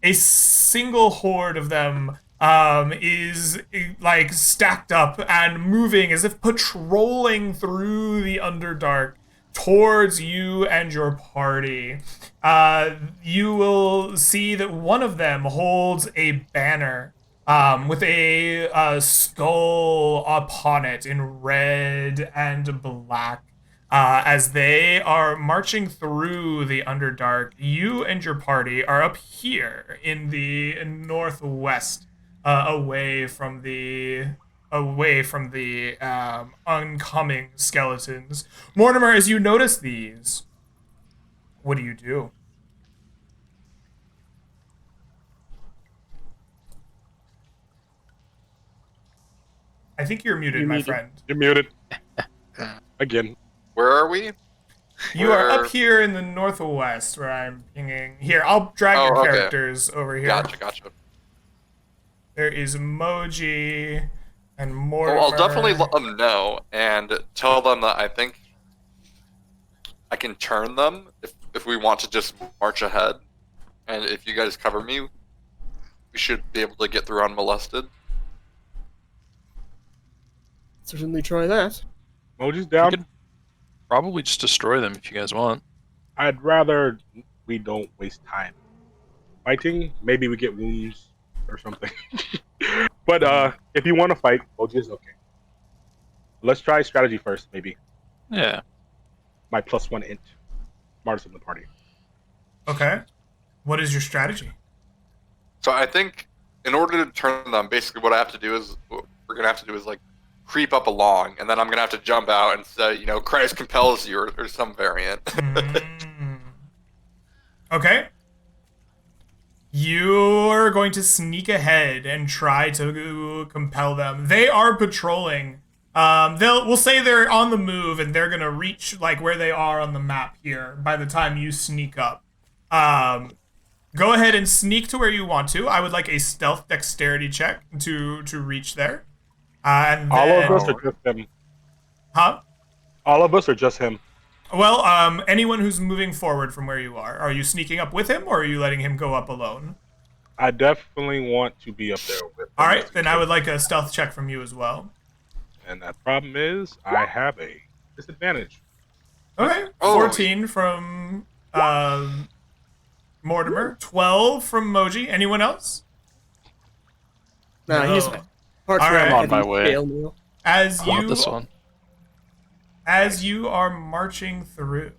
A single horde of them is like stacked up and moving as if patrolling through the Underdark towards you and your party. You will see that one of them holds a banner with a skull upon it in red and black. As they are marching through the Underdark, you and your party are up here in the northwest, away from the oncoming skeletons. Mortimer, as you notice these, what do you do? I think you're muted, my friend. You're muted. Again. Where are we? You are up here in the northwest where I'm pinging. Here, I'll drag your okay. characters over here. Gotcha. There is Moji and Mortimer. Well, I'll definitely let them know and tell them that I think I can turn them if we want to just march ahead. And if you guys cover me, we should be able to get through unmolested. Certainly try that. Moji's down. We could probably just destroy them if you guys want. I'd rather we don't waste time fighting. Maybe we get wounds or something. But if you want to fight, Moji is okay. Let's try strategy first, maybe. Yeah. My +1 int. Smartest of the party. Okay. What is your strategy? So I think in order to turn them, basically what we're gonna have to do is like creep up along, and then I'm gonna have to jump out and say, Christ compels you, or some variant. Okay. You're going to sneak ahead and try to compel them. They are patrolling. We'll say they're on the move, and they're gonna reach like where they are on the map here by the time you sneak up. Go ahead and sneak to where you want to. I would like a stealth dexterity check to reach there. And All then, of us or just him? Huh? All of us or just him? Well, anyone who's moving forward from where you are you sneaking up with him, or are you letting him go up alone? I definitely want to be up there with him. All right, then I would like a stealth check from you as well. And that problem is, I have a disadvantage. Okay, 14 from Mortimer, 12 from Moji. Anyone else? Nah, No. he's hard All right. On my way. As I want you this one. as you are marching through,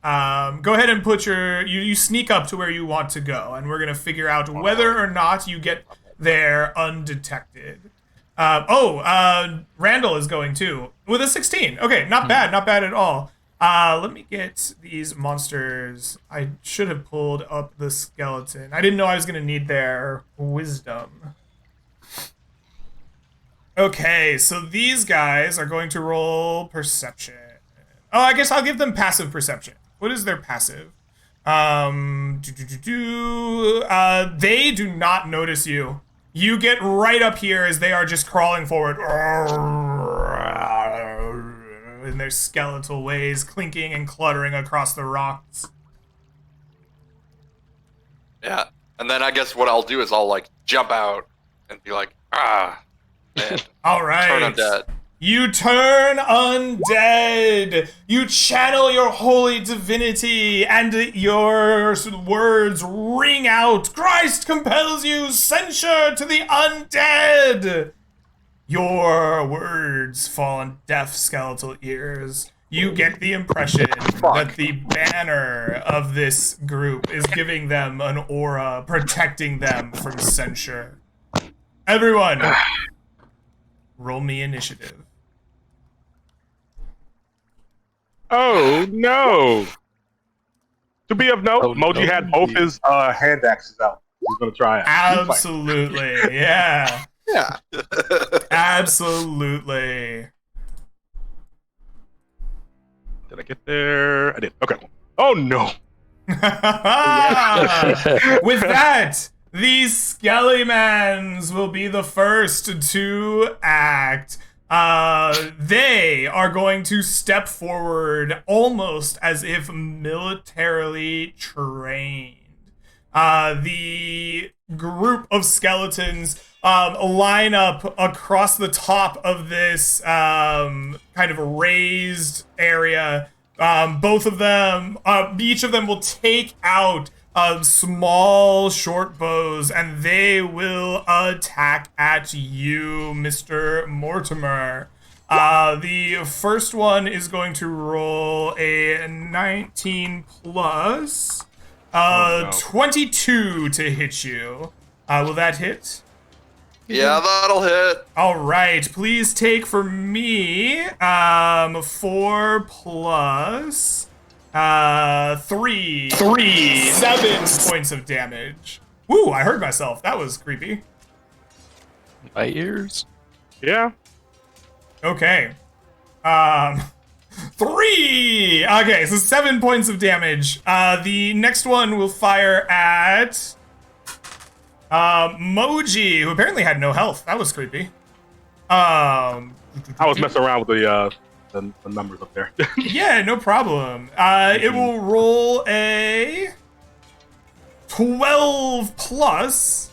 go ahead and put you sneak up to where you want to go, and we're gonna figure out whether or not you get there undetected. Randall is going too with a 16. Okay, not bad at all. Let me get these monsters. I should have pulled up the skeleton. I didn't know I was going to need their wisdom. Okay, so these guys are going to roll perception. Oh, I guess I'll give them passive perception. What is their passive? They do not notice you. You get right up here as they are just crawling forward in their skeletal ways, clinking and cluttering across the rocks. Yeah, and then I guess what I'll do is I'll like jump out and be like, and All right. turn undead. You turn undead. You channel your holy divinity, and your words ring out. Christ compels you, censure to the undead. Your words fall on deaf skeletal ears. You get the impression that the banner of this group is giving them an aura protecting them from censure. Everyone, roll me initiative. Oh no! To be of note, Oh, Moji no. had both his hand axes out. He's gonna try it. Absolutely, yeah. Yeah. Absolutely. Did I get there? I did. Okay. Oh no! With that, these Skellimans will be the first to act. They are going to step forward almost as if militarily trained. The group of skeletons line up across the top of this kind of raised area. Both of them, each of them will take out small short bows, and they will attack at you, Mr. Mortimer. The first one is going to roll a 19 plus 22 to hit you. Will that hit? Yeah, that'll hit. All right, please take for me 4 plus 3. 7 points of damage. Woo, I heard myself. That was creepy. My ears. Yeah. Okay. 3! Okay, so 7 points of damage. The next one will fire at Moji, who apparently had no health. That was creepy. I was messing around with the numbers up there. Yeah, no problem. It will roll a 12 plus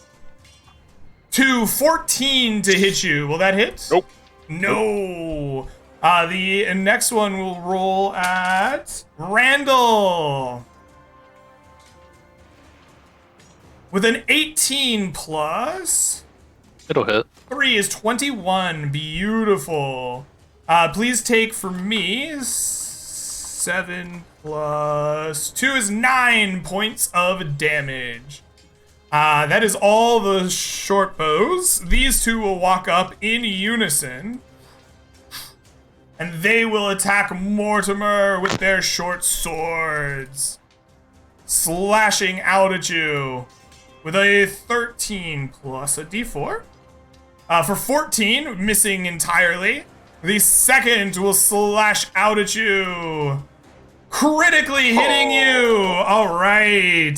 to 14 to hit you. Will that hit? Nope. No. The next one will roll at Randall with an 18 plus. It'll hit. 3 is 21. Beautiful. Please take for me 7 plus 2 is 9 points of damage. That is all the short bows. These two will walk up in unison, and they will attack Mortimer with their short swords, slashing out at you with a 13 plus a d4. For 14, missing entirely. The second will slash out at you, critically hitting you. All right.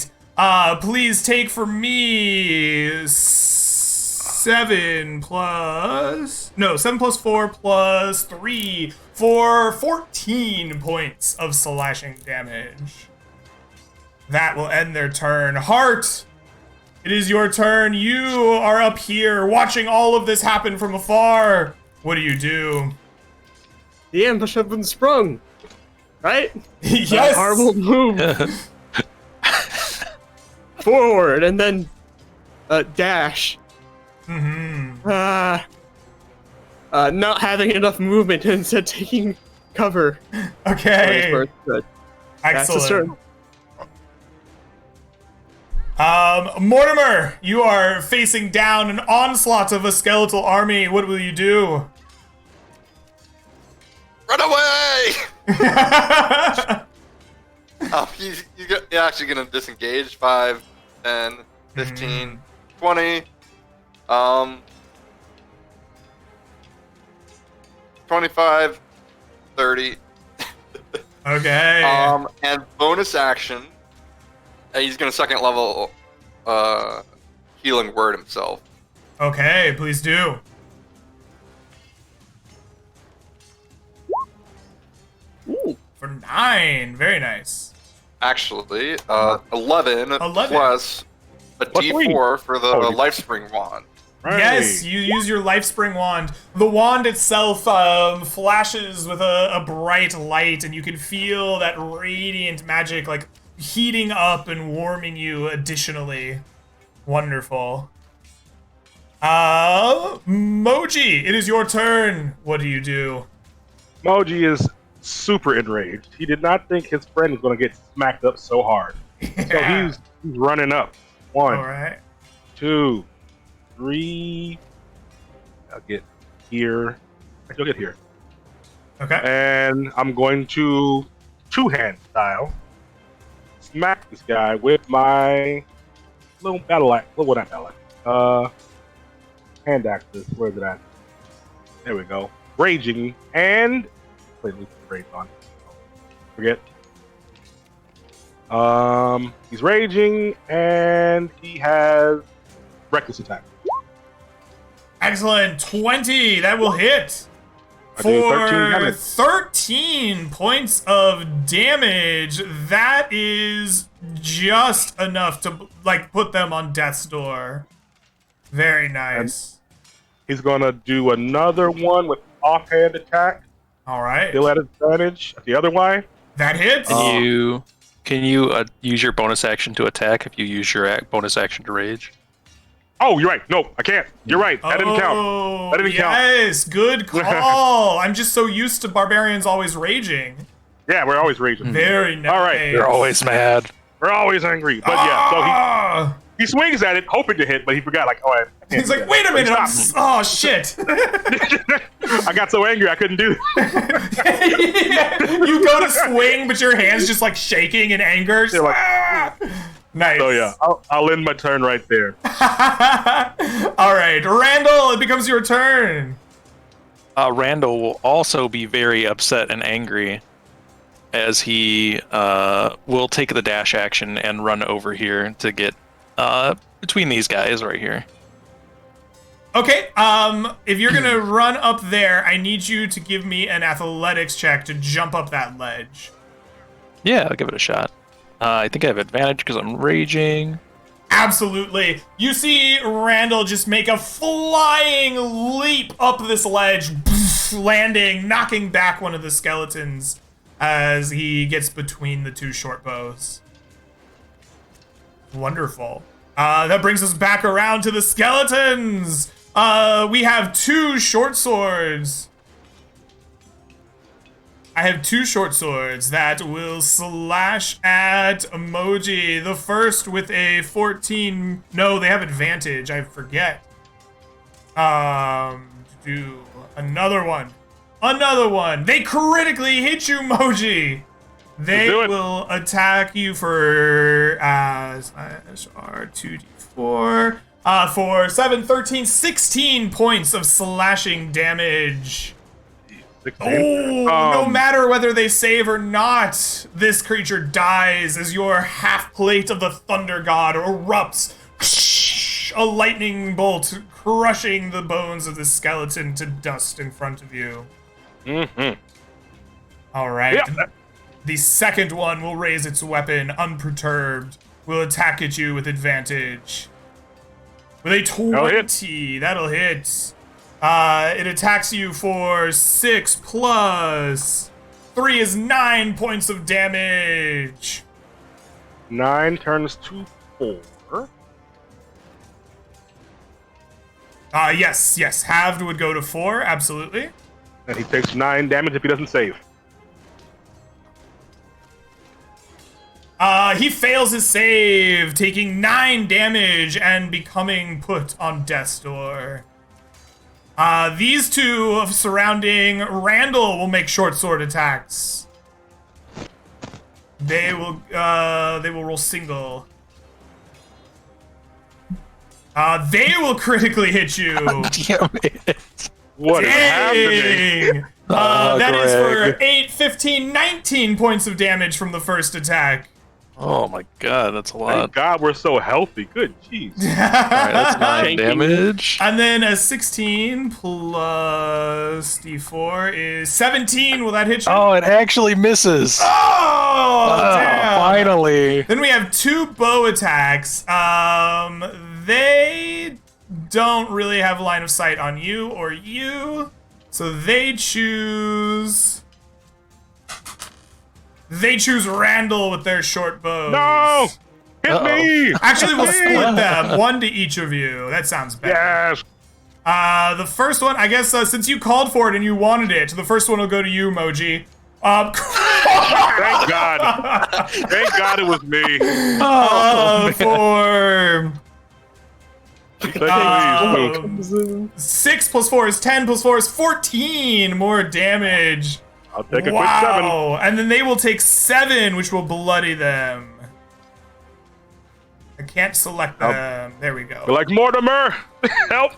Please take for me 7 plus 4 plus 3 for 14 points of slashing damage. That will end their turn. Heart, it is your turn. You are up here watching all of this happen from afar. What do you do? The ambush has been sprung, right? Yes. Horrible move. Forward and then dash. Mm-hmm. Not having enough movement and instead taking cover. Okay. Good. That's a Excellent. certain. Mortimer, you are facing down an onslaught of a skeletal army. What will you do? Run away! He's actually going to disengage. 5, 10, 15, 20. 25, 30. Okay. And bonus action, he's going to second level healing word himself. Okay, please do. Ooh. For 9. Very nice. Actually, 11 11. plus a Plus D4 for the Oh, life spring wand. Right. Yes, you use your life spring wand. The wand itself flashes with a bright light, and you can feel that radiant magic like heating up and warming you additionally. Wonderful. Moji, it is your turn. What do you do? Moji is super enraged. He did not think his friend was going to get smacked up so hard. So he's running up. 1, All right. 2, 3. I'll get here. Actually, I'll get here. Okay. And I'm going to two-hand style smack this guy with my little battle axe. Well, not battle axe. Hand axes. Where's it at? There we go. Raging and wait, leave the rage on. Forget. He's raging and he has reckless attack. Excellent. 20. That will hit. I do 13 For damage. 13 points of damage. That is just enough to like put them on death's door. Very nice. He's gonna do another one with offhand attack. All right. Still at advantage. The other way. That hits. Can you use your bonus action to attack if you use your bonus action to rage? Oh, you're right. No, I can't. You're right. That didn't count. Oh, That didn't count. yes, good call. I'm just so used to barbarians always raging. Yeah, we're always raging. Very nice. All right. You're always mad. We're always angry. But yeah, so Ah! he swings at it, hoping to hit, but he forgot. Like, oh, I can't He's do like, that. wait a minute. I'm Stop. oh shit. I got so angry I couldn't do it. Yeah, you go to swing, but your hand's just like shaking in anger. You're like, Ah! Nice. So yeah, I'll end my turn right there. All right, Randall, it becomes your turn. Randall will also be very upset and angry as he will take the dash action and run over here to get between these guys right here. Okay, if you're gonna run up there, I need you to give me an athletics check to jump up that ledge. Yeah, I'll give it a shot. I think I have advantage because I'm raging. Absolutely. You see Randall just make a flying leap up this ledge, landing, knocking back one of the skeletons as he gets between the two short bows. Wonderful. That brings us back around to the skeletons. We have 2 short swords. I have 2 short swords that will slash at Emoji. The first with a 14. No, they have advantage. I forget. Do another one. Another one. They critically hit you, Emoji. They do it. will attack you for R2d4. For 7, 13, 16 points of slashing damage. 16. Oh, no matter whether they save or not, this creature dies as your half plate of the Thunder God erupts. A lightning bolt crushing the bones of the skeleton to dust in front of you. Mm-hmm. All right. Yeah. The second one will raise its weapon unperturbed. Will attack at you with advantage. With a 20, that'll hit. It attacks you for 6 plus 3 is 9 points of damage. 9 turns to 4. Yes. Halved would go to 4, absolutely. And he takes 9 damage if he doesn't save. He fails his save, taking 9 damage and becoming put on death's door. These two surrounding Randall will make short sword attacks. They will roll single. They will critically hit you. Damn it. What is happening? Dang! That is Greg. for 8, 15, 19 points of damage from the first attack. Oh my god, that's a Thank lot. God we're so healthy. Good jeez. Alright, that's 9 Thank you. damage. And then a 16 plus D4 is 17. Will that hit you? Oh, it actually misses. Oh, damn. Finally. Then we have 2 bow attacks. They don't really have line of sight on you or you, so they choose Randall with their short bows. No! Hit Uh-oh. me! Actually, we'll split them. 1 to each of you. That sounds better. Yes! The first one, I guess, since you called for it and you wanted it, the first one will go to you, Moji. Thank God. Thank God it was me. For Please. 6 plus 4 is 10 plus 4 is 14 more damage. I'll take a Wow. And then they will take 7, which will bloody them. I can't select them. There we quick 7. go. Like Mortimer! Help!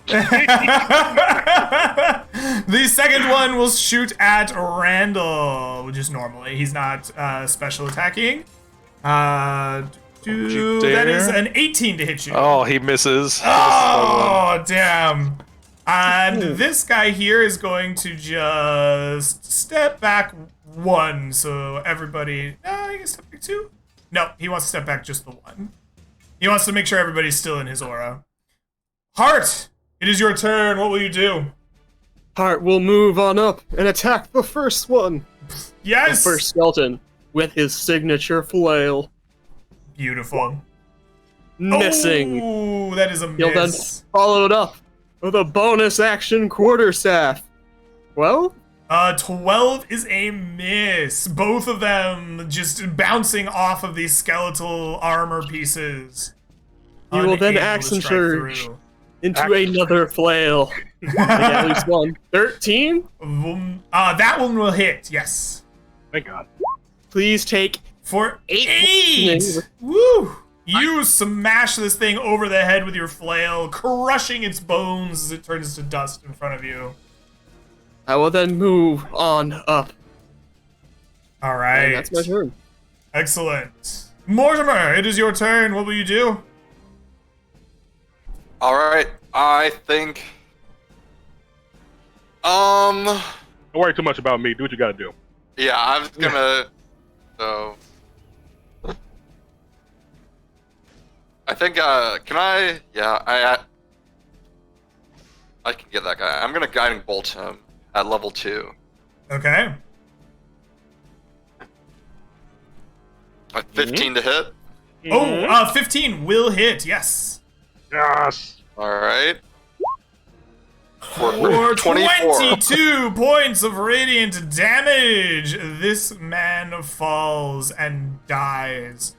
The second one will shoot at Randall, just normally. He's not special attacking. you That dare? is an 18 to hit you. Oh, he misses. Oh, damn. And this guy here is going to just step back 1, so everybody... he can step back 2? No, he wants to step back just the 1. He wants to make sure everybody's still in his aura. Heart, it is your turn. What will you do? Hart will move on up and attack the first one. Yes! The first skeleton with his signature flail. Beautiful. Missing. Oh, that is a He'll then miss. follow it up with a bonus action quarterstaff. Well, 12 is a miss. Both of them just bouncing off of these skeletal armor pieces. he will then Unable to action strike surge through. into another flail. At least one. 13? That one will hit, yes. Thank God. Please take For 8. 8! Woo! You smash this thing over the head with your flail, crushing its bones as it turns to dust in front of you. I will then move on up. All right. And that's my turn. Excellent. Mortimer, it is your turn. What will you do? Alright, I think... Don't worry too much about me. Do what you gotta do. Yeah, I was gonna... So... I think, can I... Yeah, I can get that guy. I'm gonna Guiding Bolt him at level 2. Okay. At 15 to hit. Oh, 15 will hit, yes. Yes! Alright. For 24. 22 points of radiant damage, this man falls and dies.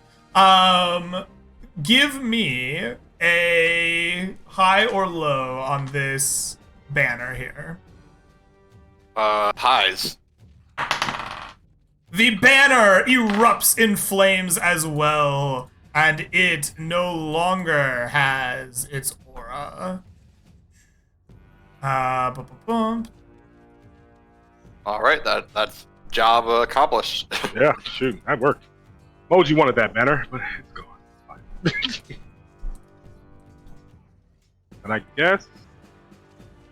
Give me a high or low on this banner here. Highs. The banner erupts in flames as well, and it no longer has its aura. Alright, that's job accomplished. Yeah, shoot, that worked. Moji wanted that banner, but it's gone. It's fine. And I guess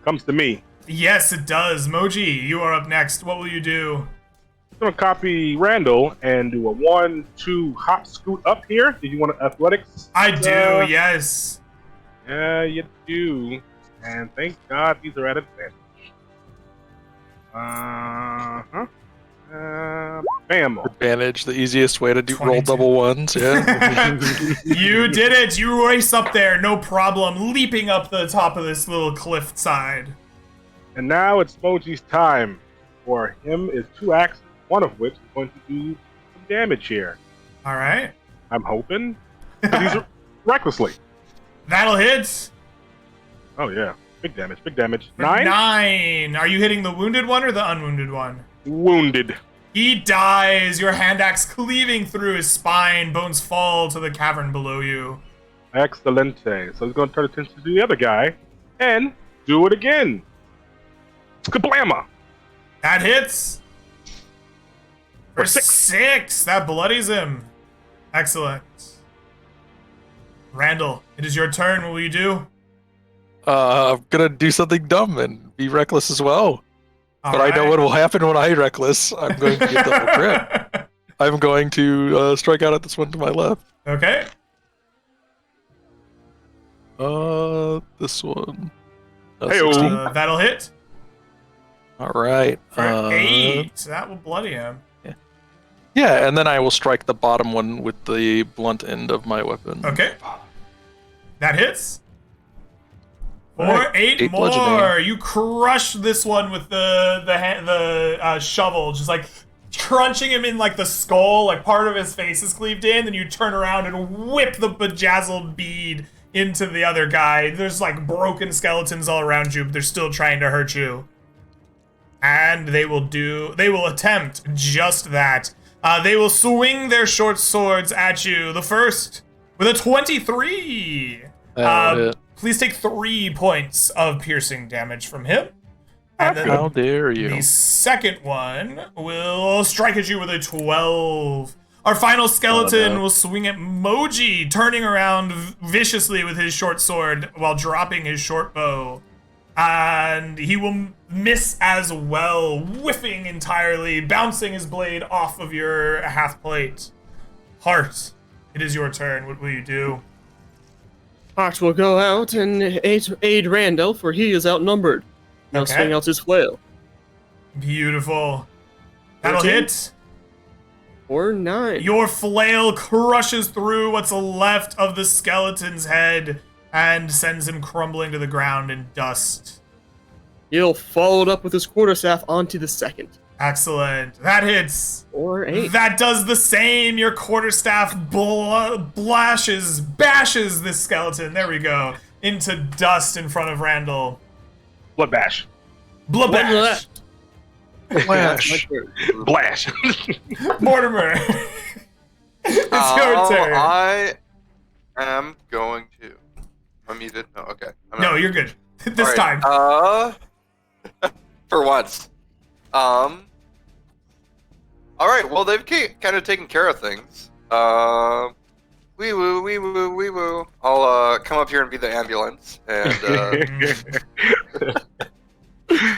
comes to me. Yes, it does. Moji, you are up next. What will you do? I'm gonna copy Randall and do a 1-2 hop scoot up here. Did you want athletics? I do, yes. Yeah, you do. And thank God these are at advantage. Bam. Advantage, the easiest way to do roll 22. double ones, yeah. You did it. You race up there, no problem, leaping up the top of this little cliff side. And now it's Moji's time. For him is 2 axes, one of which is going to do some damage here. All right. I'm hoping. 'Cause he's recklessly. That'll hit. Oh yeah, big damage. Big damage. For 9. 9. Are you hitting the wounded one or the unwounded one? Wounded. He dies. Your hand axe cleaving through his spine. Bones fall to the cavern below you. Excelente. So he's going to turn attention to the other guy and do it again. Kablama. That hits. For For 6. 6. That bloodies him. Excellent. Randall, it is your turn. What will you do? I'm gonna do something dumb and be reckless as well. All but I know right. what will happen when I reckless. I'm going to get double crit. I'm going to strike out at this one to my left. Okay. This one. Hey-o. 16. That'll hit. All right. For 8. That will bloody him. Yeah, and then I will strike the bottom one with the blunt end of my weapon. Okay. That hits. For Alright, 8 8 more. bludgeoning. You crush this one with the shovel, just like crunching him in like the skull, like part of his face is cleaved in, then you turn around and whip the bejazzled bead into the other guy. There's like broken skeletons all around you, but they're still trying to hurt you. And they will attempt just that. They will swing their short swords at you. The first with a 23. Please take 3 points of piercing damage from him. And then How dare you? the second one will strike at you with a 12. Our final skeleton will swing at Moji, turning around viciously with his short sword while dropping his short bow. And he will miss as well, whiffing entirely, bouncing his blade off of your half plate. Heart, it is your turn. What will you do? Hart will go out and aid Randall, for he is outnumbered. Now Okay. swing out his flail. Beautiful. That'll 13? hit. Or 9. Your flail crushes through what's left of the skeleton's head and sends him crumbling to the ground in dust. He'll follow it up with his quarterstaff onto the second. Excellent. That hits. Or 8. That does the same. Your quarterstaff bashes this skeleton. There we go. Into dust in front of Randall. Blood bash. Blabash. Flash. Blash. Mortimer. It's your turn. I am going to. I'm muted. No, okay. I'm No, out. you're good. This All time. right, for once. All right. Well, they've kind of taken care of things. Wee woo, wee woo, wee woo. I'll come up here and be the ambulance, and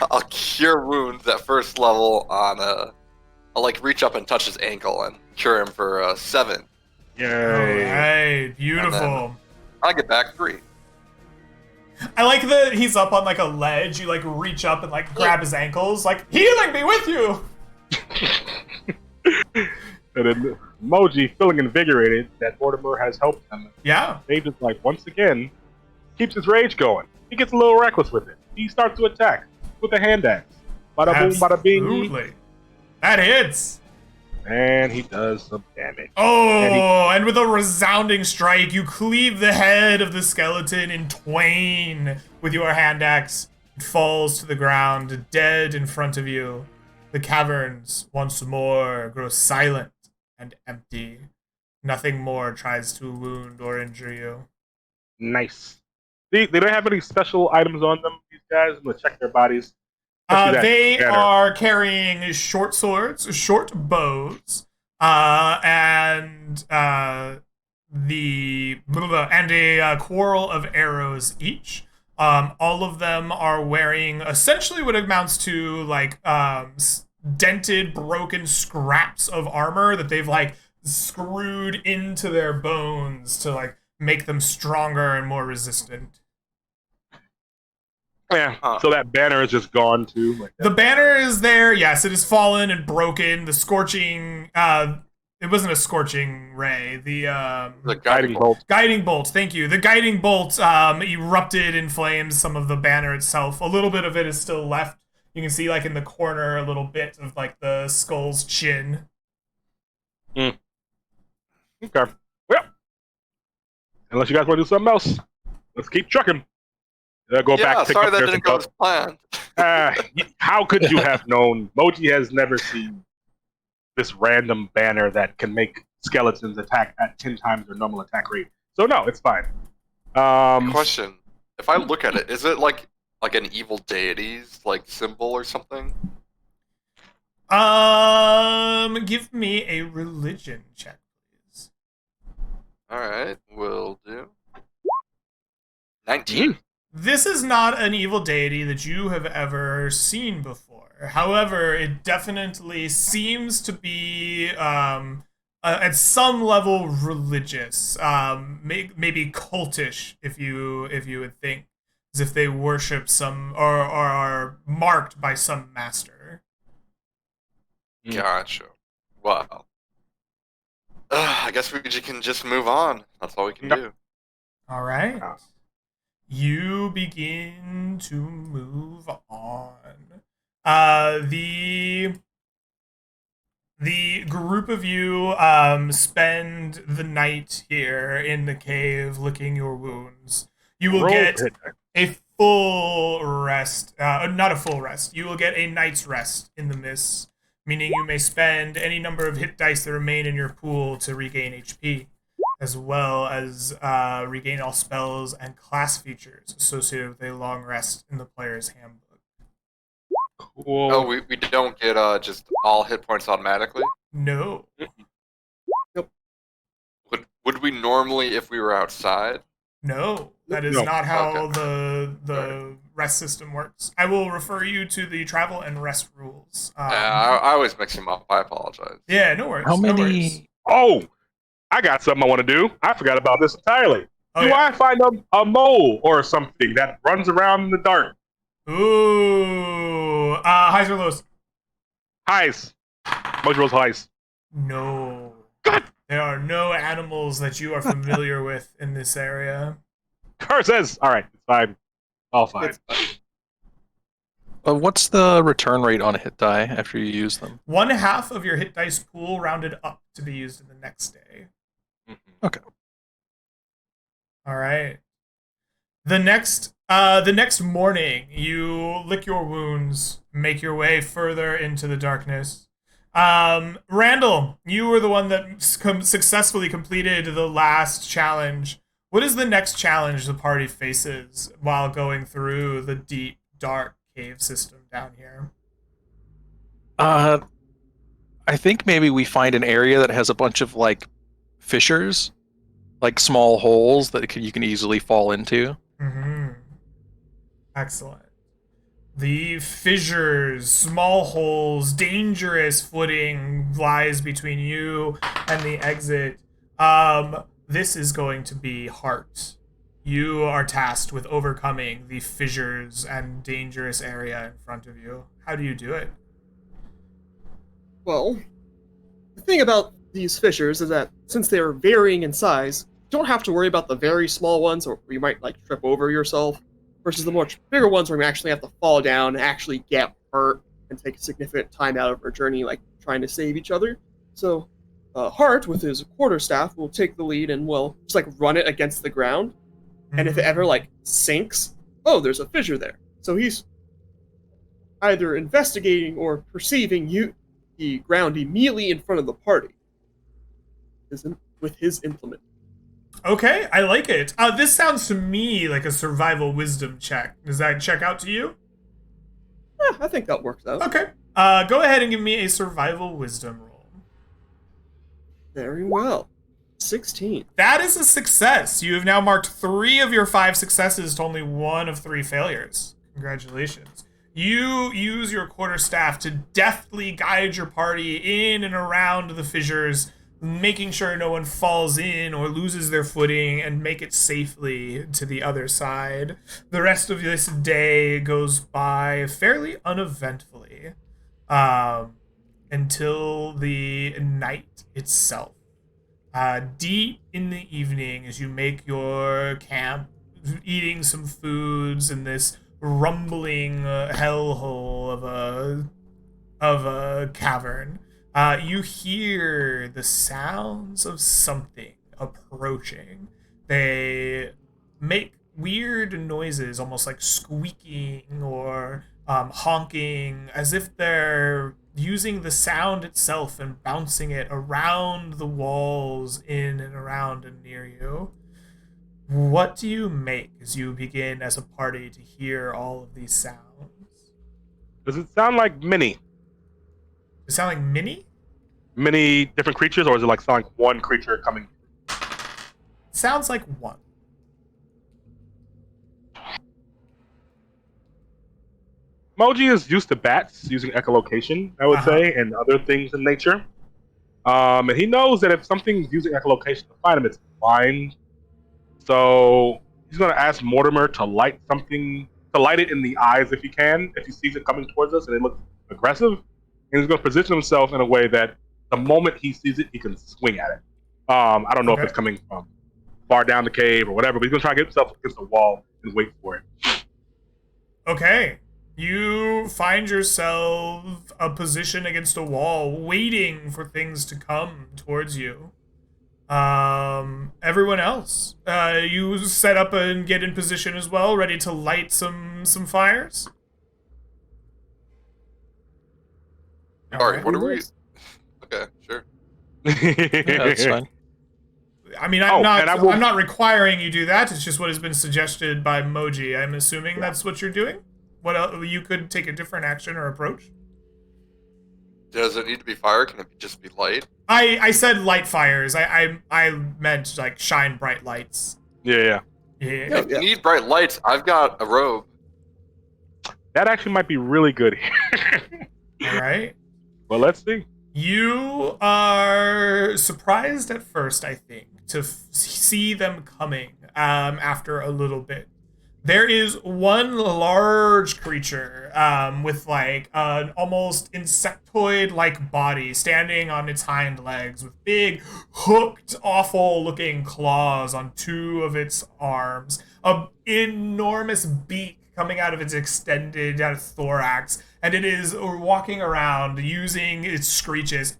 I'll cure wounds at first level on I'll like reach up and touch his ankle and cure him for 7. Yay. Alright, beautiful. I'll get back 3. I like that he's up on like a ledge. You like reach up and like grab his ankles, like healing be with you. And then Moji, feeling invigorated that Mortimer has helped him, Yeah. they just like once again keeps his rage going. He gets a little reckless with it. He starts to attack with a hand axe. Bada boom, bada bing. Absolutely. That hits. And he does some damage. Oh, and with a resounding strike, you cleave the head of the skeleton in twain with your hand axe. It falls to the ground, dead in front of you. The caverns once more grow silent and empty. Nothing more tries to wound or injure you. Nice. They don't have any special items on them, these guys. I'm going to check their bodies. Let's do that. They Better. are carrying short swords, short bows, and a quarrel of arrows each. All of them are wearing essentially what amounts to like dented, broken scraps of armor that they've like screwed into their bones to like make them stronger and more resistant. Yeah. So that banner is just gone too. Like The banner is there. Yes, it is fallen and broken. The scorching. It wasn't a scorching ray. The guiding bolt. guiding bolt. Thank you. The guiding bolt erupted in flames. Some of the banner itself. A little bit of it is still left. You can see, like in the corner, a little bit of like the skull's chin. Okay. Unless you guys want to do something else, let's keep trucking. Go back. Pick sorry up that their didn't go stuff. as planned. How could you have known? Moji has never seen this random banner that can make skeletons attack at 10 times their normal attack rate. So no, it's fine. Question: if I look at it, is it like an evil deity's like symbol or something? Give me a religion check, please. All right, will do. 19. This is not an evil deity that you have ever seen before. However, it definitely seems to be at some level religious, maybe cultish, if you would think, as if they worship some or are marked by some master. Gotcha. Wow. I guess we can just move on. That's all we can do. All right. You begin to move on. The group of you spend the night here in the cave, licking your wounds. You will get a full rest. Not a full rest. You will get a night's rest in the mist, meaning you may spend any number of hit dice that remain in your pool to regain HP, as well as regain all spells and class features associated with a long rest in the player's handbook. Cool. Oh, we don't get just all hit points automatically? No. Nope. Would we normally if we were outside? No. That is not how the rest system works. I will refer you to the travel and rest rules. I always mix them up. I apologize. Yeah, no worries. How No many? worries. Oh, I got something I want to do. I forgot about this entirely. Oh, do yeah. I find a mole or something that runs around in the dark? Ooh. Highs or lows? Highs. Moji rolls highs. No. God. There are no animals that you are familiar with in this area. Car says, all right, it's fine. All fine. What's the return rate on a hit die after you use them? 1/2 of your hit dice pool rounded up to be used in the next day. Okay. All right. The next morning, you lick your wounds, make your way further into the darkness. Randall, you were the one that successfully completed the last challenge. What is the next challenge the party faces while going through the deep, dark cave system down here? I think maybe we find an area that has a bunch of like fissures, like small holes that you can easily fall into. Mm-hmm. Excellent. The fissures, small holes, dangerous footing lies between you and the exit. This is going to be Heart. You are tasked with overcoming the fissures and dangerous area in front of you. How do you do it? Well, the thing about these fissures is that since they are varying in size, you don't have to worry about the very small ones or you might like trip over yourself, versus the much bigger ones where you actually have to fall down and actually get hurt and take a significant time out of our journey, like trying to save each other. So Hart, with his quarterstaff, will take the lead and will just like run it against the ground. And if it ever like sinks, oh, there's a fissure there. So he's either investigating or perceiving the ground immediately in front of the party with his implement. Okay, I like it. This sounds to me like a survival wisdom check. Does that check out to you? Yeah, I think that works out. Okay. Go ahead and give me a survival wisdom roll. Very well. 16. That is a success. You have now marked 3 of your 5 successes to only 1 of 3 failures. Congratulations. You use your quarterstaff to deftly guide your party in and around the fissures, making sure no one falls in or loses their footing, and make it safely to the other side. The rest of this day goes by fairly uneventfully, until the night itself. Deep in the evening, as you make your camp, eating some foods in this rumbling hellhole of a cavern, you hear the sounds of something approaching. They make weird noises, almost like squeaking or honking, as if they're using the sound itself and bouncing it around the walls, in and around and near you. What do you make as you begin as a party to hear all of these sounds? Does it sound like many Does it sound like different creatures, or is it like sound like one creature coming? Sounds like one. Moji is used to bats using echolocation, I would say, and other things in nature. And he knows that if something's using echolocation to find him, it's blind. So he's going to ask Mortimer to light it in the eyes if he can, if he sees it coming towards us and it looks aggressive. And he's going to position himself in a way that the moment he sees it, he can swing at it. I don't know if it's coming from far down the cave or whatever, but he's going to try to get himself against the wall and wait for it. Okay. You find yourself a position against a wall, waiting for things to come towards you. Everyone else, you set up and get in position as well, ready to light some fires? Sorry, Alright. what are we? Okay, sure. Yeah, that's fine. I mean, I'm not requiring you do that. It's just what has been suggested by Moji. I'm assuming that's what you're doing. What else? You could take a different action or approach. Does it need to be fire? Can it just be light? I said light fires. I meant like shine bright lights. Yeah. If you need bright lights, I've got a robe. That actually might be really good here. All right. Well, let's see. You are surprised at first, I think, to see them coming after a little bit. There is one large creature with like an almost insectoid-like body standing on its hind legs with big, hooked, awful-looking claws on two of its arms, an enormous beak coming out of its extended thorax, and it is walking around using its screeches,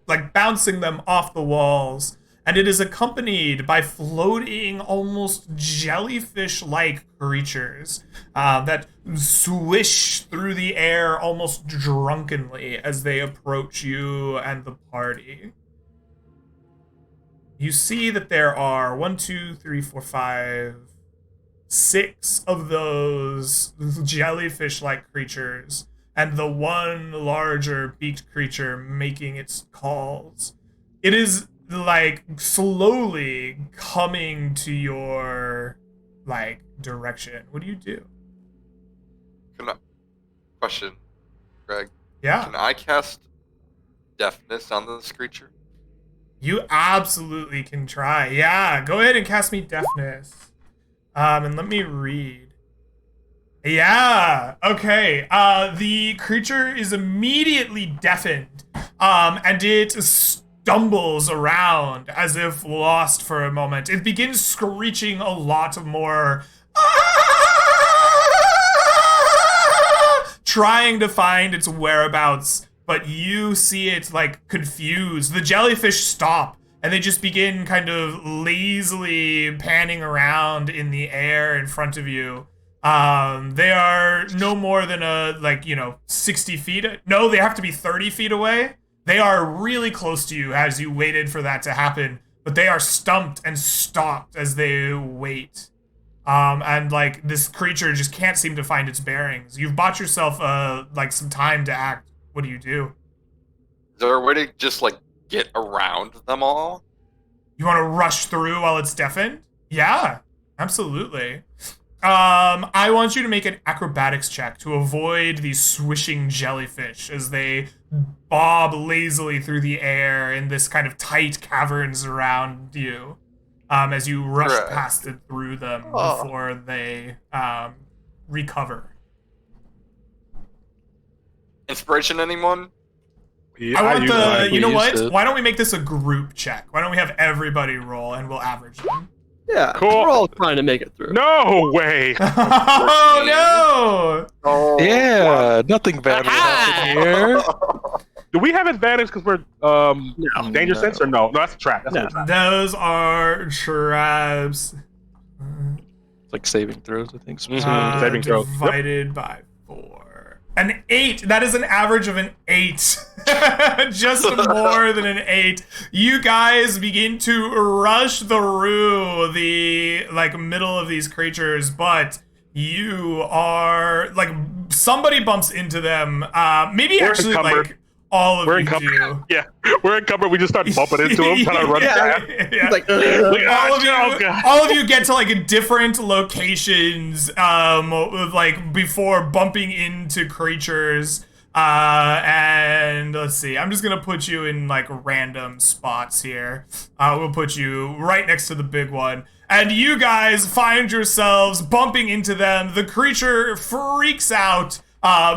like bouncing them off the walls. And it is accompanied by floating, almost jellyfish-like creatures that swish through the air almost drunkenly as they approach you and the party. You see that there are 6 of those jellyfish-like creatures, and the one larger beaked creature making its calls. It is like slowly coming to your like direction. What do you do? Question, Greg. Yeah. Can I cast deafness on this creature? You absolutely can try. Yeah, go ahead and cast me deafness. And let me read. Yeah, okay. The creature is immediately deafened. And it stumbles around as if lost for a moment. It begins screeching a lot more, trying to find its whereabouts, but you see it like confused. The jellyfish stop and they just begin kind of lazily panning around in the air in front of you. They are no more than 60 feet. No, they have to be 30 feet away. They are really close to you as you waited for that to happen, but they are stumped and stopped as they wait. And like this creature just can't seem to find its bearings. You've bought yourself some time to act. What do you do? Is there a way to just like get around them all? You want to rush through while it's deafened? Yeah, absolutely. I want you to make an acrobatics check to avoid these swishing jellyfish as they bob lazily through the air in this kind of tight caverns around you, as you rush past and through them before they recover. Inspiration, anyone? Yeah, I want the. You know what? used it. Why don't we make this a group check? Why don't we have everybody roll and we'll average them? Yeah, Cool. we're all trying to make it through. No way. Oh no! Oh, Yeah, nothing bad will happen here. Do we have advantage because we're danger No. sense or no? No, that's a trap. That's No. a trap. Those are traps. It's like saving throws, I think. Saving throws. Yep. Divided by 4. An 8. That is an average of an 8. Just more than an 8. You guys begin to rush through the middle of these creatures, but you are somebody bumps into them. Maybe We're actually encumbered. All of We're you encumbered. do. Yeah, we're encumbered. We just start bumping into them, trying to run past. Yeah. Like, all of you, oh, God. all of you get to different locations, before bumping into creatures. And let's see, I'm just gonna put you in random spots here. We'll put you right next to the big one, and you guys find yourselves bumping into them. The creature freaks out.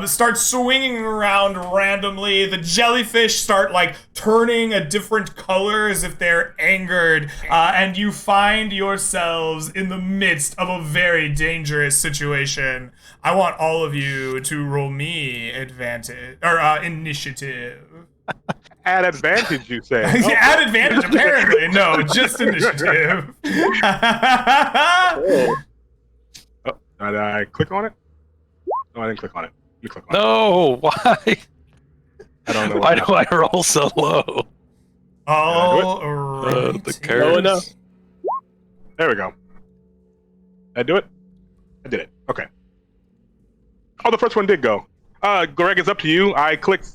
Starts swinging around randomly. The jellyfish start turning a different color as if they're angered, and you find yourselves in the midst of a very dangerous situation. I want all of you to roll me advantage or initiative. Add advantage, you say? Add advantage, apparently. No, just initiative. Oh, did I click on it? No, I didn't click on it. You click on it. No, why? I don't know. Why do I roll so low? All right. The Low enough. curse. There we go. Did I do it? I did it. Okay. Oh, the first one did go. Greg, it's up to you. I clicked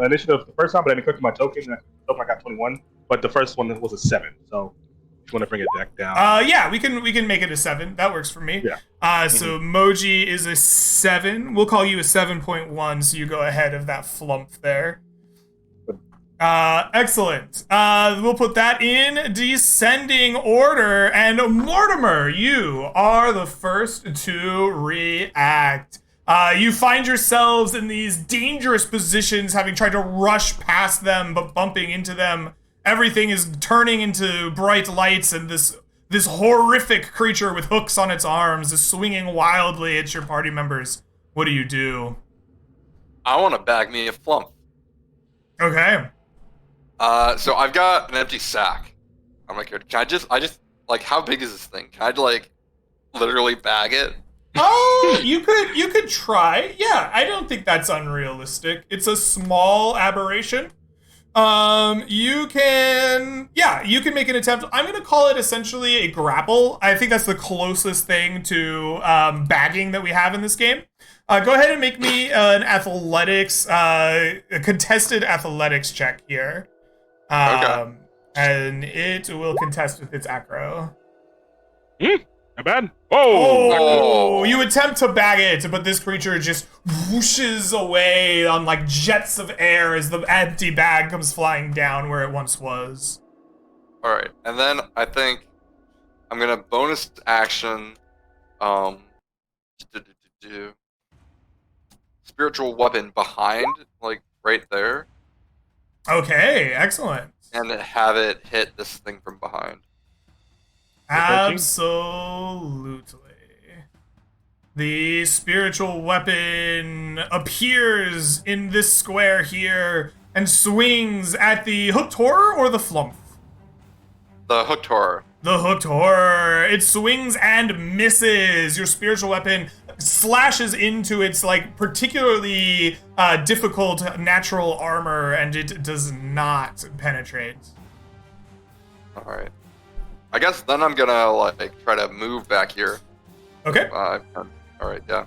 initiative the first time, but I didn't click my token. I got 21. But the first one was a 7. So if you want to bring it back down. Yeah, we can make it a 7. That works for me. Yeah. So Moji is a 7. We'll call you a 7.1, so you go ahead of that flump there. Excellent. We'll put that in descending order, and Mortimer, you are the first to react. You find yourselves in these dangerous positions, having tried to rush past them, but bumping into them. Everything is turning into bright lights, and this horrific creature with hooks on its arms is swinging wildly at your party members. What do? I want to bag me a flump. Okay. So I've got an empty sack. I'm like, can I just how big is this thing? Can I literally bag it? Oh, you could try. Yeah, I don't think that's unrealistic. It's a small aberration. You can make an attempt. I'm gonna call it essentially a grapple. I think that's the closest thing to bagging that we have in this game. Go ahead and make me an athletics, a contested athletics check here. Okay. And it will contest with its acro. Not bad. Whoa! Oh, you attempt to bag it, but this creature just whooshes away on jets of air as the empty bag comes flying down where it once was. All right, and then I think I'm gonna bonus action, spiritual weapon behind, right there, Okay, excellent. and have it hit this thing from behind. Absolutely. The spiritual weapon appears in this square here and swings at the hooked horror or the flump. The hooked horror. The hooked horror. It swings and misses. Your spiritual weapon slashes into its particularly difficult natural armor, and it does not penetrate. All right. I guess then I'm gonna try to move back here. Okay. All right, yeah.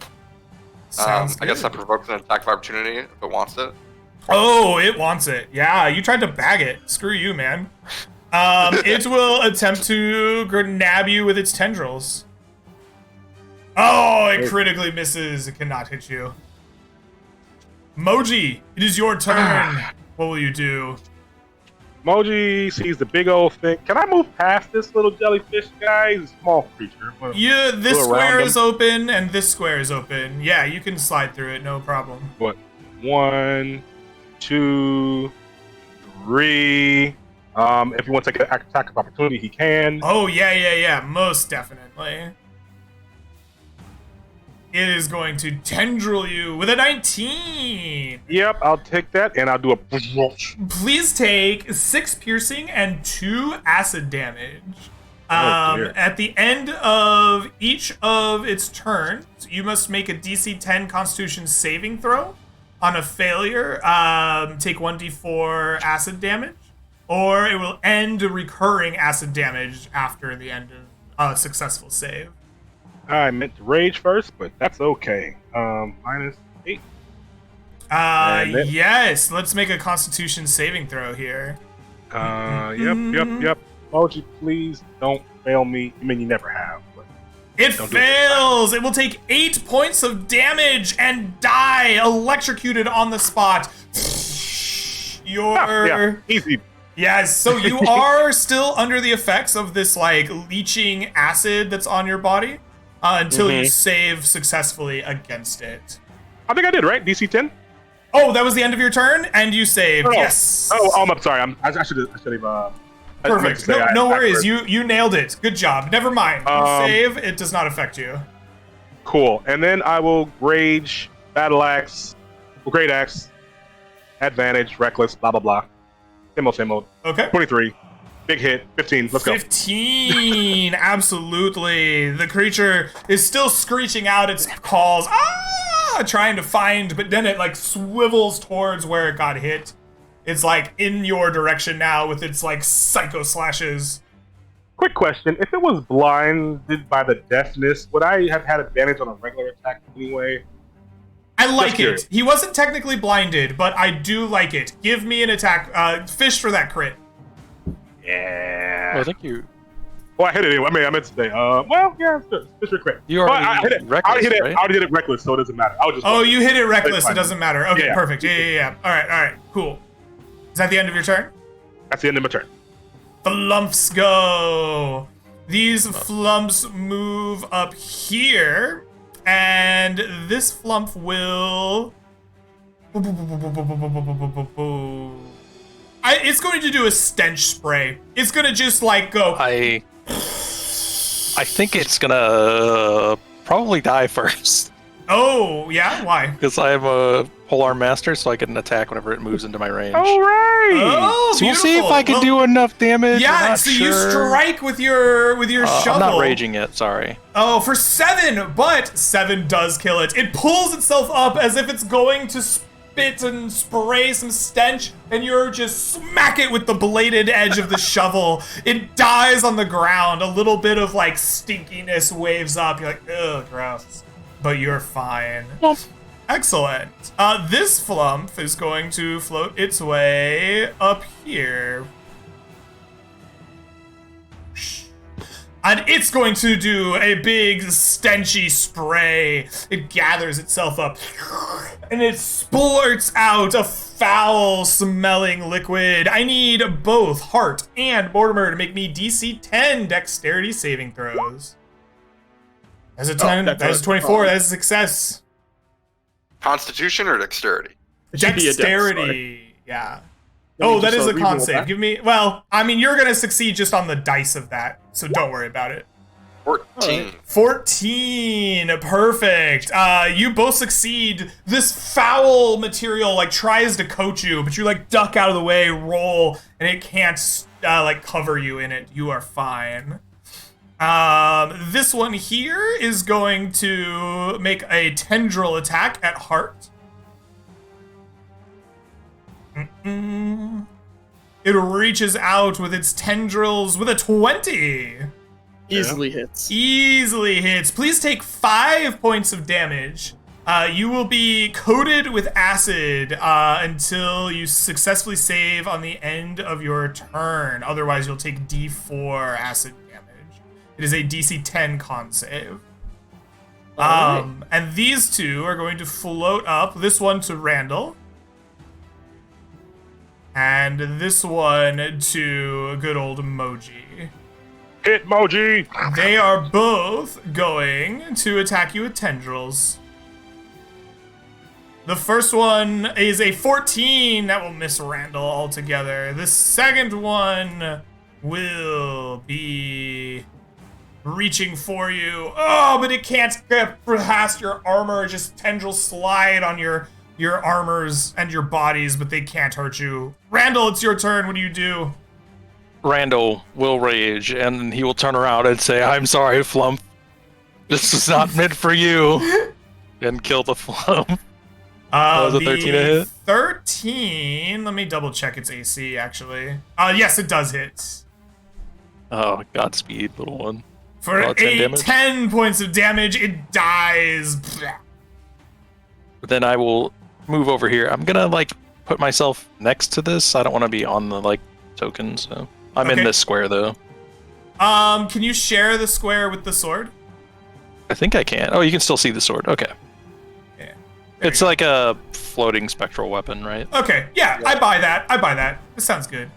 Sounds I guess that good. provokes an attack of opportunity if it wants it. Oh, it wants it. Yeah, you tried to bag it. Screw you, man. It will attempt to nab you with its tendrils. Oh, it critically misses. It cannot hit you. Moji, it is your turn. What will you do? Moji sees the big old thing. Can I move past this little jellyfish guy? He's a small creature. Yeah, this Go around square him. is open and this square is open. Yeah, you can slide through it, no problem. What? 1, 2, 3. If you want to take an attack of opportunity, he can. Oh, yeah, most definitely. It is going to tendril you with a 19. Yep, I'll take that, and I'll do a. Please take 6 piercing and 2 acid damage. Dear. At the end of each of its turns, you must make a DC 10 Constitution saving throw. On a failure, take 1d4 acid damage, or it will end recurring acid damage after the end of a successful save. I meant to rage first, but that's okay. -8. Yes, let's make a Constitution saving throw here. Yep. Moji, please don't fail me. I mean, you never have. But It don't do it this fails! It will take 8 points of damage and die electrocuted on the spot. Yeah, easy. Yes, so you are still under the effects of this, like, leaching acid that's on your body until you save successfully against it. I think I did, right? DC 10? Oh, that was the end of your turn, and you saved. Yes. I'm sorry. I should have. Perfect. No worries. You nailed it. Good job. Never mind. You save. It does not affect you. Cool. And then I will rage, battle axe, great axe, advantage, reckless, blah blah blah. Same old. Okay. 23. Big hit. 15. Let's go. 15. Absolutely. The creature is still screeching out its calls. Trying to find, but then it like swivels towards where it got hit. It's like in your direction now with its like psycho slashes. Quick question: if it was blinded by the deafness, would I have had advantage on a regular attack anyway? I like it. He wasn't technically blinded, but I do like it. Give me an attack. Fish for that crit. Yeah. Well, I think you. Well, I hit it anyway. I mean, I meant to say, it's good. Fish for crit. You already I hit it. reckless, right? I already did it reckless, so it doesn't matter. I was just. Oh, you hit it reckless. It doesn't matter. Okay, Yeah. perfect. Yeah. All right. Cool. Is that the end of your turn? That's the end of my turn. Flumps go. These flumps move up here, and this flump will. It's going to do a stench spray. It's going to just like go. I think it's gonna probably die first. Oh yeah, why? Because I have a polearm master, so I can attack whenever it moves into my range. All right. Oh, So we'll see if beautiful. I can do enough damage. I'm Yeah, not so sure. you strike with your shovel. I'm not raging yet. Sorry. Oh, for 7, but 7 does kill it. It pulls itself up as if it's going to spit and spray some stench, and you're just smack it with the bladed edge of the shovel. It dies on the ground. A little bit of like stinkiness waves up. You're like, ugh, gross. But you're fine. Excellent. This flump is going to float its way up here. And it's going to do a big stenchy spray. It gathers itself up and it splurts out a foul-smelling liquid. I need both Hart and Mortimer to make me DC 10 dexterity saving throws. That's a 10. that's That is a- 24. That is a success. Constitution or dexterity? It should be a dex, Dexterity. Yeah. Let me Oh, that just, is a con reroll save. that. Give me. Well, I mean, you're gonna succeed just on the dice of that, so don't worry about it. 14. 14. Perfect. You both succeed. This foul material like tries to coat you, but you like duck out of the way, roll, and it can't like cover you in it. You are fine. This one here is going to make a tendril attack at Hart. It reaches out with its tendrils with a 20. Easily hits. Easily hits. Please take 5 points of damage. You will be coated with acid until you successfully save on the end of your turn. Otherwise, you'll take D4 acid damage. It is a DC 10 con save. And these two are going to float up. This one to Randall. And this one to good old Moji. Hit Moji. They are both going to attack you with tendrils. The first one is a 14. That will miss Randall altogether. The second one will be reaching for you. Oh, but it can't get past your armor. Just tendrils slide on your armors and your bodies, but they can't hurt you. Randall, it's your turn. What do you do? Randall will rage, and he will turn around and say, "I'm sorry, Flump. This was not meant for you," and kill the Flump. Was a 13 to hit? 13. Let me double check its AC, actually. Yes, it does hit. Oh, Godspeed, little one. For 10 points of damage, it dies. But then I will move over here. I'm gonna put myself next to this. I don't want to be on the token, so I'm in this square though. Can you share the square with the sword? I think I can. Oh, you can still see the sword. Okay. Yeah. It's like a floating spectral weapon, right? Okay. Yeah, I buy that. This sounds good.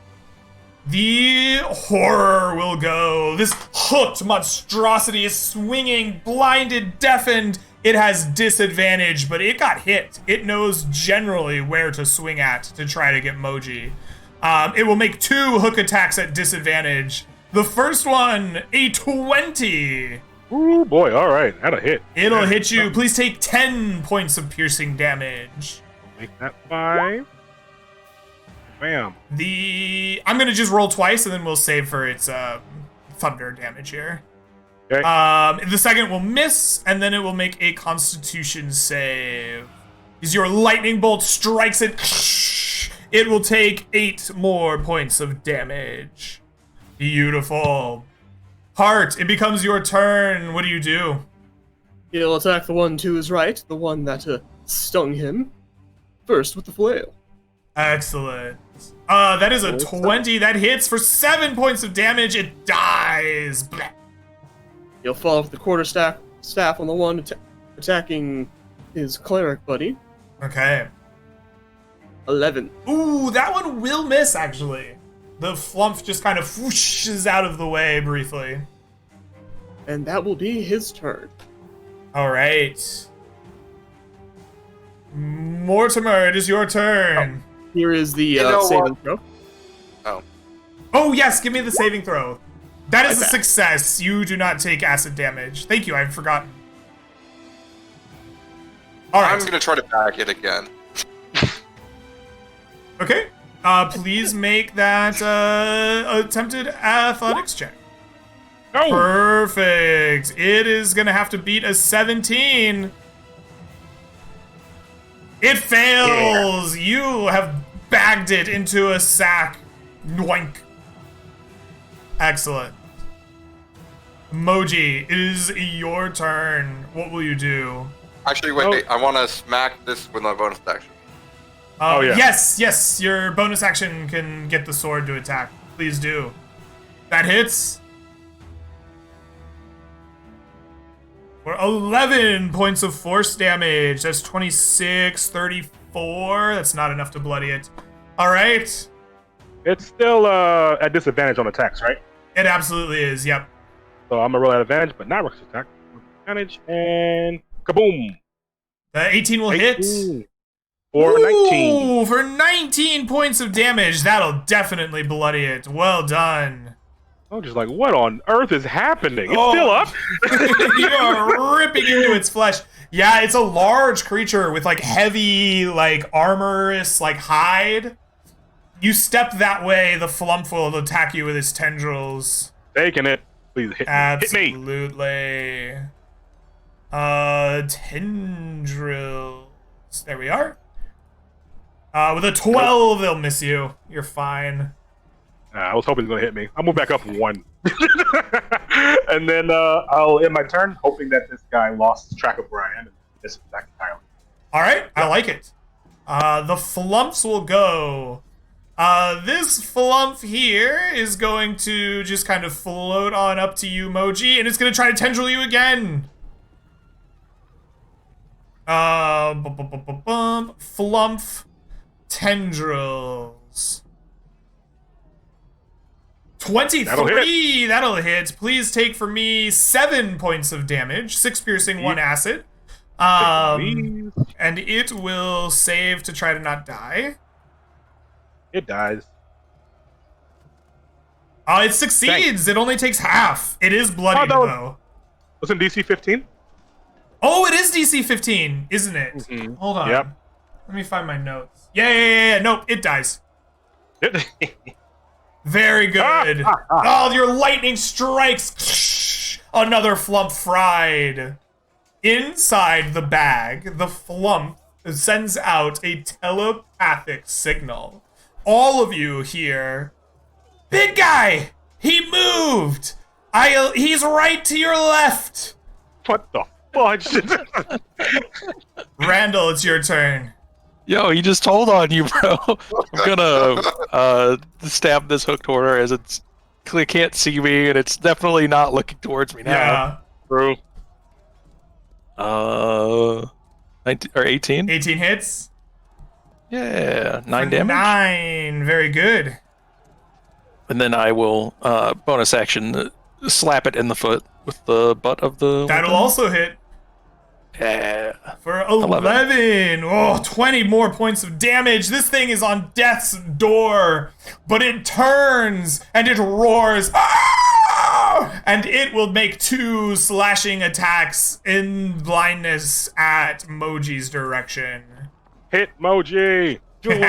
The horror will go. This hooked monstrosity is swinging, blinded, deafened. It has disadvantage, but it got hit. It knows generally where to swing at to try to get Moji. It will make 2 hook attacks at disadvantage. The first one, a 20. Ooh, boy, all right. That'll hit. It'll hit you. Please take 10 points of piercing damage. Make that 5. Bam. I'm going to just roll twice, and then we'll save for its thunder damage here. Okay. The second will miss, and then it will make a Constitution save. As your lightning bolt strikes it, it will take 8 more points of damage. Beautiful. Heart, it becomes your turn. What do you do? He'll attack the one to his right, the one that stung him. First with the flail. Excellent. That is a 20. That hits for 7 points of damage. It dies. Blah. He'll follow with the quarterstaff on the one attacking his cleric buddy. Okay. 11. Ooh, that one will miss, actually. The flump just kind of whooshes out of the way briefly. And that will be his turn. All right. Mortimer, it is your turn. Here is the saving throw. Oh, yes, give me the saving throw. That is a success. You do not take acid damage. Thank you, I forgot. All right. I'm going to try to back it again. Okay. Please make that attempted athletics check. Oh. Perfect. It is going to have to beat a 17. It fails. Yeah. You have bagged it into a sack. Noink. Excellent. Moji, it is your turn. What will you do? Actually, wait. I want to smack this with my bonus action. Oh, yeah. Yes. Your bonus action can get the sword to attack. Please do. That hits. For 11 points of force damage. That's 26, 34. That's not enough to bloody it. All right. It's still at disadvantage on attacks, right? It absolutely is, yep. So I'm going to roll at advantage, but not reckless attack. Advantage, and kaboom. The 18 will hit. For 19. For 19 points of damage. That'll definitely bloody it. Well done. I'm just like, what on earth is happening? It's still up. You are ripping into its flesh. Yeah, it's a large creature with heavy armorous hide. You step that way, the flump will attack you with its tendrils. Taking it. Please hit me. Absolutely. Tendrils. There we are. With a 12, they'll miss you. You're fine. I was hoping he was going to hit me. I'll move back up 1. And then I'll end my turn, hoping that this guy lost track of where I am and misses back entirely. All right, yeah. I like it. The flumps will go. This flump here is going to just kind of float on up to you, Moji, and it's going to try to tendril you again. Flump tendrils. 23. That'll hit. Please take for me 7 points of damage. 6 piercing, 1 acid. And it will save to try to not die. It dies. It succeeds. It only takes half. It is bloodied, though. Wasn't DC 15? Oh, it is DC 15, isn't it? Mhm. Hold on. Yep. Let me find my notes. Yeah. Nope, it dies. Very good. Oh, your lightning strikes. Another flump fried. Inside the bag, the flump sends out a telepathic signal. All of you hear, big guy, he moved. He's right to your left. What the fudge? Randall, it's your turn. Yo, he just told on you, bro. I'm gonna stab this hooked horror as it can't see me, and it's definitely not looking towards me now. Yeah. True. 19, or 18? 18 hits. Yeah, 9 For damage. 9. Very good. And then I will bonus action slap it in the foot with the butt of the That'll weapon. also hit. Yeah. For 11. Oh, 20 more points of damage. This thing is on death's door, but it turns and it roars. Ah! And it will make 2 slashing attacks in blindness at Moji's direction. Hit Moji. Do it.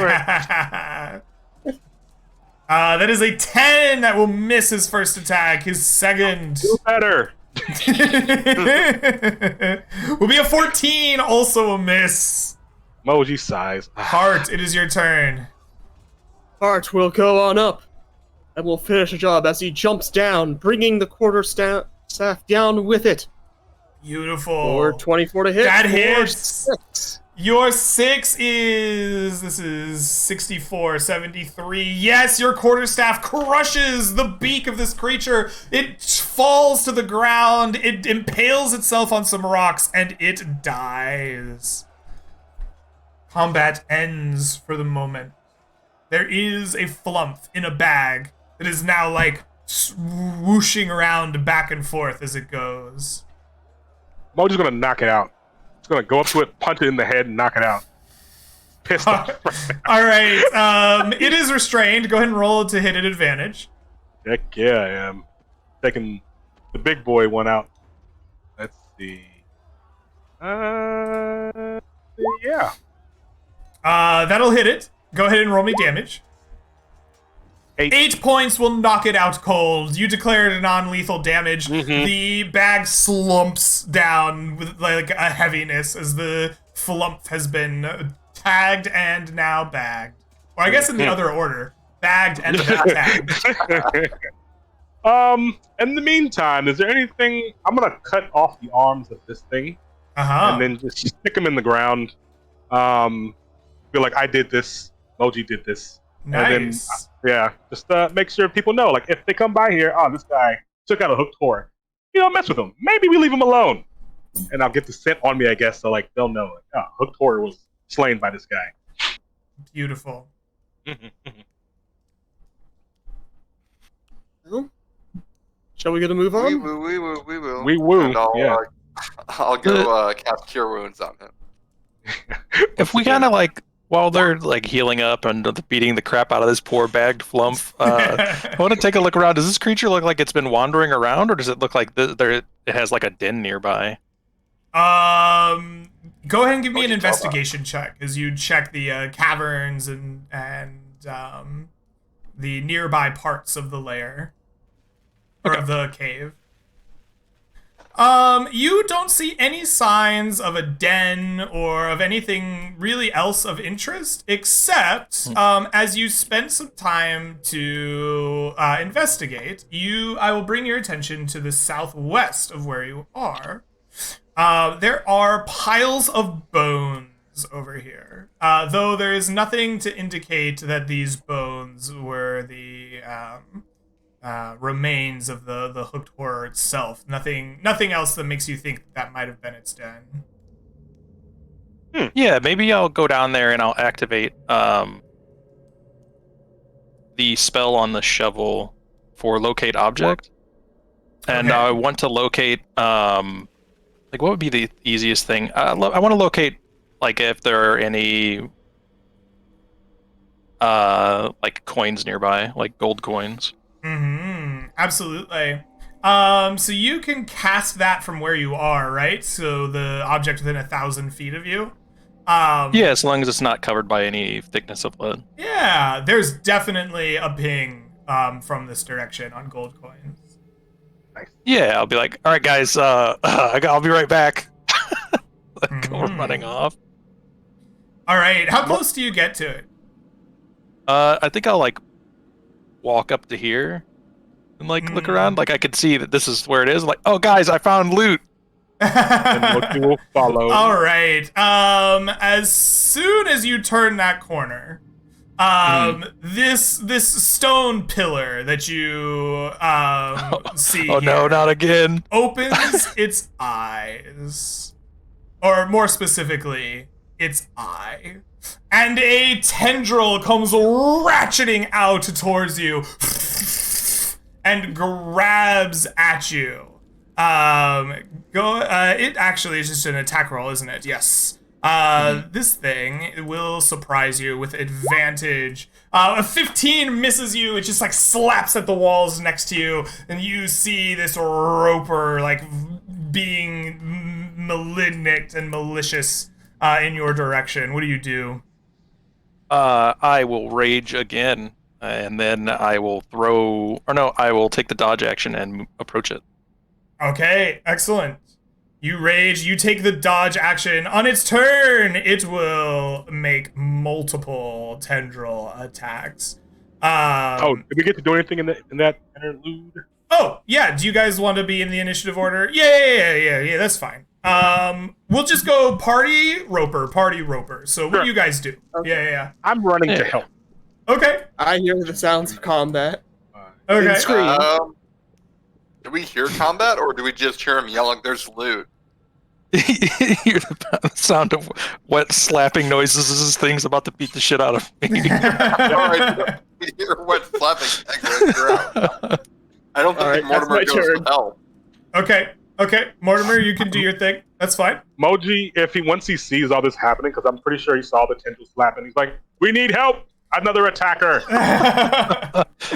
That is a 10 that will miss his first attack. His second Do better. will be a 14, also a miss. Moji size. Hart, it is your turn. Hart will go on up and will finish the job as he jumps down, bringing the quarterstaff down with it. Beautiful. Or 24 to hit. That or hits. 6. Your 6 is... This is 64, 73. Yes, your quarterstaff crushes the beak of this creature. It falls to the ground. It impales itself on some rocks, and it dies. Combat ends for the moment. There is a flump in a bag that is now, like, swooshing around back and forth as it goes. Moji's gonna knock it out. He's gonna go up to it, punch it in the head, and knock it out. Pissed off. All right. It is restrained. Go ahead and roll to hit at advantage. Heck yeah, I am. Taking the big boy one out. Let's see. Yeah. That'll hit it. Go ahead and roll me damage. 8 points will knock it out cold. You declared a non-lethal damage. Mhm. The bag slumps down with like a heaviness as the flump has been tagged and now bagged. Or I guess in the other order. Bagged and tagged. In the meantime, is there anything... I'm gonna cut off the arms of this thing Uh-huh. and then just stick them in the ground. Feel like I did this, Moji did this. Nice. And then, yeah, just make sure people know, like, if they come by here, oh, this guy took out a hooked horror. You don't mess with him. Maybe we leave him alone. And I'll get the scent on me, I guess, so, like, they'll know, like, oh, hooked horror was slain by this guy. Beautiful. Well, shall we get a move on? We will. We woo, And yeah. I'll go cast Cure Wounds on him. If we kind of like, while they're like healing up and beating the crap out of this poor bagged flump, I want to take a look around. Does this creature look like it's been wandering around, or does it look like it has like a den nearby? Go ahead and give me an What'd you tell investigation check as you check the caverns and the nearby parts of the lair or of the cave. You don't see any signs of a den or of anything really else of interest, except as you spend some time to investigate, I will bring your attention to the southwest of where you are. There are piles of bones over here, though there is nothing to indicate that these bones were the remains of the hooked horror itself. Nothing else that makes you think that might have been its den. Yeah, maybe I'll go down there and I'll activate the spell on the shovel for locate object. And Okay. I want to locate like what would be the easiest thing? I want to locate like if there are any like coins nearby, like gold coins. Mm-hmm. absolutely. So you can cast that from where you are, right? So the object within 1,000 feet of you. Yeah, as long as it's not covered by any thickness of lead. Yeah, there's definitely a ping from this direction on gold coins. Yeah, I'll be like, all right, guys, I'll be right back. Go running off. All right, how close do you get to it? I think I'll like walk up to here and like look around. Like I could see that this is where it is. Like, oh, guys, I found loot. And Loki will follow. All right. As soon as you turn that corner, this stone pillar that you see Oh no, here not again. opens its eyes, or more specifically, its eye, and a tendril comes ratcheting out towards you and grabs at you. It actually is just an attack roll, isn't it? Yes. This thing will surprise you with advantage. A 15 misses you. It just like slaps at the walls next to you, and you see this roper like being malignant and malicious in your direction. What do you do? I will rage again, and then I will I will take the dodge action and approach it. Okay, excellent. You rage, you take the dodge action. On its turn, it will make multiple tendril attacks. Did we get to do anything in that interlude? Oh, yeah, do you guys want to be in the initiative order? Yeah, that's fine. We'll just go party, roper. So what do you guys do? Okay. Yeah. I'm running to help. Okay. I hear the sounds of combat. Okay. And scream. Do we hear combat, or do we just hear him yelling, "There's loot"? You hear the sound of wet slapping noises as this thing's about to beat the shit out of me. Alright, we hear wet slapping. I don't think Mortimer goes to help. Okay, Mortimer, you can do your thing. That's fine. Moji, once he sees all this happening, because I'm pretty sure he saw the tendril slapping, he's like, "We need help! Another attacker!"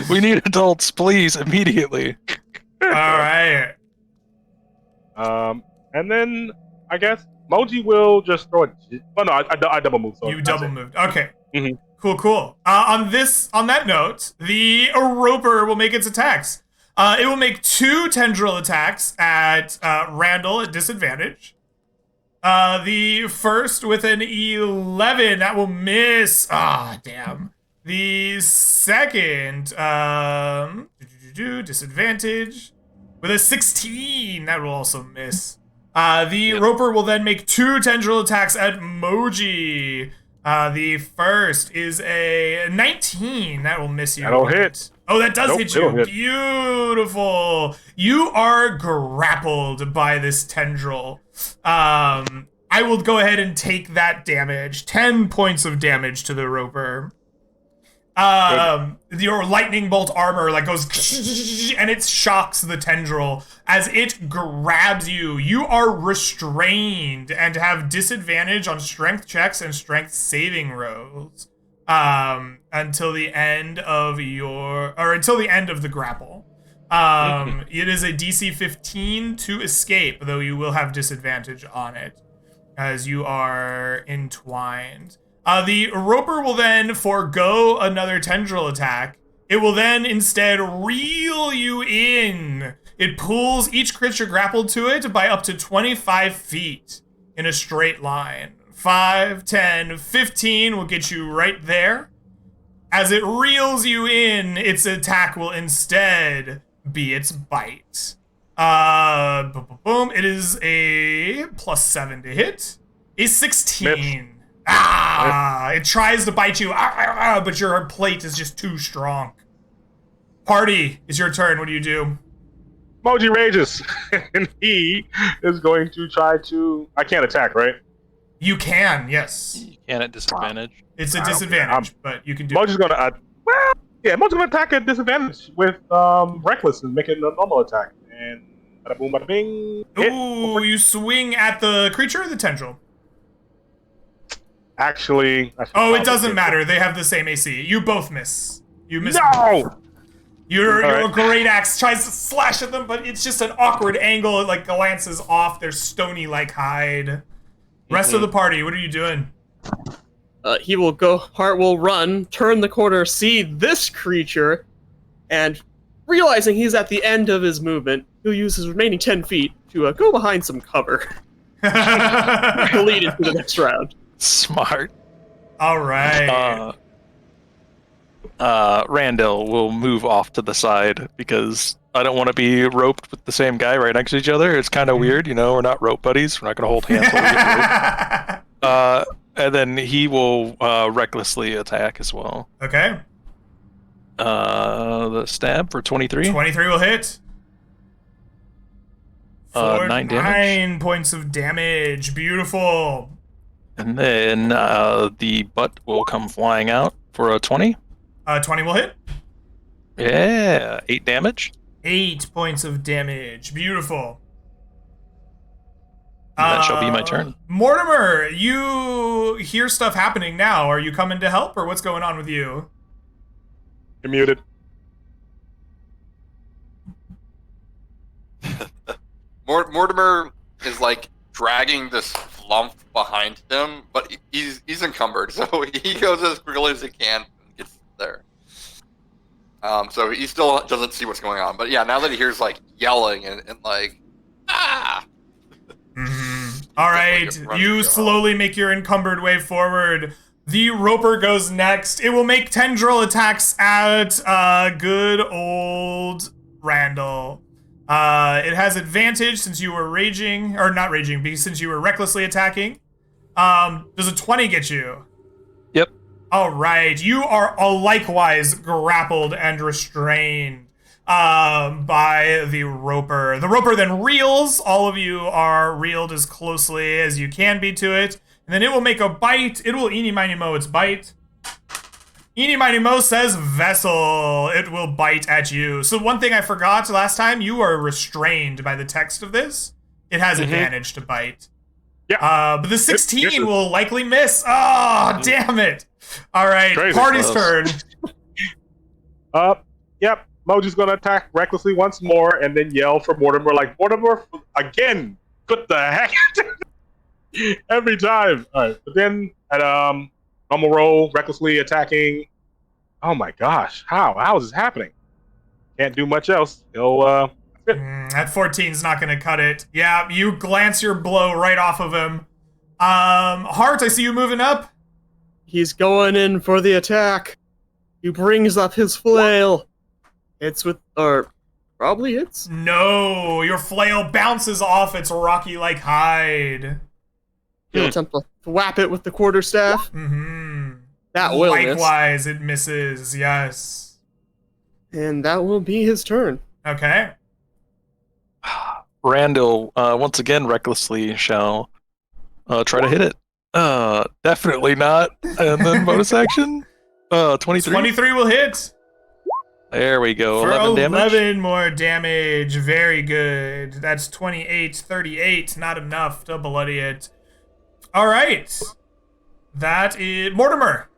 We need adults, please, immediately. All right. And then I guess Moji will just throw it. Oh no, I double move. So You double moved. Okay. Mhm. Cool. On that note, the roper will make its attacks. It will make 2 tendril attacks at Randall at disadvantage. The first with an 11, that will miss. Ah, damn. The second, disadvantage with a 16, that will also miss. The roper will then make 2 tendril attacks at Moji. The first is a 19, that will miss you. That'll hit. Oh, that does Nope, hit you. it'll hit. Beautiful. You are grappled by this tendril. I will go ahead and take that damage. 10 points of damage to the roper. Your lightning bolt armor like goes and it shocks the tendril as it grabs you. You are restrained and have disadvantage on strength checks and strength saving rolls until the end of the grapple. It is a DC 15 to escape, though you will have disadvantage on it as you are entwined. The roper will then forego another tendril attack. It will then instead reel you in. It pulls each creature grappled to it by up to 25 feet in a straight line. 5, 10, 15 will get you right there. As it reels you in, its attack will instead be its bite. Boom. It is a +7 to hit. A 16. It tries to bite you, but your plate is just too strong. Party, it's your turn. What do you do? Moji rages, and he is going to try to. I can't attack, right? You can, yes. You can at disadvantage. It's a disadvantage, but you can do Moji's gonna. Moji's gonna attack at disadvantage with reckless and make it a normal attack. And bada boom, bada bing. Hit. Ooh, you swing at the creature or the tendril? Actually, it doesn't matter. They have the same AC. You both miss. You miss. No. Your great axe tries to slash at them, but it's just an awkward angle. It like glances off their stony-like hide. Rest of the party, what are you doing? He will go. Hart will run, turn the corner, see this creature, and realizing he's at the end of his movement, he'll use his remaining 10 feet to go behind some cover. To lead into the next round. Smart. All right. Randall will move off to the side because I don't want to be roped with the same guy right next to each other. It's kind of weird, you know. We're not rope buddies. We're not going to hold hands while we get roped. And then he will recklessly attack as well. Okay. The stab for 23. 23 will hit. For 9 damage. 9 points of damage. Beautiful. And then the butt will come flying out for a 20. 20 will hit. Yeah, 8 damage. 8 points of damage. Beautiful. That shall be my turn. Mortimer, you hear stuff happening now. Are you coming to help, or what's going on with you? You're muted. Mortimer is like dragging this lump behind him, but he's encumbered, so he goes as quickly as he can and gets there. So he still doesn't see what's going on, but yeah, now that he hears like yelling and like ah. All right, you slowly make your encumbered way forward. The Roper goes next. It will make tendril attacks at good old Randall. It has advantage since you were raging, or not raging, because since you were recklessly attacking. Does a 20 get you? Yep. All right, you are likewise grappled and restrained by the Roper. The Roper then reels. All of you are reeled as closely as you can be to it. And then it will make a bite. It will eeny, miny, mo its bite. Eeny, miny, mo says vessel. It will bite at you. So one thing I forgot last time, you are restrained by the text of this. It has advantage to bite. Yeah. But the 16 will likely miss. Oh, damn it. All right, Crazy party's close. turn. Yep. Moji's gonna attack recklessly once more and then yell for Mortimer, like, Mortimer, again! What the heck? Every time. Alright, but then at normal roll, recklessly attacking. Oh my gosh, how is this happening? Can't do much else. He'll That 14's not gonna cut it. Yeah, you glance your blow right off of him. Hart, I see you moving up. He's going in for the attack. He brings up his flail. Hits with, or probably hits. No, your flail bounces off its rocky-like hide. He'll attempt to thwap it with the quarterstaff. That will miss. Likewise, it misses, yes. And that will be his turn. Okay. Randall, once again, recklessly shall try to hit it. Definitely not. And then bonus action. 23. 23 will hit. There we go. For 11 damage. 11 more damage. Very good. That's 28, 38. Not enough to bloody it. All right. That is Mortimer.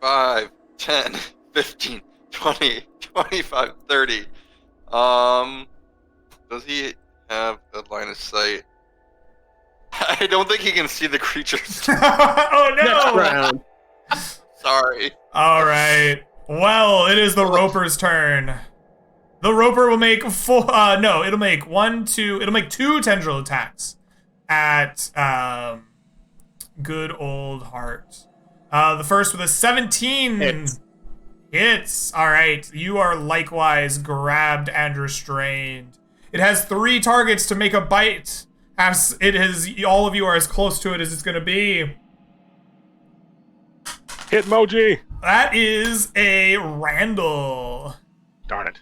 5, 10, 15, 20, 25, 30. Does he have a line of sight? I don't think he can see the creatures. Oh no! Next round. Sorry. All right. Well, it is the Roper's turn. The Roper will make it'll make two tendril attacks at good old Hart. The first with a 17 hits. All right, you are likewise grabbed and restrained. It has 3 targets to make a bite. All of you are as close to it as it's going to be. hit Moji. That is a Randall. Darn it.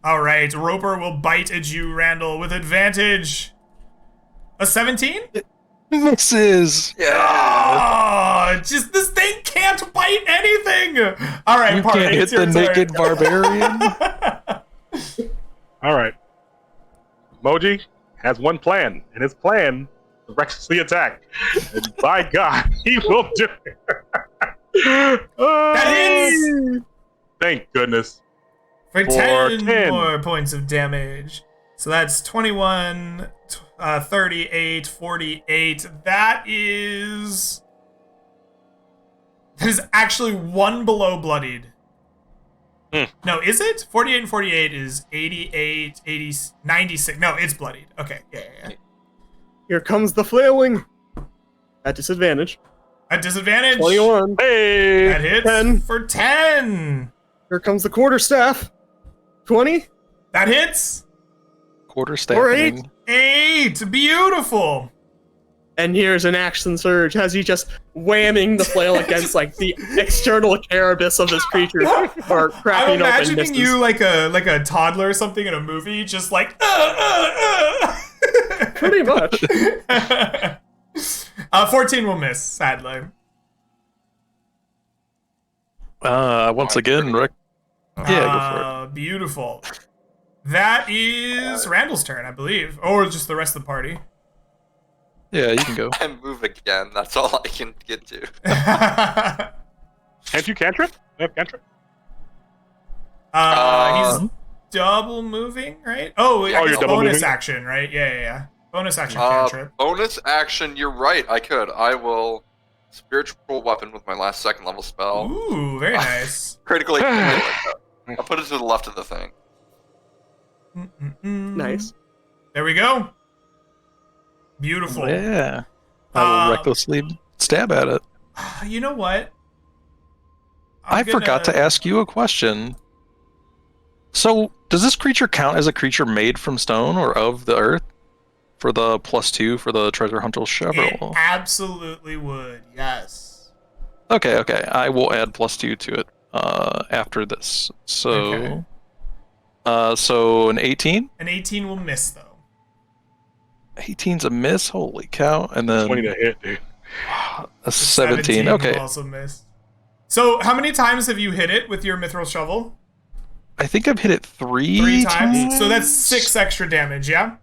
All right, Roper will bite at you, Randall, with advantage. A 17? Misses. Oh, just this thing can't bite anything. All right, You Party, can't hit it's your the turn. naked barbarian. All right. Moji has one plan, and his plan is recklessly attack. And by God, he will do it. That hits. Thank goodness. For For 10 10. more points of damage. So that's 21, 38, 48. That is actually one below bloodied. No, is it? 48 and 48 is 88, 80, 96. No, it's bloodied. Okay, yeah. Here comes the flailing. At disadvantage. At disadvantage. 21. Hey! That hits 10. for 10. Here comes the quarterstaff. 20. That hits. Quarterstaff. Or 8. 8. Beautiful. And here's an action surge as he just whamming the flail against like the external carapace of this creature, or I'm cracking open imagining misses. you like a toddler or something in a movie, just like. Pretty much. 14 will miss, sadly. Once again, Rick. Yeah, go for it. Beautiful. That is Randall's turn, I believe, or just the rest of the party. Yeah, you can go. I move again. That's all I can get to. Can't you cantrip? You have cantrip? He's double moving, right? Oh, Yeah, it's you're double bonus moving? action, right? Yeah. Bonus action cantrip. Bonus action. You're right. I could. I will spiritual weapon with my last second level spell. Ooh, very nice. Critically. I'll put it to the left of the thing. Nice. There we go. Beautiful. Yeah. I will recklessly stab at it. You know what? I forgot to ask you a question. So, does this creature count as a creature made from stone or of the earth? For the +2 for the treasure hunter's It shovel? absolutely would, yes. Okay. I will add +2 to it after this. So, so an 18? An 18 will miss, though. 18's a miss? Holy cow. And then 20 to hit, dude. a 17. Okay. Will also miss. So, how many times have you hit it with your mithril shovel? I think I've hit it 3 times. So that's 6 extra damage, yeah?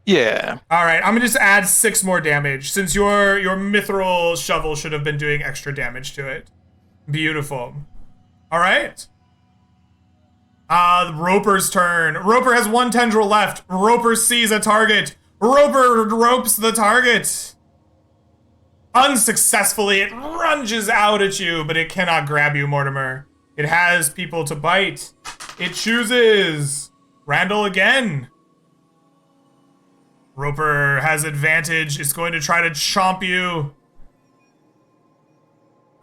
Yeah. All right, I'm gonna just add 6 more damage since your mithril shovel should have been doing extra damage to it. Beautiful. All right. Roper's turn. Roper has 1 tendril left. Roper sees a target. Roper ropes the target. Unsuccessfully, it lunges out at you, but it cannot grab you, Mortimer. It has people to bite. It chooses Randall again. Roper has advantage. It's going to try to chomp you.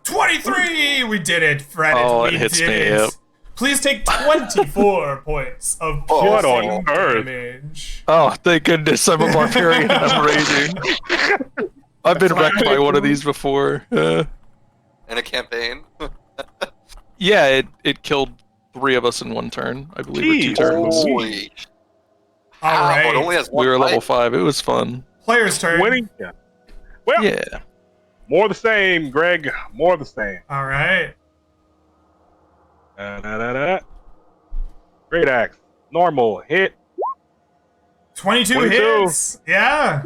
23! We did it, Fred. Oh, it we hits did me, it. yep. Please take 24 points of What piercing on earth? damage. Oh, thank goodness I'm a barbarian and I'm raging. I've been wrecked by one of these before. In a campaign. Yeah, it killed 3 of us in 1 turn, I believe, or 2 Jeez. turns. Holy. All Wow, right. it only has one We were bite. level 5. It was fun. Player's turn. Winning? Yeah. Well, Yeah. more the same, Greg. More the same. All right. Da-da-da-da. Great axe. Normal. Hit. 22 22. hits. Yeah.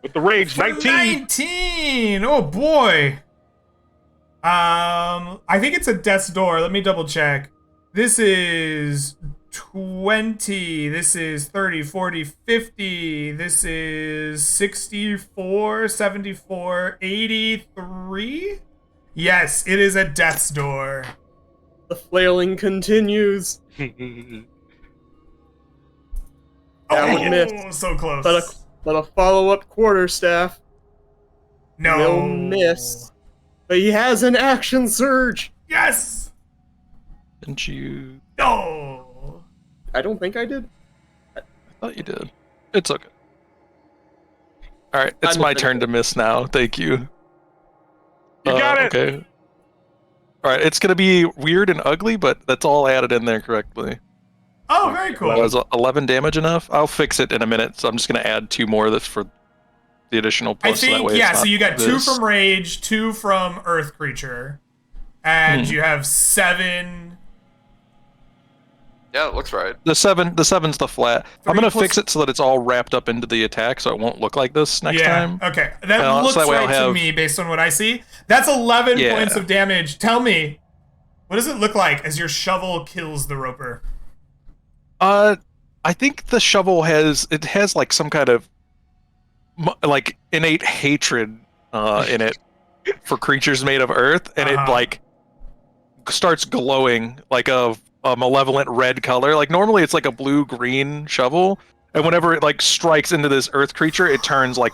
With the rage. For 19. 19. Oh boy. I think it's a death's door. Let me double check. This is 20. This is 30, 40, 50. This is 64, 74, 83. Yes, it is a death's door. The flailing continues. That would miss. So close. But a follow-up quarterstaff no. will miss. But he has an action surge. Yes. Didn't you? No. I don't think I did. I thought you did. It's okay. Alright, it's I'm my offended. turn to miss now. Thank you. You got it. Okay. Alright, it's gonna be weird and ugly, but that's all added in there correctly. Oh, very cool. Was 11 damage enough? I'll fix it in a minute, so I'm just gonna add 2 more of this for the additional I plus. So that think, way yeah, it's so not you got 2 this. from Rage, 2 from Earth Creature, and you have 7. Yeah, it looks right. The 7's the flat. I'm 3 gonna plus- fix it so that it's all wrapped up into the attack, so it won't look like this next Yeah, time. okay. That So looks that way right I'll to have- me based on what I see. That's 11 Yeah. points of damage. Tell me, What does it look like as your shovel kills the roper? I think the shovel has like some kind of like innate hatred in it for creatures made of earth, and it like starts glowing like a malevolent red color. Like normally it's like a blue-green shovel, and whenever it like strikes into this earth creature, it turns like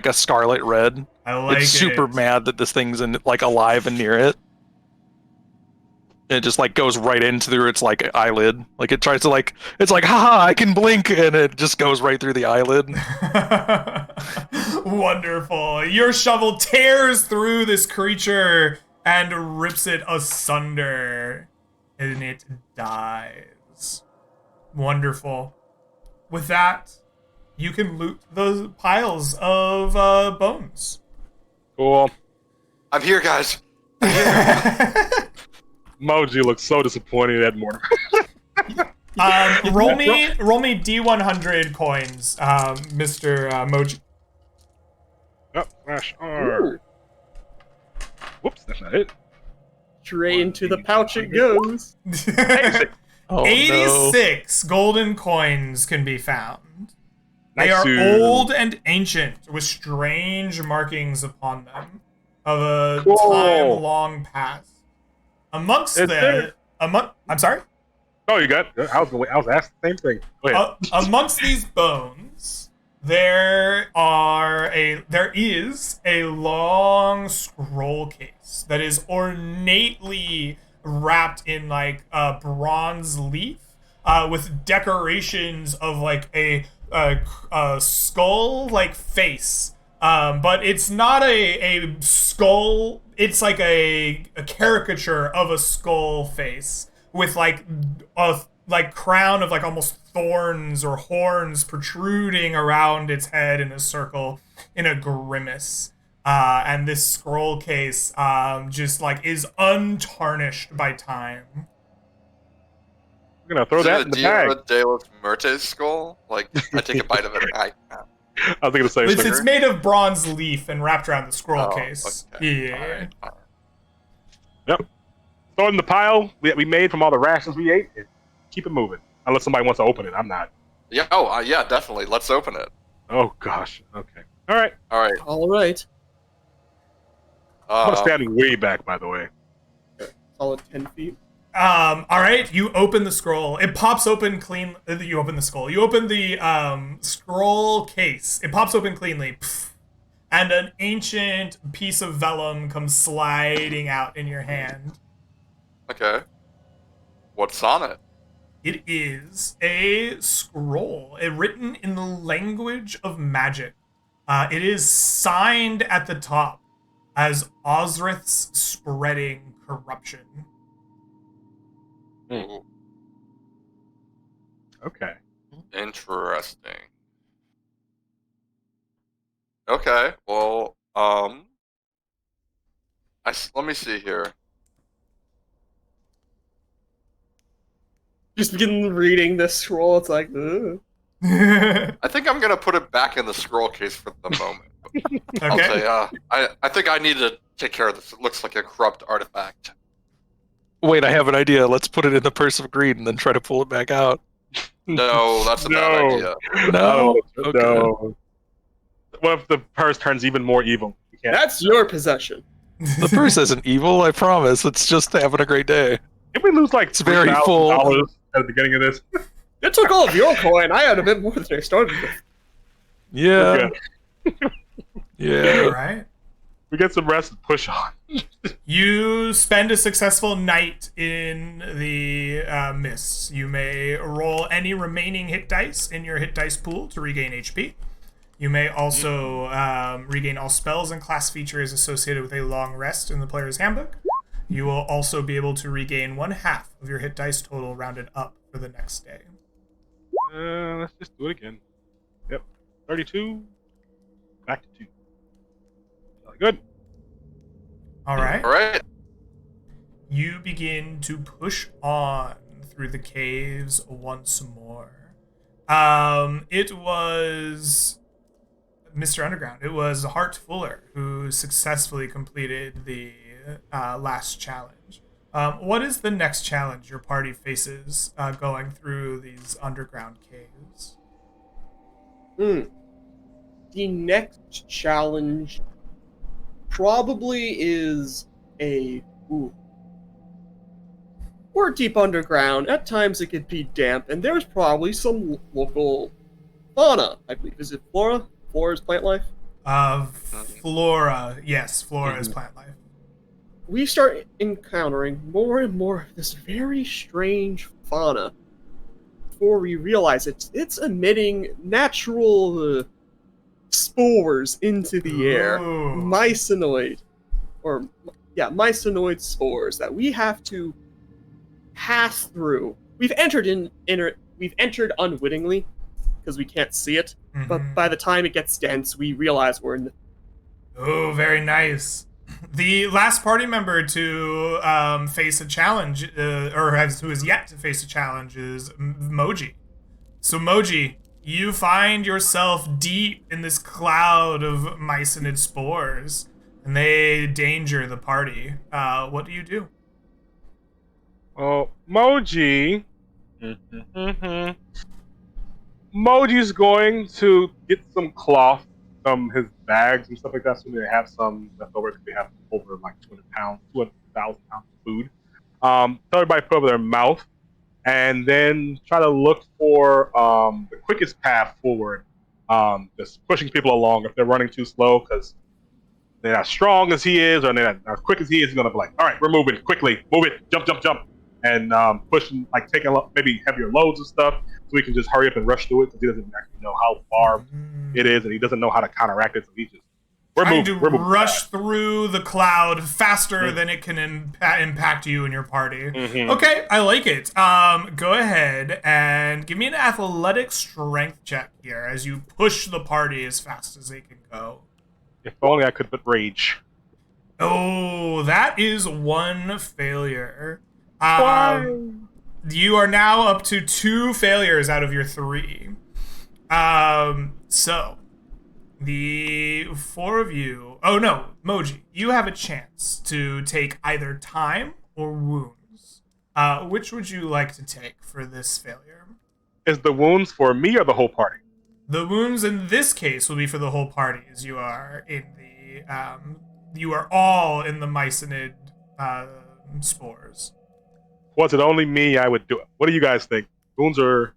a scarlet red. I like It's super mad that this thing's like alive and near it. It just like goes right into through its like eyelid. Like it tries to like it's like haha I can blink, and it just goes right through the eyelid. Wonderful. Your shovel tears through this creature and rips it asunder, and it dies. Wonderful. With that, you can loot the piles of bones. Cool. I'm here, guys. Moji looks so disappointed at Mortimer. Roll me D100 coins, Mr. Moji. Oh, slash R. Whoops, that's not it. Straight into the pouch it goes. 86. Oh, 86 golden coins can be found. They Nice. are old and ancient, with strange markings upon them of a Cool. time long past. Amongst Is there- I'm sorry? Oh, you got. I was asked the same thing. Go ahead. Amongst these bones, there is a long scroll case that is ornately wrapped in like a bronze leaf, with decorations of like a skull like face. But it's not a skull. It's like a caricature of a skull face with like a crown of like almost thorns or horns protruding around its head in a circle in a grimace. And this scroll case just like is untarnished by time. I'm gonna throw Is that it in a the bag. Dia de los Muertes skull? Like, I take a bite of it and I can't. I was thinking the same thing. It's made of bronze leaf and wrapped around the scroll Oh, case. okay. Yeah. All right. Yep. Throw it in the pile we made from all the rations we ate. And keep it moving. Unless somebody wants to open it. I'm not. Yeah. Yeah. Definitely. Let's open it. Oh gosh. Okay. All right. All right. All right. I'm standing way back, by the way. Solid 10 feet. All right, you open the scroll. It pops open clean. You open the scroll. You open the scroll case. It pops open cleanly, and an ancient piece of vellum comes sliding out in your hand. Okay. What's on it? It is a scroll, written in the language of magic. It is signed at the top as Osrith's spreading corruption. Ooh, Okay. interesting. Okay. Well, let me see here. Just begin reading this scroll. It's like, ugh. I think I'm gonna put it back in the scroll case for the moment. I'll Okay. say, I think I need to take care of this. It looks like a corrupt artifact. Wait, I have an idea. Let's put it in the purse of greed and then try to pull it back out. No, that's a bad idea. No. Okay. No. What if the purse turns even more evil? You can't. That's your possession. The purse isn't evil, I promise. It's just having a great day. If we lose like It's very full. $3,000 at the beginning of this, It took all of your coin. I had a bit more than I started with. Yeah. we're good. Yeah. All right. We get some rest and push on. You spend a successful night in the mists. You may roll any remaining hit dice in your hit dice pool to regain HP. You may also regain all spells and class features associated with a long rest in the player's handbook. You will also be able to regain 1/2 of your hit dice total rounded up for the next day. Let's just do it again. Yep. 32. Back to 2. Good. All right. All right. You begin to push on through the caves once more. It was Mr. Underground. It was Hart Fuller who successfully completed the last challenge. What is the next challenge your party faces going through these underground caves? The next challenge probably is we're deep underground. At times it could be damp, and there's probably some local fauna, I believe. Is it flora? Flora is plant life? Flora. Yes, flora is plant life. We start encountering more and more of this very strange fauna before we realize it's emitting natural spores into the air. Ooh. Mycenoid spores that we have to pass through. We've entered unwittingly because we can't see it, but by the time it gets dense, we realize we're in the... Oh, very nice. The last party member to face a challenge, who is yet to face a challenge, is Moji. So, Moji, you find yourself deep in this cloud of myconid spores, and they danger the party. What do you do? Oh, Moji's going to get some cloth from his bags and stuff like that, so they have some left over because they have over like 200,000 pounds of food. So everybody put over their mouth, and then try to look for the quickest path forward. Just pushing people along if they're running too slow because they're not strong as he is, or they're not as quick as he is. He's gonna be like, "All right, we're moving quickly, move it, jump, and pushing, like taking maybe heavier loads and stuff, so we can just hurry up and rush through it because he doesn't actually know how far it is, and he doesn't know how to counteract it. So he just we're moving. Rush through the cloud faster than it can impact you and your party. Okay, I like it. Go ahead and give me an athletic strength check here as you push the party as fast as they can go. If only I could put rage. Oh, that is one failure. You are now up to 2 failures out of your 3. So the 4 of you... Oh, no, Moji, you have a chance to take either time or wounds. Which would you like to take for this failure? Is the wounds for me or the whole party? The wounds in this case will be for the whole party, as you are in the... you are all in the myconid spores. Was it only me, I would do it. What do you guys think? Wounds are...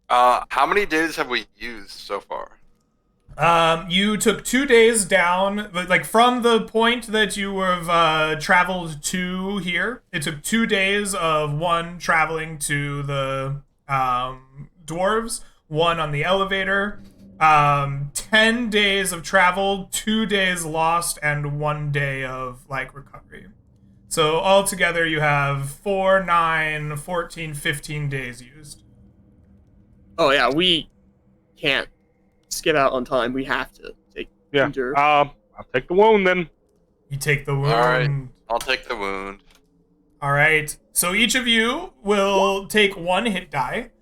How many days have we used so far? You took 2 days down, like from the point that you have traveled to here. It took 2 days of one traveling to the dwarves, one on the elevator, 10 days of travel, 2 days lost, and 1 day of like recovery. So altogether you have 4, 9, 14, 15 days used. Oh yeah, we can't skip out on time. We have to take endure. I'll take the wound then. You take the wound. All right, I'll take the wound. All right. So each of you will take 1 hit die.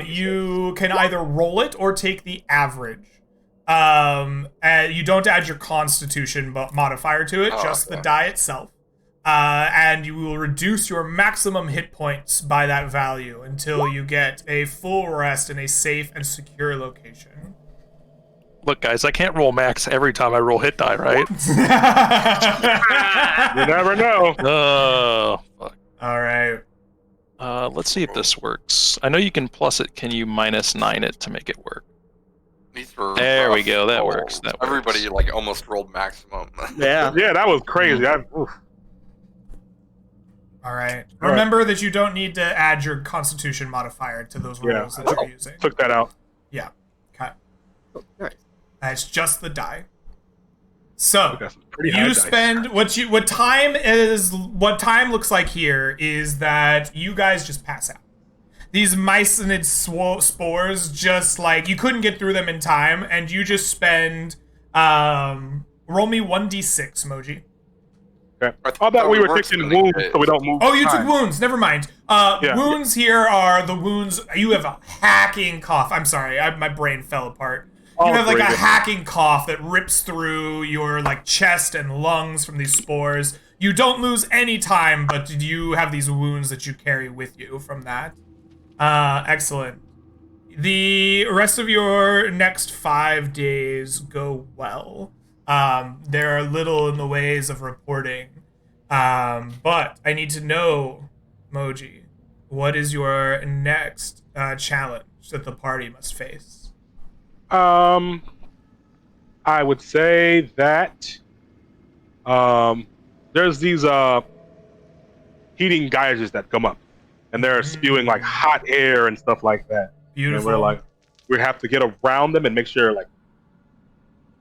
You can either roll it or take the average. You don't add your Constitution modifier to it, just the die itself. And you will reduce your maximum hit points by that value until you get a full rest in a safe and secure location. Look, guys, I can't roll max every time I roll hit die, right? You never know. Oh, fuck. All right. Let's see if this works. I know you can plus it. Can you -9 it to make it work? These were There we go. That rolls. works. That works. Everybody like almost rolled maximum. Yeah. Yeah, that was crazy. All right. Remember that you don't need to add your Constitution modifier to those rolls that you're using. Took that out. Yeah. Okay. Oh, nice. It's just the die. So That's pretty high you dice. spend what time looks like here is that you guys just pass out. These myconid spores just like you couldn't get through them in time, and you just spend roll me 1d6, Moji. Okay. I thought we were taking wounds so we don't move. Oh, you took time. wounds. Never mind. Wounds here are the wounds. You have a hacking cough. I'm sorry. My brain fell apart. You have like a hacking cough that rips through your like chest and lungs from these spores. You don't lose any time, but you have these wounds that you carry with you from that. Excellent. The rest of your next 5 days go well. There are little in the ways of reporting. But I need to know, Moji, what is your next challenge that the party must face? I would say that there's these heating geysers that come up, and they're spewing like hot air and stuff like that. Beautiful. And we have to get around them and make sure like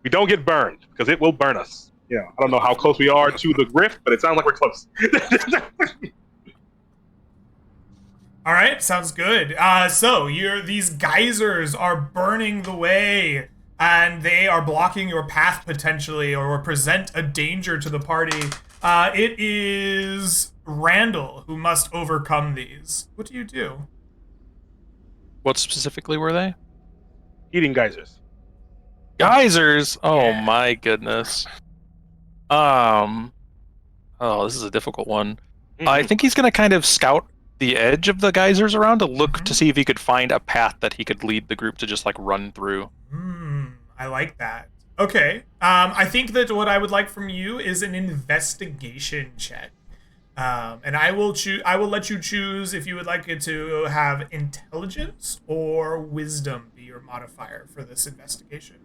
we don't get burned because it will burn us. I don't know how close we are to the rift, but it sounds like we're close. All right, sounds good. So these geysers are burning the way, and they are blocking your path potentially, or present a danger to the party. It is Randall who must overcome these. What do you do? What specifically were they? Heating geysers. Geysers. Oh Yeah. my goodness. This is a difficult one. I think he's gonna kind of scout the edge of the geysers around to look to see if he could find a path that he could lead the group to just like run through. I like that. Okay. I think that what I would like from you is an investigation check. And I will let you choose if you would like it to have intelligence or wisdom be your modifier for this investigation.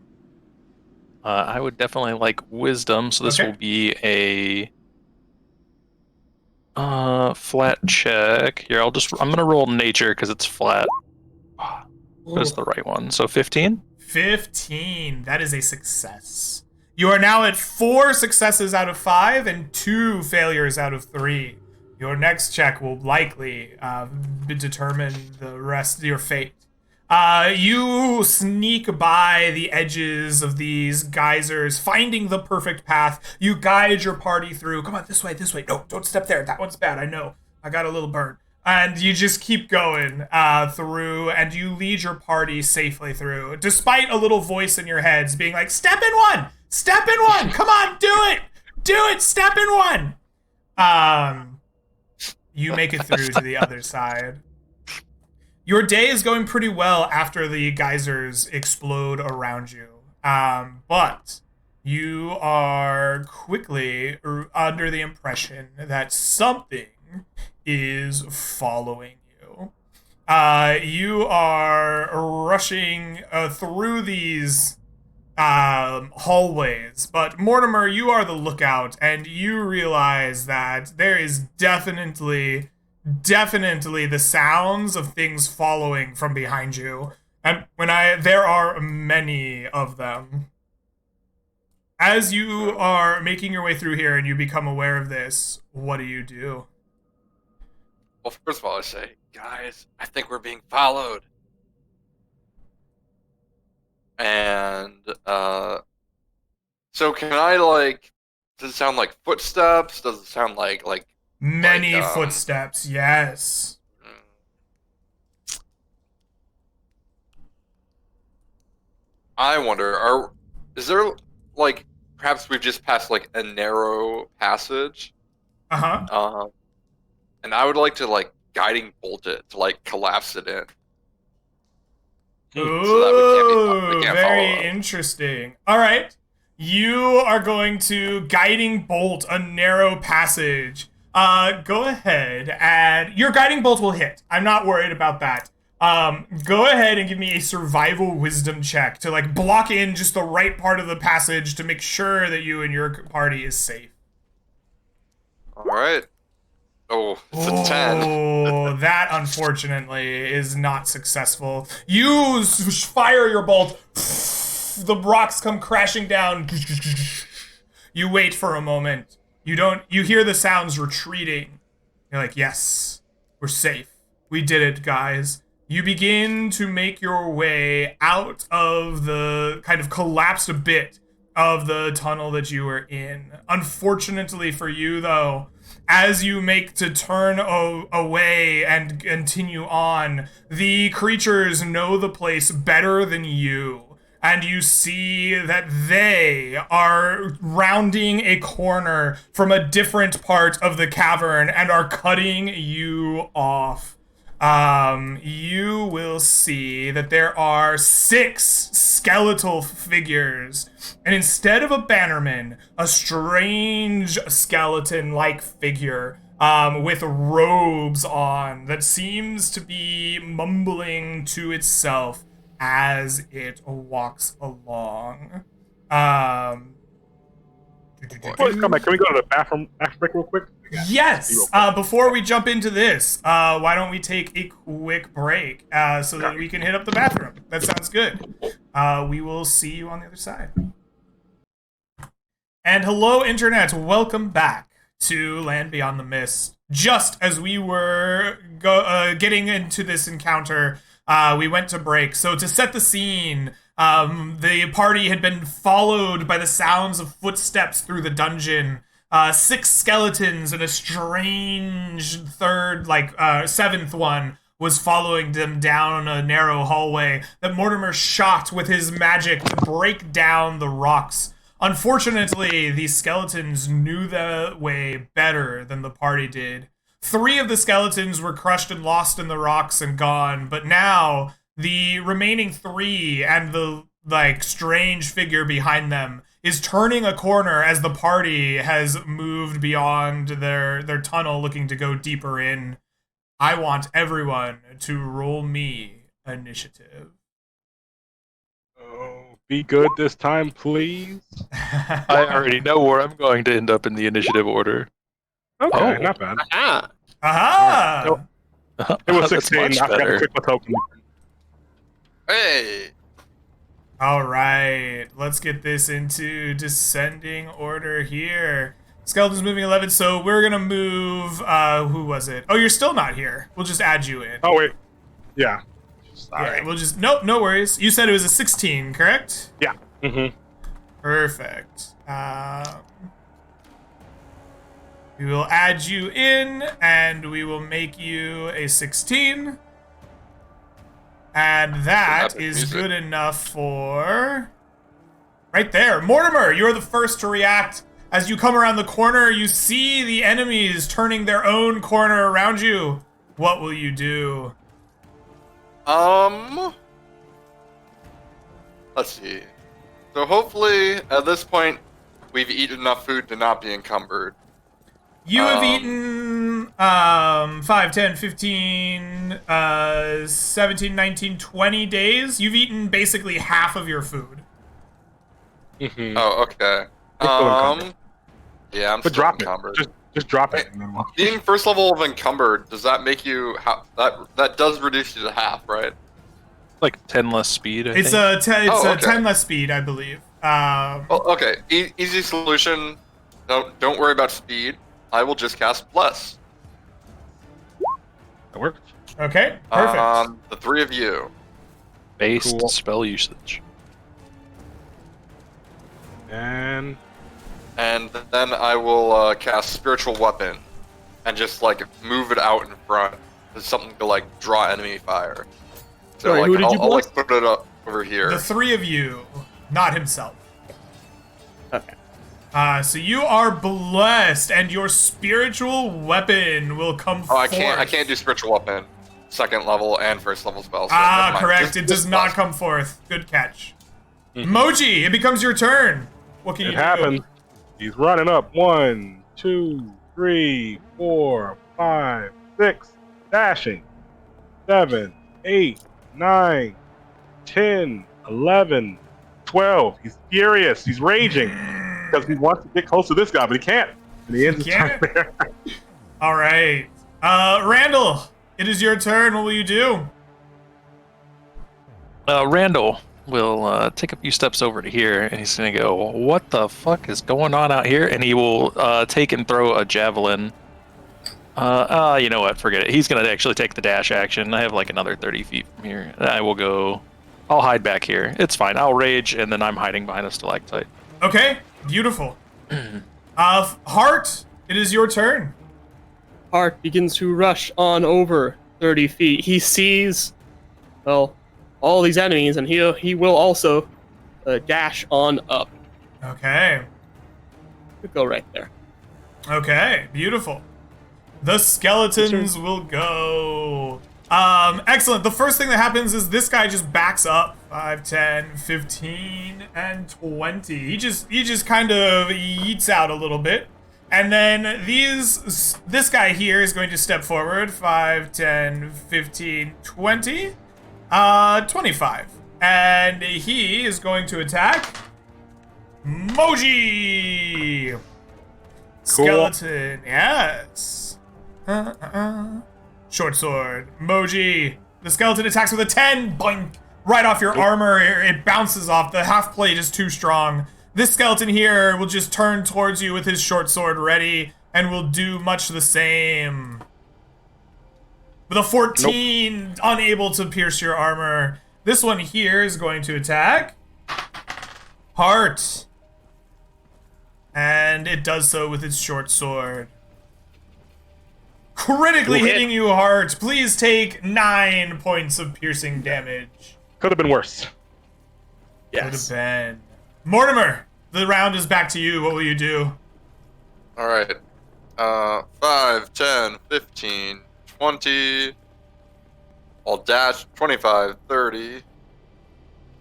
I would definitely like wisdom, so this Okay. will be a flat check. Here, I'm gonna roll nature because it's flat. What is the right one? So 15? 15. That is a success. You are now at 4 successes out of 5 and 2 failures out of 3. Your next check will likely determine the rest of your fate. You sneak by the edges of these geysers, finding the perfect path. You guide your party through. Come on, this way, this way. No, don't step there. That one's bad. I know. I got a little burn. And you just keep going through, and you lead your party safely through, despite a little voice in your heads being like, step in one! Step in one! Come on, do it! Do it! Step in one! You make it through to the other side. Your day is going pretty well after the geysers explode around you. But you are quickly under the impression that something is following you. You are rushing through these hallways, but Mortimer, you are the lookout, and you realize that there is definitely the sounds of things following from behind you, and there are many of them. As you are making your way through here and you become aware of this, what do you do? Well, first of all, I say, guys, I think we're being followed. And, so can I, does it sound like footsteps? Does it sound like Many footsteps, yes. I wonder, is there, perhaps we've just passed, a narrow passage? Uh-huh. And I would like to, guiding bolt it, to, collapse it in. Ooh, So that we can't very follow up. interesting. All right. You are going to guiding bolt a narrow passage. Go ahead and your guiding bolt will hit. I'm not worried about that. Go ahead and give me a survival wisdom check to block in just the right part of the passage to make sure that you and your party is safe. All right. Oh, it's a 10. Oh, that unfortunately is not successful. You fire your bolt. The rocks come crashing down. You wait for a moment. You hear the sounds retreating. You're like, yes, we're safe. We did it, guys. You begin to make your way out of the kind of collapsed bit of the tunnel that you were in. Unfortunately for you, though, as you make to turn away and continue on, the creatures know the place better than you. and you see that they are rounding a corner from a different part of the cavern and are cutting you off. You will see that there are 6 skeletal figures, and instead of a bannerman, a strange skeleton-like figure with robes on that seems to be mumbling to itself as it walks along. Please come back. Can we go to the bathroom break real quick? Yes. Before we jump into this, why don't we take a quick break so that we can hit up the bathroom? That sounds good. We will see you on the other side. And hello, Internet. Welcome back to Land Beyond the Mist. Just as we were getting into this encounter, we went to break. So to set the scene, the party had been followed by the sounds of footsteps through the dungeon. 6 skeletons and a strange third, seventh one was following them down a narrow hallway that Mortimer shot with his magic to break down the rocks. Unfortunately, these skeletons knew the way better than the party did. 3 of the skeletons were crushed and lost in the rocks and gone, but now the remaining 3 and the strange figure behind them is turning a corner as the party has moved beyond their tunnel, looking to go deeper in. I want everyone to roll me initiative. Oh, be good this time, please. I already know where I'm going to end up in the initiative order. Okay, not bad. Ah, Aha! It was That's 16. much I forgot to better. click my token. Hey. All right, let's get this into descending order here. Skeleton's moving 11, so we're gonna move. Who was it? Oh, you're still not here. We'll just add you in. Oh wait, yeah. Sorry. Yeah, we'll just no worries. You said it was a 16, correct? Yeah. Mm-hmm. Perfect. We will add you in, and we will make you a 16. And that is good enough for... Right there. Mortimer, you're the first to react. As you come around the corner, you see the enemies turning their own corner around you. What will you do? Let's see. So hopefully, at this point, we've eaten enough food to not be encumbered. You have eaten 5, 10, 15, 17, 19, 20 days. You've eaten basically half of your food. Mm-hmm. Oh, okay. Yeah, I'm But still drop encumbered. it. Just drop it. And then we'll... Being first level of encumbered, does that make you that does reduce you to half, right? Like 10 less speed, I It's think. a 10 less speed, I believe. Well, okay. Easy solution. Don't worry about speed. I will just cast Bless. That works. Okay, perfect. The 3 of you. Based Cool. spell usage. And then I will cast Spiritual Weapon, and just move it out in front. As something to draw enemy fire. So Sorry, who did you I'll bless? put it up over here. The 3 of you, not himself. okay. So you are blessed, and your spiritual weapon will come Oh, I forth. can't do Spiritual Weapon, 2nd level and 1st level spells. So never mind. Correct. Just- It does just not Bless. come forth. Good catch. Moji, it becomes your turn. What can it you happens. do? He's running up. 1, 2, 3, 4, 5, 6. Dashing. 7, 8, 9, 10, 11, 12. He's furious. He's raging because he wants to get close to this guy, but he can't. And he ends his turn Can't? there. All right. Randall, it is your turn. What will you do? Randall will take a few steps over to here, and he's going to go, what the fuck is going on out here? And he will take and throw a javelin. You know what? Forget it. He's going to actually take the dash action. I have another 30 feet from here. I'll hide back here. It's fine. I'll rage, and then I'm hiding behind a stalactite. Okay, beautiful. Heart, it is your turn. Hart begins to rush on over 30 feet. He sees, well, all these enemies, and he will also dash on up. Okay. We'll go right there. Okay, beautiful. The skeletons will go. Excellent. The first thing that happens is this guy just backs up 5, 10, 15, and 20. He just kind of yeets out a little bit. And then this guy here is going to step forward 5, 10, 15, 20, 25. And he is going to attack Moji. Cool. Skeleton, yes. Short sword, Moji. The skeleton attacks with a 10, boink, right off your armor. It bounces off. The half plate is too strong. This skeleton here will just turn towards you with his short sword ready and will do much the same. With a 14, unable to pierce your armor. This one here is going to attack Heart. And it does so with its short sword. Critically hitting you, Heart. Please take 9 points of piercing damage. Could have been worse. Could have been. Mortimer, the round is back to you. What will you do? All right. 5, 10, 15, 20. I'll dash 25, 30,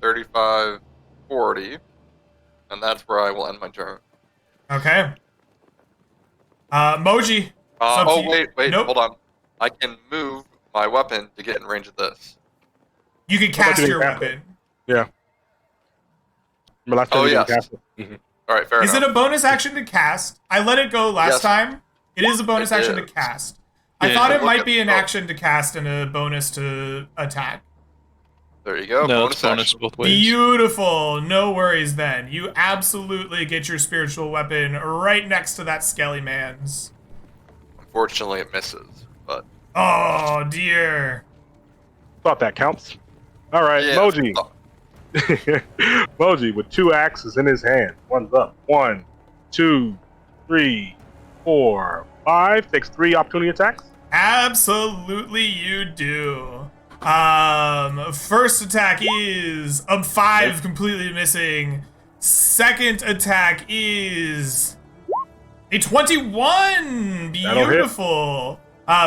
35, 40. And that's where I will end my turn. Okay. Moji. Wait, Nope. hold on. I can move my weapon to get in range of this. You can How about cast doing your that? weapon. Yeah. Remember last time Oh, you didn't yes. cast it? All right, fair Is enough. it a bonus action to cast? I let it go last Yes. time. It is a bonus It action is. to cast. I Yeah, thought you it look might at- be an oh. action to cast and a bonus to attack. There you go. No, bonus it's bonus action. both ways. Beautiful. No worries then. You absolutely get your spiritual weapon right next to that skelly man's. Unfortunately, it misses. But Oh, dear. Thought that counts. All right, yeah. Moji. Oh, Moji with 2 axes in his hand. One's up. 1, 2, 3, 4, 5. Takes 3 opportunity attacks. Absolutely you do. First attack is 5, completely missing. Second attack is a 21. That'll hit. Beautiful.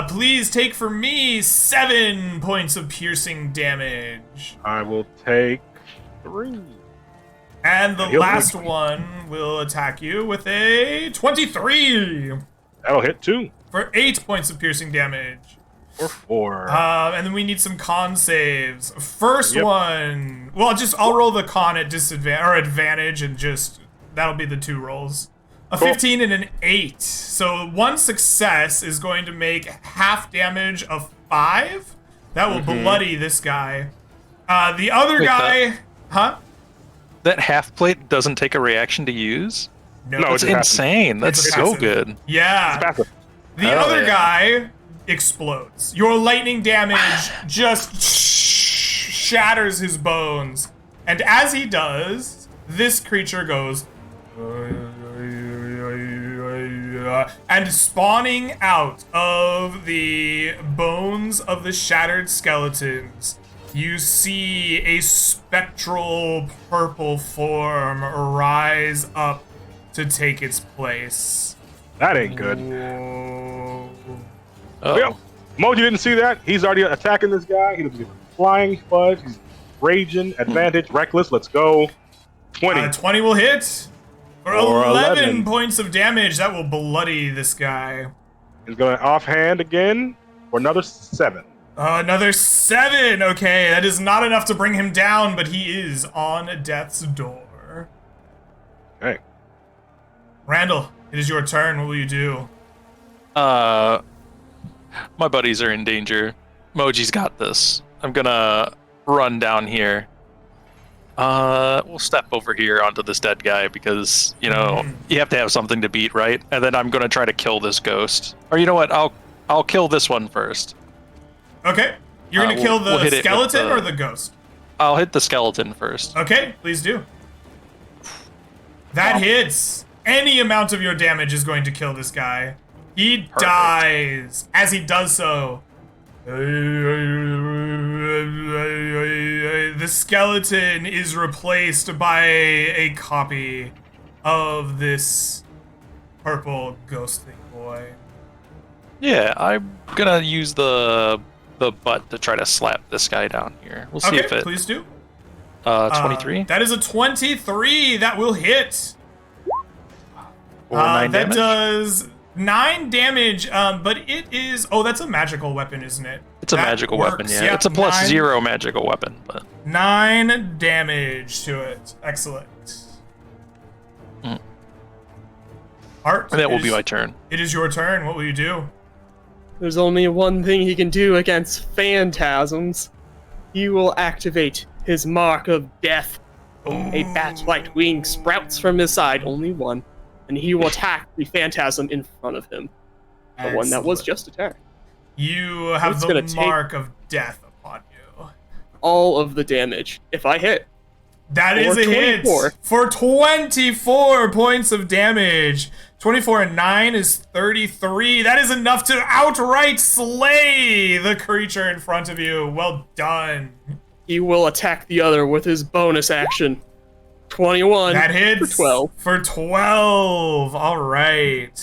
Please take for me 7 points of piercing damage. I will take 3. And the He'll last take- one will attack you with a 23 That'll hit 2. for 8 points of piercing damage. Or 4. And then we need some con saves. First Yep. one. Well, I'll roll the con at disadvantage or advantage, and that'll be the 2 rolls. A Cool. 15 and an 8. So 1 success is going to make half damage of 5. That will bloody this guy. The other Wait, guy, huh? That half plate doesn't take a reaction to use? No, That's it happens. insane. That's It's a so passive. good. Yeah. Passive. The Oh, other yeah. guy explodes. Your lightning damage just shatters his bones. And as he does, this creature goes. And spawning out of the bones of the shattered skeletons, you see a spectral purple form rise up to take its place. That ain't good. Whoa. Oh. Yep. Moji didn't see that. He's already attacking this guy. He doesn't give a flying fudge. He's raging, advantage, reckless. Let's go. 20. 20 will hit for Or 11 11. points of damage. That will bloody this guy. He's going offhand again for another 7. Another 7. Okay, that is not enough to bring him down, but he is on death's door. Okay. Randall, it is your turn. What will you do? My buddies are in danger. Moji's got this. I'm gonna run down here. We'll step over here onto this dead guy because, you know, you have to have something to beat, right? And then I'm gonna try to kill this ghost. Or you know what? I'll kill this one first. Okay, you're gonna kill we'll the hit it with skeleton the- or the ghost? I'll hit the skeleton first. Okay, please do. That hits. Any amount of your damage is going to kill this guy. He dies. As he does so, the the skeleton is replaced by a copy of this purple ghostly boy. Yeah, I'm gonna use the butt to try to slap this guy down here. We'll see if it. Please do. 23. That is a 23. That will hit. Or 9 that damage. does 9 damage, but it is... Oh, that's a magical weapon, isn't it? It's a That magical works. weapon, yeah. Yep, It's a plus 9 0 magical weapon, but 9 damage to it. Excellent. Mm. Art, and that will be my turn. It is your turn. What will you do? There's only one thing he can do against phantasms. He will activate his Mark of Death. A bat-like wing sprouts from his side, only one, and he will attack the phantasm in front of him. The one that was just attacked. You have It's the gonna take- Mark of Death upon you. All of the damage. If I hit, That is For a hit 24. for 24 points of damage. 24 and 9 is 33. That is enough to outright slay the creature in front of you. Well done. he will attack the other with his bonus action. 21 That hits for 12. For 12. All right.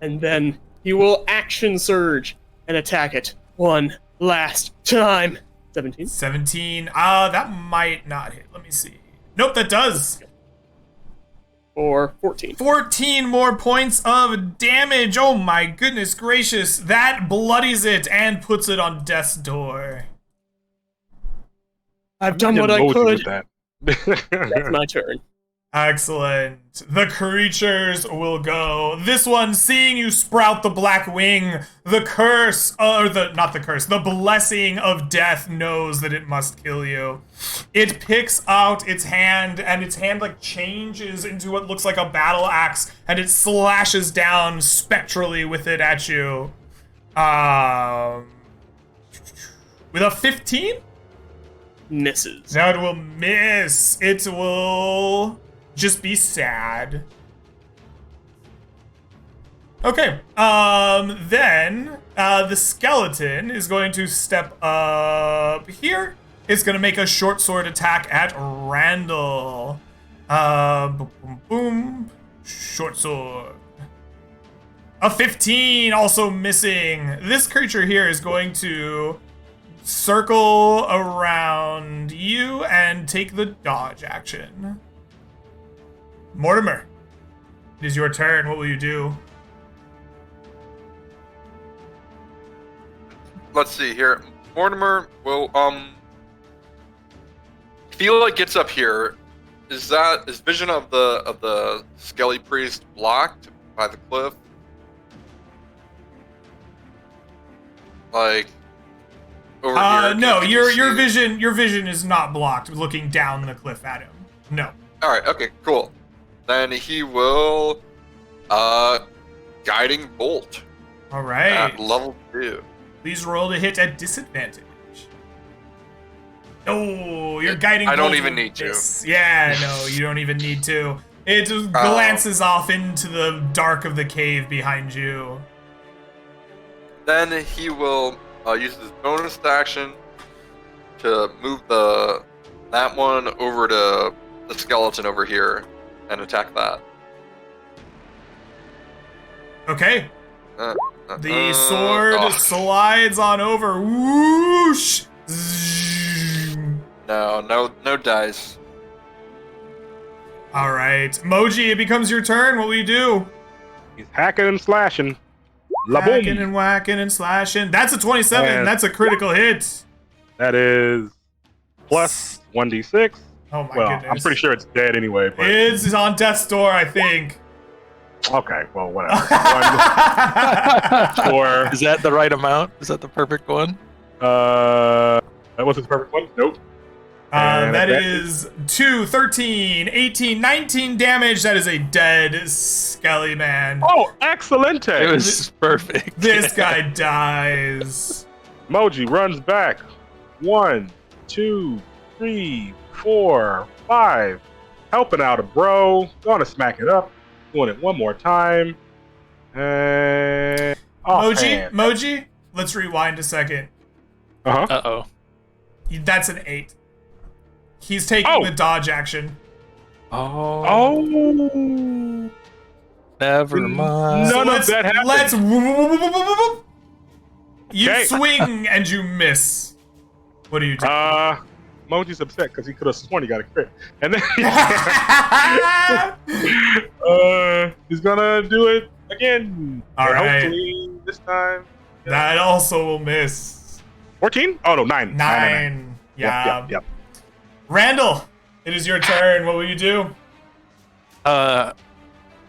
And then he will action surge and attack it one last time. 17. 17. That might not hit. Let me see. Nope, that does. Or 14. 14 more points of damage. Oh my goodness gracious. That bloodies it and puts it on death's door. I've done what I Emoji could. with that. That's my turn. Excellent. The creatures will go. This one, seeing you sprout the black wing, the curse, the blessing of death knows that it must kill you. It picks out its hand, and its hand like changes into what looks like a battle axe, and it slashes down spectrally with it at you. With a 15? Misses. That will miss. It will just be sad. Okay. Then the skeleton is going to step up here. It's going to make a short sword attack at Randall. Boom, boom, boom. Short sword. A 15, also missing. This creature here is going to circle around you and take the dodge action. Mortimer, it is your turn. What will you do? Let's see here. Mortimer will feel it gets up here. Is vision of the Skelly Priest blocked by the cliff? Like over here? No, Can you your see? vision is not blocked looking down the cliff at him. No. All right. Okay. Cool. Then he will guiding bolt All right. at level 2. Please roll to hit at disadvantage. Oh, you're guiding. I don't bolt even will need to. miss. Yeah, no, you don't even need to. It just glances off into the dark of the cave behind you. Then he will use his bonus action to move that one over to the skeleton over here and attack that. Okay. The sword slides on over. Whoosh! Zzz. No dice. All right, Moji, it becomes your turn. What will you do? He's hacking and slashing. Hacking Laboom. and whacking and slashing. That's a 27. And- That's a critical hit. That is plus 1d6. Oh my Well, goodness. I'm pretty sure it's dead anyway, but It's on death's door, I think. okay, well, whatever. One, four. Is that the right amount? Is that the perfect one? That wasn't the perfect one. Nope. And That that is 2, 13, 18, 19 damage. That is a dead Skelly man. Oh, excellent! It was perfect. This guy dies. Moji runs back. 1, 2, 3, 4, 5. Helping out a bro. Gonna smack it up. Doing it one more time. And Moji, let's rewind a second. Uh-huh. Uh-oh. That's an 8. He's taking the dodge action. Oh. Never mind. None of that happened. Let's. You Okay. swing and you miss. What do you do? Moji's upset because he could have sworn he got a crit, and then he's gonna do it again. All right. Hopefully this time. That also will miss. 14? Oh no, 9. 9. Yeah. Yep. Randall, it is your turn. What will you do?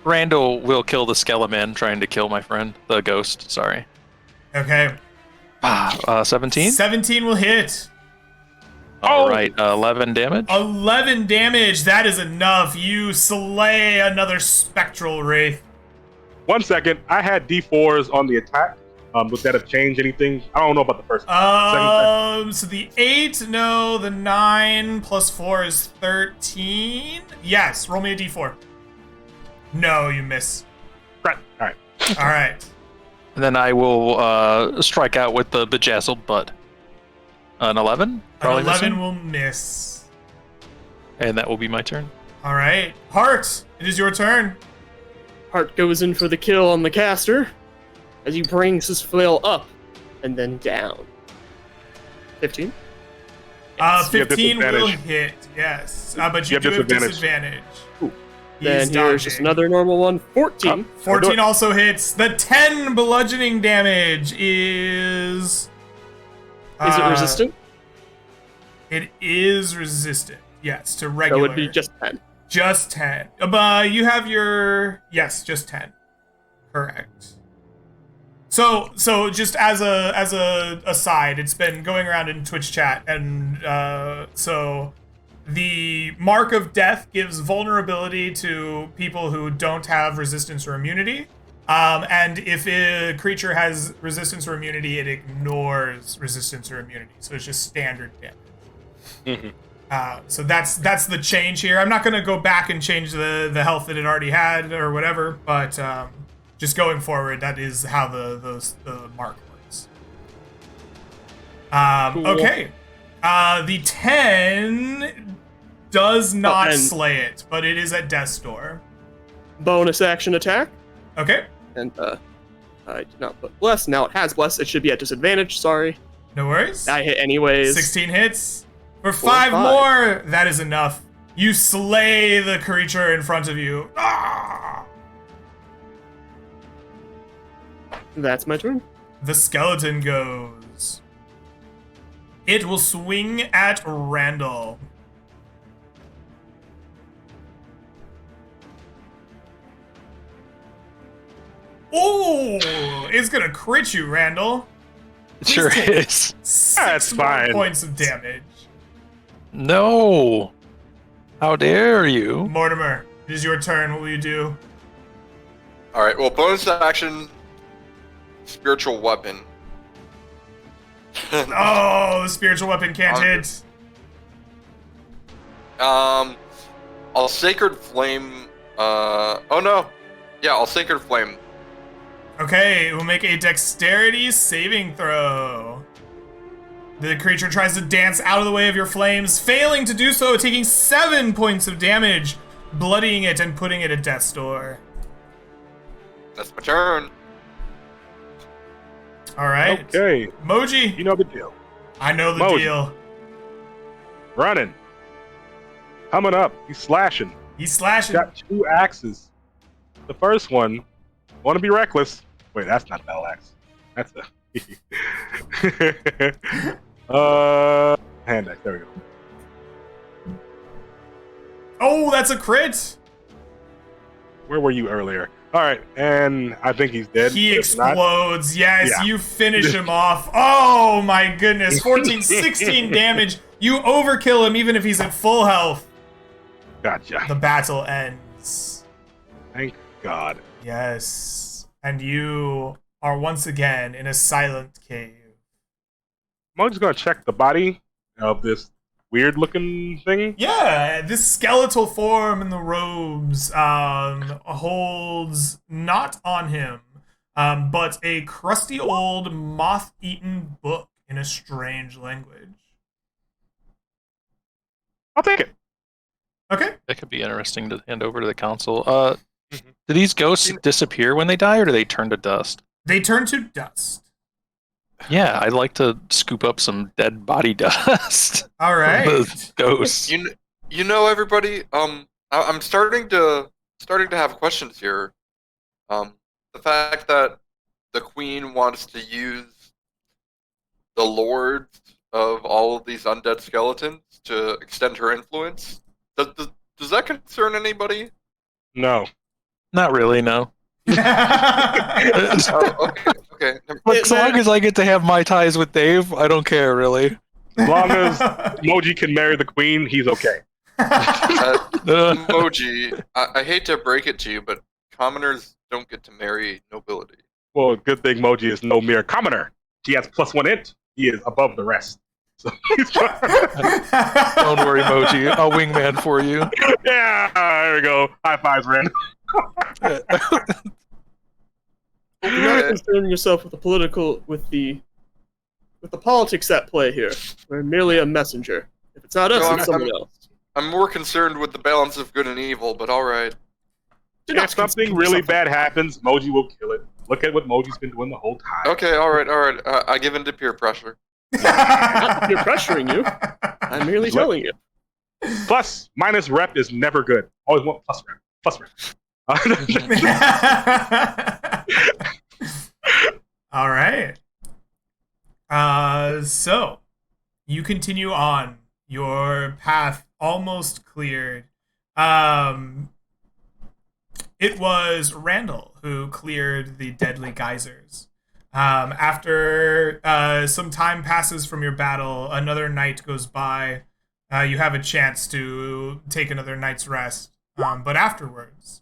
Randall will kill the skeleton trying to kill my friend, the ghost. Sorry. Okay. 17. 17 will hit. All right. 11 damage. 11 damage. That is enough. You slay another spectral wraith. 1 second. I had D4s on the attack. Would that have changed anything? I don't know about the first. So the 8, no, the 9 plus 4 is 13. Yes, roll me a D4. No, you miss. Right. All right. All right. And then I will strike out with the bejazzled butt. An 11? An 11 missing. will miss. And that will be my turn. All right. Heart, it is your turn. Hart goes in for the kill on the caster as he brings his flail up and then down. 15? 15 will disadvantage. hit, yes. But you have do have disadvantage. disadvantage. Ooh. Then here's just another normal one. 14. 14 also hits. The 10 bludgeoning damage is... Is it resistant? It is resistant, yes, to regular. So it would be just 10. Just 10. But you have your... Yes, just 10. Correct. So just as a aside, it's been going around in Twitch chat, and so the Mark of Death gives vulnerability to people who don't have resistance or immunity. And if a creature has resistance or immunity, it ignores resistance or immunity. So it's just standard damage. So that's the change here. I'm not going to go back and change the health that it already had or whatever, but just going forward, that is how the mark works. Cool. Okay. The 10 does not slay it, but it is at death's door. Bonus action attack. Okay. And I did not put bless. Now it has bless. It should be at disadvantage. Sorry. No worries. I hit anyways. 16 hits. For 4, 5 5. more, that is enough. You slay the creature in front of you. Ah! That's my turn. The skeleton goes. It will swing at Randall. Oh, it's gonna crit you, Randall. It sure take is. 6 That's more fine. points of damage. No. How dare you? Mortimer, it is your turn. What will you do? All right. Well, bonus action, spiritual weapon. Oh, the spiritual weapon can't hit. I'll sacred flame. Oh no. Yeah, I'll sacred flame. Okay, we'll make a dexterity saving throw. The creature tries to dance out of the way of your flames, failing to do so, taking 7 points of damage, bloodying it and putting it at death's door. That's my turn. All right. Okay. Moji, You know the deal. I know the Moji. deal. Running. Coming up. He's slashing. He's slashing. Got 2 axes. The first one, want to be reckless. Wait, that's not a battle axe. That's a hand axe. There we go. Oh, that's a crit. Where were you earlier? All right, and I think he's dead. He If not- explodes. Yes, Yeah. you finish him off. Oh my goodness. 14, 16 damage. You overkill him even if he's at full health. Gotcha. The battle ends. Thank God. Yes. And you are once again in a silent cave. I'm just gonna check the body of this weird-looking thing. Yeah, this skeletal form in the robes holds not on him, but a crusty old moth-eaten book in a strange language. I'll take it. Okay. That could be interesting to hand over to the council. Mhm. Do these ghosts disappear when they die, or do they turn to dust? They turn to dust. Yeah, I'd like to scoop up some dead body dust. All from right. the ghosts. You know, everybody. I'm starting to have questions here. The fact that the queen wants to use the lords of all of these undead skeletons to extend her influence. Does that concern anybody? No. Not really, no. Oh, okay. But as long as I get to have my ties with Dave, I don't care really. As long as Moji can marry the queen, he's okay. Emoji, I hate to break it to you, but commoners don't get to marry nobility. Well, good thing Moji is no mere commoner. He has +1 int. He is above the rest. So he's Don't worry, Moji. I'll wingman for you. Yeah, there we go. High fives, Ren. You're not concerning yourself with the politics at play here. We're merely a messenger. If it's not us, No, it's someone else. I'm more concerned with the balance of good and evil, but all right. If something really bad happens, Moji will kill it. Look at what Moji's been doing the whole time. Okay, all right. I give in to peer pressure. You're pressuring you. I'm merely telling you. Plus, minus rep is never good. Always want plus rep. Plus rep. All right. So you continue on your path, almost cleared. It was Randall who cleared the deadly geysers. After some time passes from your battle, another night goes by. You have a chance to take another night's rest. But afterwards,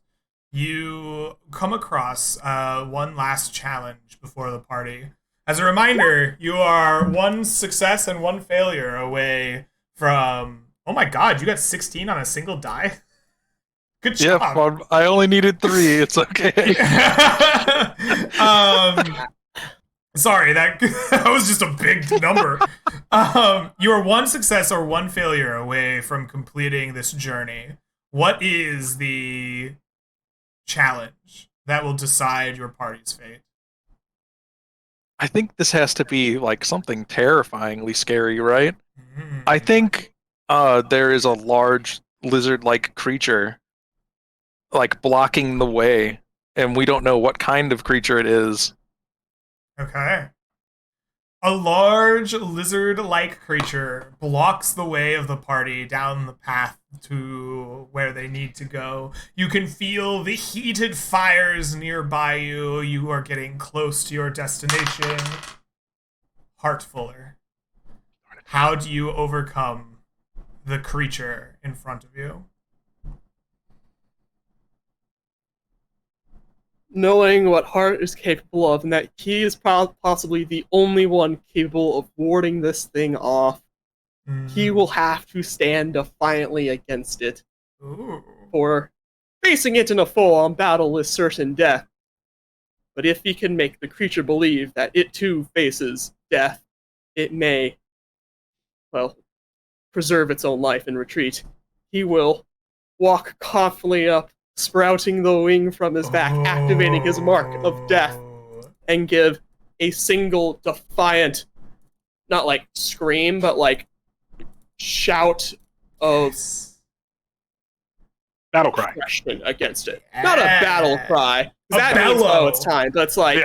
you come across one last challenge before the party. As a reminder, you are one success and one failure away from... Oh my god, you got 16 on a single die? Good job. Yeah, well, I only needed 3. It's okay. Sorry, that was just a big number. You are one success or one failure away from completing this journey. What is the challenge that will decide your party's fate? I think this has to be like something terrifyingly scary, right? Mm. I think there is a large lizard-like creature like blocking the way, and we don't know what kind of creature it is. Okay. A large lizard-like creature blocks the way of the party down the path to where they need to go. You can feel the heated fires nearby you. You are getting close to your destination. Heartfuller, how do you overcome the creature in front of you? Knowing what Hart is capable of, and that he is possibly the only one capable of warding this thing off, he will have to stand defiantly against it. Ooh. For facing it in a full-on battle is certain death. But if he can make the creature believe that it too faces death, it may, well, preserve its own life and retreat. He will walk confidently up, sprouting the wing from his back, activating his mark of death, and give a single defiant, not like scream, but like shout of Battle cry. aggression against it. Not a battle cry. A That means, bellow. oh, it's time. But it's like,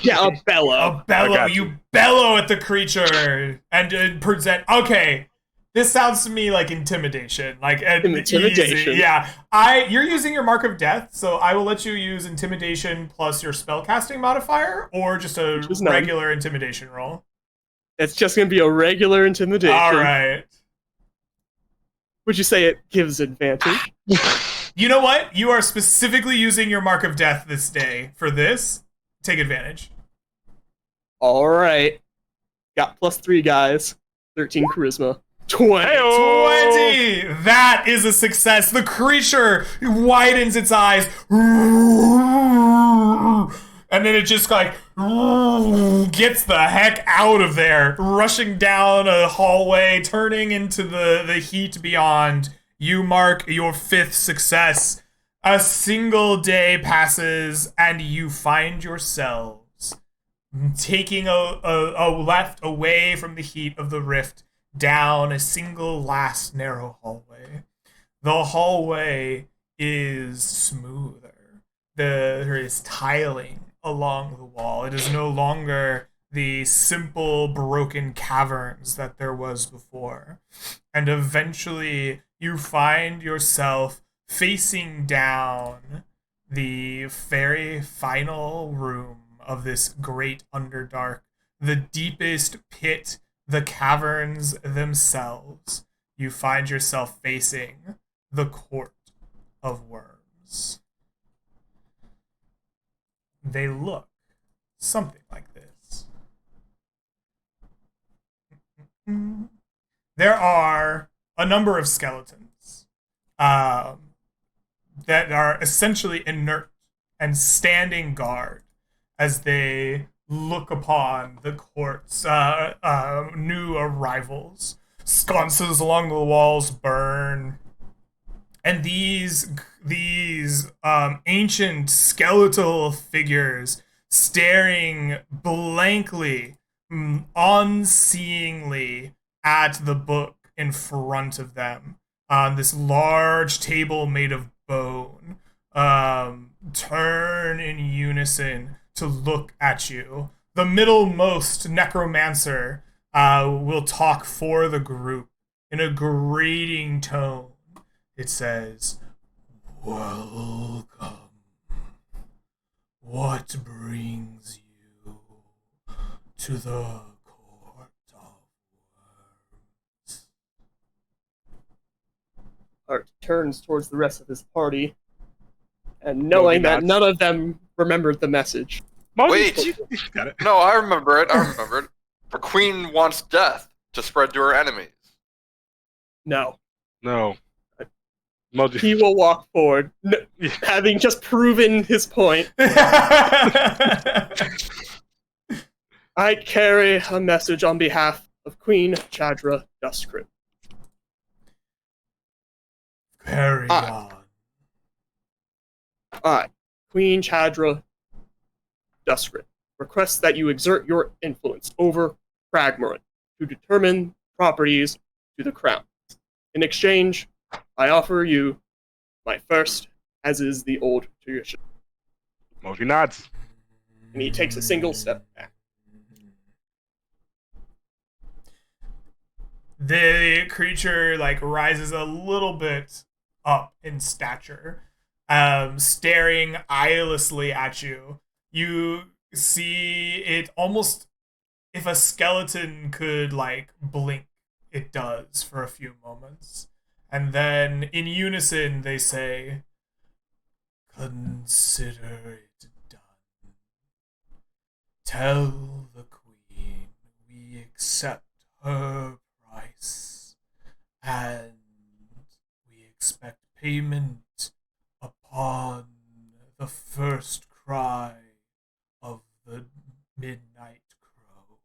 yeah, a bellow. A bellow. got You bellow at the creature and present. Okay, this sounds to me like intimidation. Like Intimidation. Easy. Yeah, you're using your mark of death, so I will let you use intimidation plus your spellcasting modifier, or just a Which is none. regular intimidation roll. It's just going to be a regular intimidation. All right. Would you say it gives advantage? You know what? You are specifically using your mark of death this day for this. Take advantage. All right. Got +3, guys. 13 charisma. 20. Hey-o! 20! That is a success. The creature widens its eyes and then it just like gets the heck out of there, rushing down a hallway, turning into the heat beyond. You mark your 5th success. A single day passes, and you find yourselves taking a left away from the heat of the rift down a single last narrow hallway. The hallway is smoother. There is tiling along the wall. It is no longer the simple broken caverns that there was before. And eventually you find yourself facing down the very final room of this great Underdark, the deepest pit, the caverns themselves. You find yourself facing the Court of Worms. They look something like this. There are a number of skeletons that are essentially inert and standing guard as they look upon the court's new arrivals. Sconces along the walls burn, and these ancient skeletal figures staring blankly, unseeingly at the book in front of them on this large table made of bone, turn in unison to look at you. The middlemost necromancer will talk for the group in a grating tone. It says, "Welcome. What brings you to the Court of Worms?" Art turns towards the rest of his party, and knowing that none of them remembered the message. Wait, got it. No, I remember it. The queen wants death to spread to her enemies. No. He will walk forward, having just proven his point. I carry a message on behalf of Queen Chadra Dustcrypt. Carry on. I, Queen Chadra Dustcrypt, request that you exert your influence over Cragmoran to determine properties to the crown. In exchange, I offer you my first, as is the old tradition. Moji nods. And he takes a single step back. The creature rises a little bit up in stature, staring eyelessly at you. You see it almost, if a skeleton could blink, it does for a few moments. And then in unison they say, "Consider it done. Tell the queen we accept her price, and we expect payment upon the first cry of the midnight crow."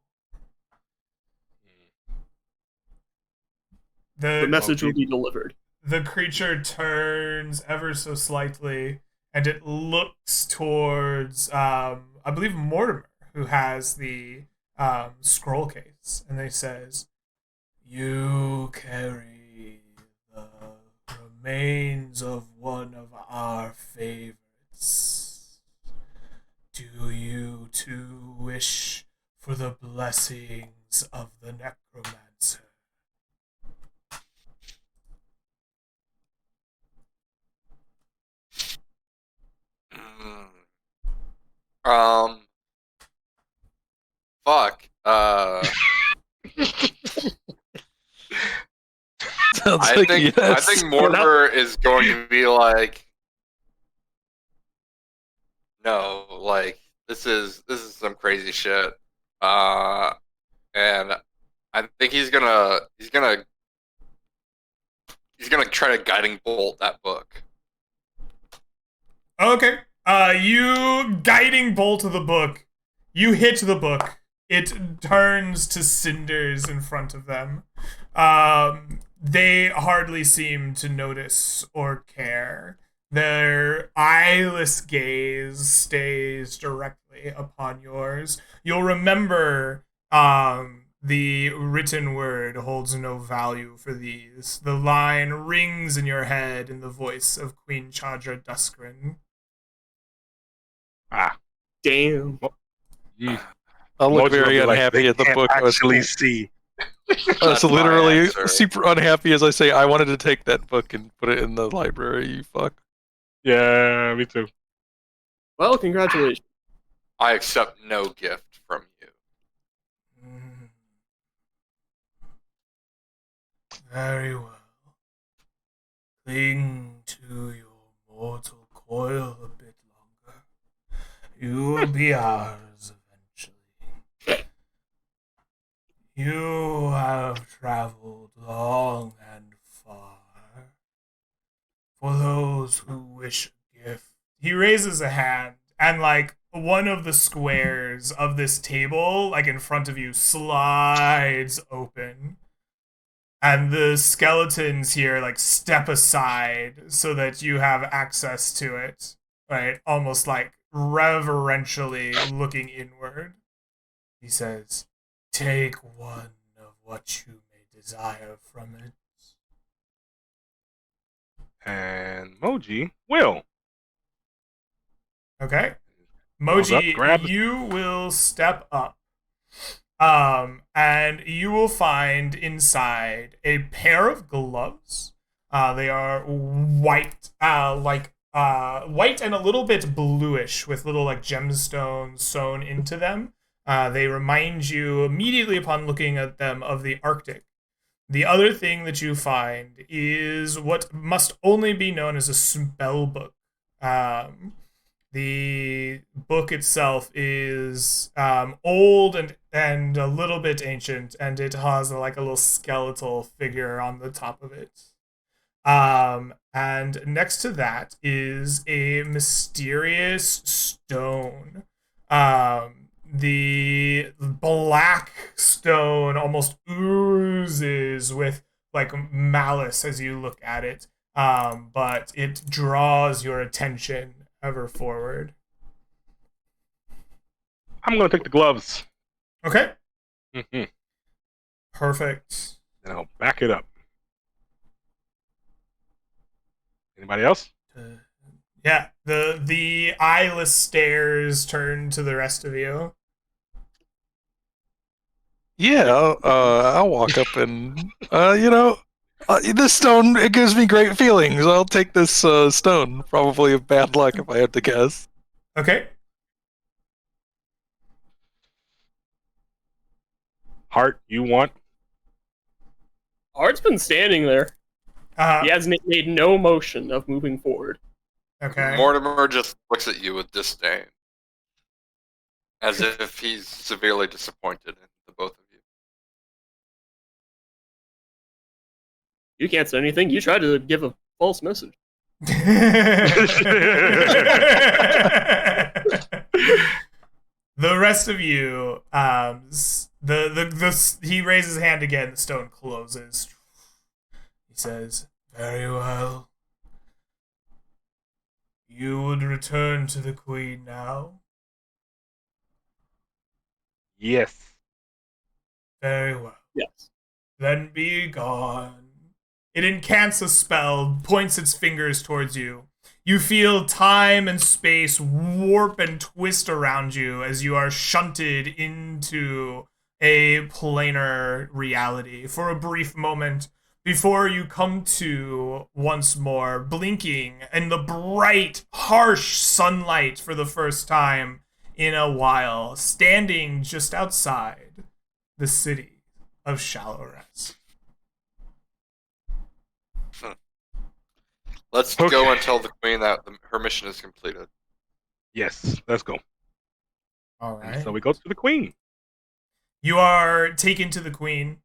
The message will be delivered. The creature turns ever so slightly, and it looks towards, I believe, Mortimer, who has the scroll case, and they says, "You carry the remains of one of our favorites. Do you too wish for the blessings of the necromancer?" Fuck. I think Mortimer is going to be like, no, this is some crazy shit. And I think he's gonna try to guiding bolt that book. Okay. You guiding bolt of the book. You hit the book. It turns to cinders in front of them. They hardly seem to notice or care. Their eyeless gaze stays directly upon yours. You'll remember the written word holds no value for these. The line rings in your head in the voice of Queen Chadra Duskrin. Ah, Damn. mm. I look Mojo will very be like, unhappy they at the can't book. actually see. I That's was my literally answer. super unhappy as I say I wanted to take that book and put it in the library. You fuck. Yeah, me too. Well, congratulations. I accept no gift from you. Very well. Cling to your mortal coil a bit longer. You will be ours eventually. You have traveled long and far. For those who wish a gift. He raises a hand, and like one of the squares of this table, like in front of you, slides open. And the skeletons here like step aside so that you have access to it, right? Almost like reverentially looking inward. He says, "Take one of what you may desire from it." And Moji will. Okay. Goes up, Moji, grabs- you will step up. And you will find inside a pair of gloves. They are white, white and a little bit bluish with little like gemstones sewn into them. They remind you immediately upon looking at them of the Arctic. The other thing that you find is what must only be known as a spell book. The book itself is old and a little bit ancient, and it has like a little skeletal figure on the top of it. And next to that is a mysterious stone. The black stone almost oozes with like malice as you look at it, but it draws your attention ever forward. I'm going to take the gloves. Okay. Mm-hmm. Perfect. And I'll back it up. Anybody else? Yeah, the eyeless stares turn to the rest of you. Yeah, I'll walk up and this stone, it gives me great feelings. I'll take this stone. Probably of bad luck if I had to guess. Okay. Heart, you want? Art's been standing there. He has made no motion of moving forward. Okay. Mortimer just looks at you with disdain, as if he's severely disappointed in the both of you. You can't say anything. You tried to give a false message. The rest of you, he raises his hand again. The stone closes. He says, "Very well. You would return to the Queen now." Yes. Very well. Yes. Then be gone. It incants a spell, points its fingers towards you. You feel time and space warp and twist around you as you are shunted into a planar reality for a brief moment before you come to once more, blinking in the bright, harsh sunlight for the first time in a while, standing just outside the city of Shallowrest. Let's Okay. go and tell the queen that her mission is completed. Yes. Let's go. All And right. so we go to the queen. You are taken to the queen.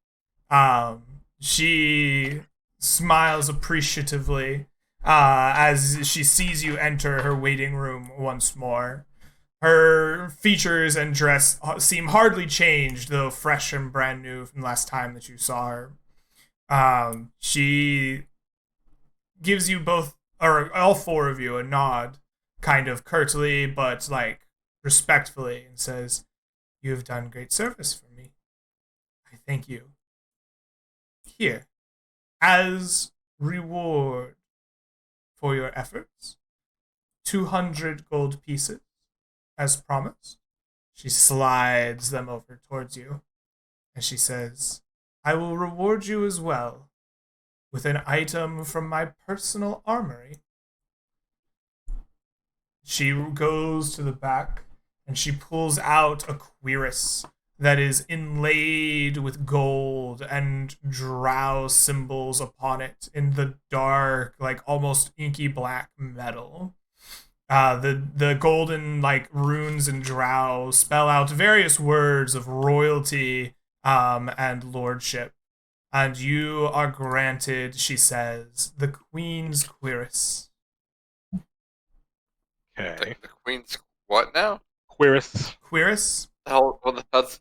She smiles appreciatively as she sees you enter her waiting room once more. Her features and dress seem hardly changed, though fresh and brand new from last time that you saw her. She gives you both, or all four of you, a nod, kind of curtly, but like respectfully, and says, "You have done great service for me. I thank you. Here, as reward for your efforts, 200 gold pieces, as promised." She slides them over towards you, and she says, "I will reward you as well with an item from my personal armory." She goes to the back and she pulls out a cuirass that is inlaid with gold and drow symbols upon it in the dark, like almost inky black metal. The golden like runes and drow spell out various words of royalty and lordship. And you are granted, she says, the Queen's cuirass. Okay. The Queen's what now? Cuirass. Cuirass? Hell, what's that?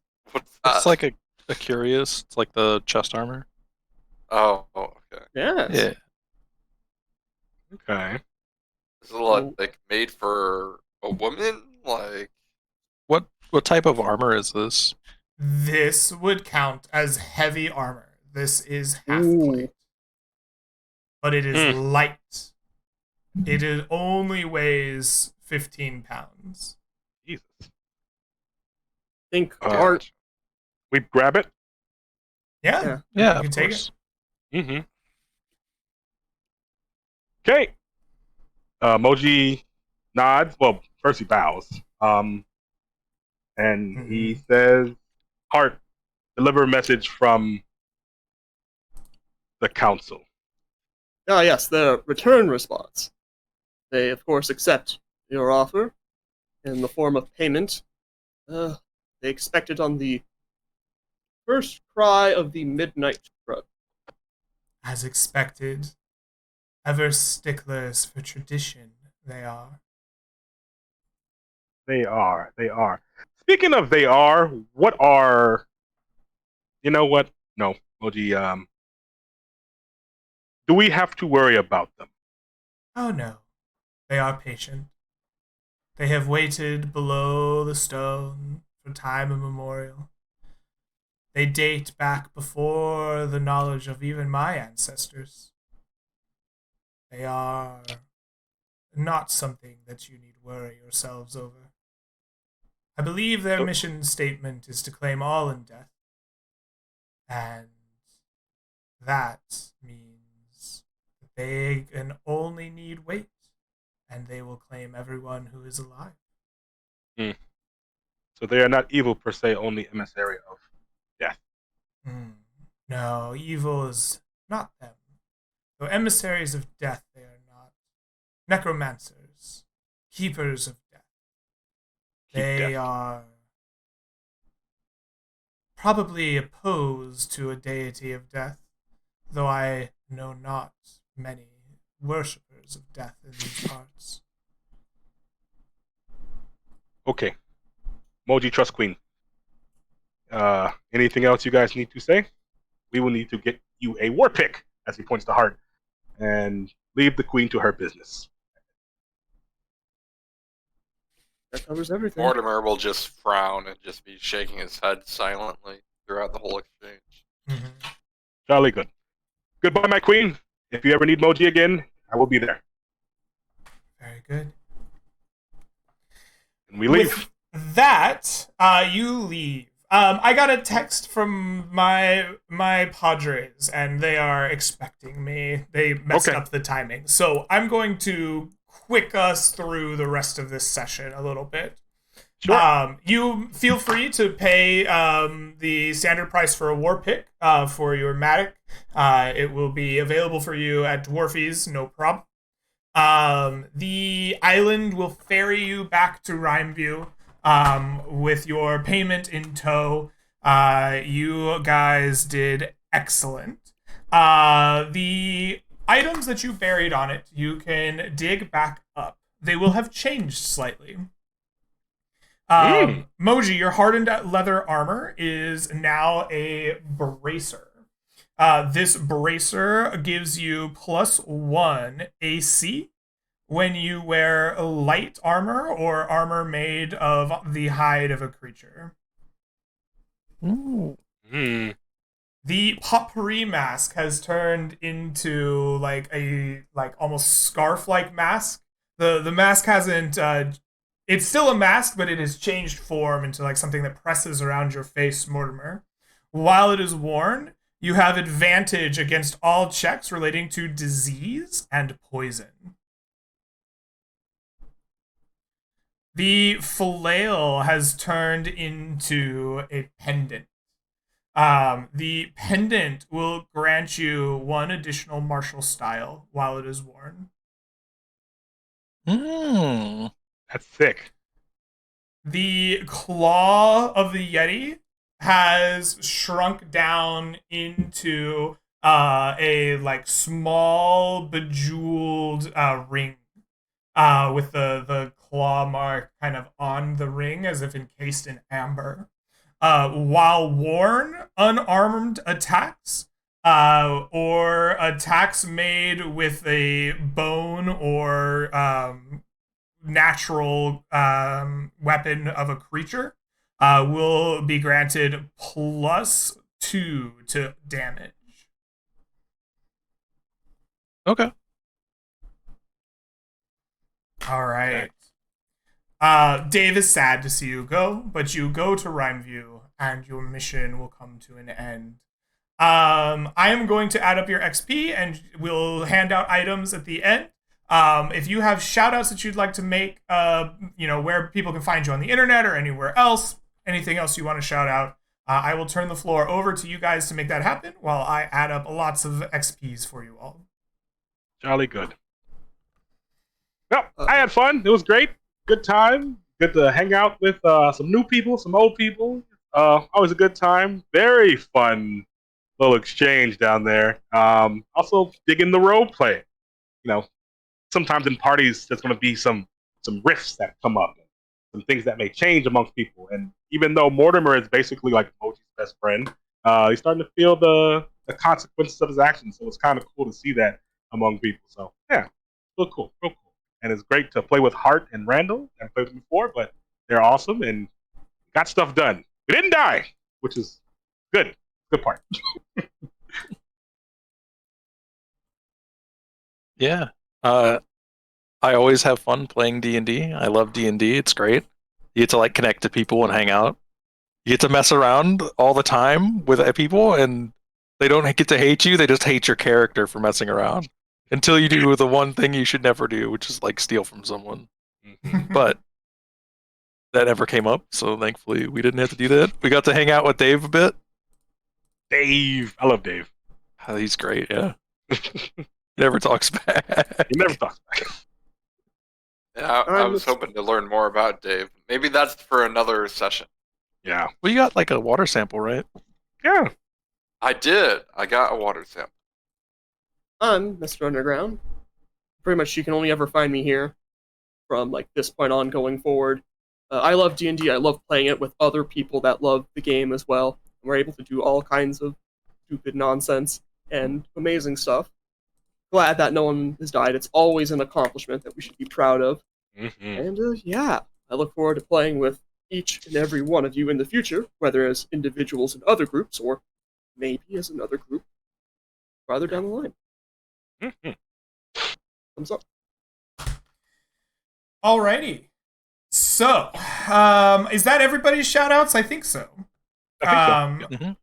It's like a curious. It's like the chest armor. Oh, okay. Yes. Yeah. Okay. Is it like made for a woman? Like, What type of armor is this? This would count as heavy armor. This is half Ooh. plate. But it is light. It only weighs 15 pounds. Jesus. Think Uh, art. We grab it. Yeah. Yeah, You of can take course. Mm-hmm. Okay. Moji nods. Well, first he bows. And he says, "Heart, deliver a message from the council." Ah, yes, the return response. They, of course, accept your offer in the form of payment. They expect it on the first cry of the midnight crud. As expected, ever sticklers for tradition, they are. They are. They are. Speaking of they are, what are... You know what? No, Moji, do we have to worry about them? Oh no, they are patient. They have waited below the stone for time immemorial. They date back before the knowledge of even my ancestors. They are not something that you need worry yourselves over. I believe their So- mission statement is to claim all in death. And that means that they can only need wait, and they will claim everyone who is alive. So they are not evil per se, only emissary of death. No, evil is not them. Though emissaries of death they are not. Necromancers, keepers of death. They are probably opposed to a deity of death, though I know not many worshippers of death in these parts. Okay. Moji Trust Queen. Anything else you guys need to say? We will need to get you a war pick, as he points to Heart, and leave the Queen to her business. That covers everything. Mortimer will just frown and just be shaking his head silently throughout the whole exchange. Mm-hmm. Jolly good. Goodbye, my Queen. If you ever need Moji again, I will be there. Very good. And we leave. With that, you leave. I got a text from my Padres, and they are expecting me. They messed Okay. up the timing, so I'm going to quick us through the rest of this session a little bit. Sure. You feel free to pay the standard price for a war pick for your Matic. It will be available for you at Dwarfies, no problem. The island will ferry you back to Rhymeview with your payment in tow. You guys did excellent. The items that you buried on it, you can dig back up. They will have changed slightly. Moji, your hardened leather armor is now a bracer. This bracer gives you +1 AC when you wear light armor or armor made of the hide of a creature. Ooh. The potpourri mask has turned into like a almost scarf-like mask. The mask hasn't it's still a mask, but it has changed form into like something that presses around your face, Mortimer. While it is worn, you have advantage against all checks relating to disease and poison. The flail has turned into a pendant. The pendant will grant you 1 additional martial style while it is worn. That's sick. The claw of the Yeti has shrunk down into a like small bejeweled ring with the claw mark kind of on the ring as if encased in amber. While worn, unarmed attacks or attacks made with a bone or natural weapon of a creature will be granted +2 to damage. Okay. All right. Dave is sad to see you go, but you go to Rhymeview and your mission will come to an end. I am going to add up your XP and we'll hand out items at the end. If you have shout outs that you'd like to make, where people can find you on the internet or anywhere else, anything else you want to shout out, I will turn the floor over to you guys to make that happen while I add up lots of XPs for you all. Jolly good. Yep, I had fun. It was great. Good time. Good to hang out with some new people, some old people. Always a good time. Very fun little exchange down there. Also digging the role play. Sometimes in parties there's going to be some rifts that come up, some things that may change amongst people. And even though Mortimer is basically like Moji's best friend, he's starting to feel the consequences of his actions. So it's kind of cool to see that among people. So yeah, real cool. And it's great to play with Hart and Randall. I've played with them before, but they're awesome and got stuff done. We didn't die, which is good. Good part. Yeah. I always have fun playing D&D. I love D&D. It's great. You get to like connect to people and hang out. You get to mess around all the time with people, and they don't get to hate you. They just hate your character for messing around until you do the one thing you should never do, which is like steal from someone. But that never came up, so thankfully we didn't have to do that. We got to hang out with Dave a bit. Dave. I love Dave. Oh, he's great, yeah. He never talks back. He never talks back. Yeah, I was hoping to learn more about Dave. Maybe that's for another session. Yeah. Well, you got like a water sample, right? Yeah. I did. I got a water sample. I'm Mr. Underground. Pretty much you can only ever find me here from like this point on going forward. I love D&D. I love playing it with other people that love the game as well. We're able to do all kinds of stupid nonsense and amazing stuff. Glad that no one has died. It's always an accomplishment that we should be proud of. And yeah, I look forward to playing with each and every one of you in the future, whether as individuals in other groups or maybe as another group farther down the line. Thumbs up. Alrighty. So, is that everybody's shout outs? I think so. I think so.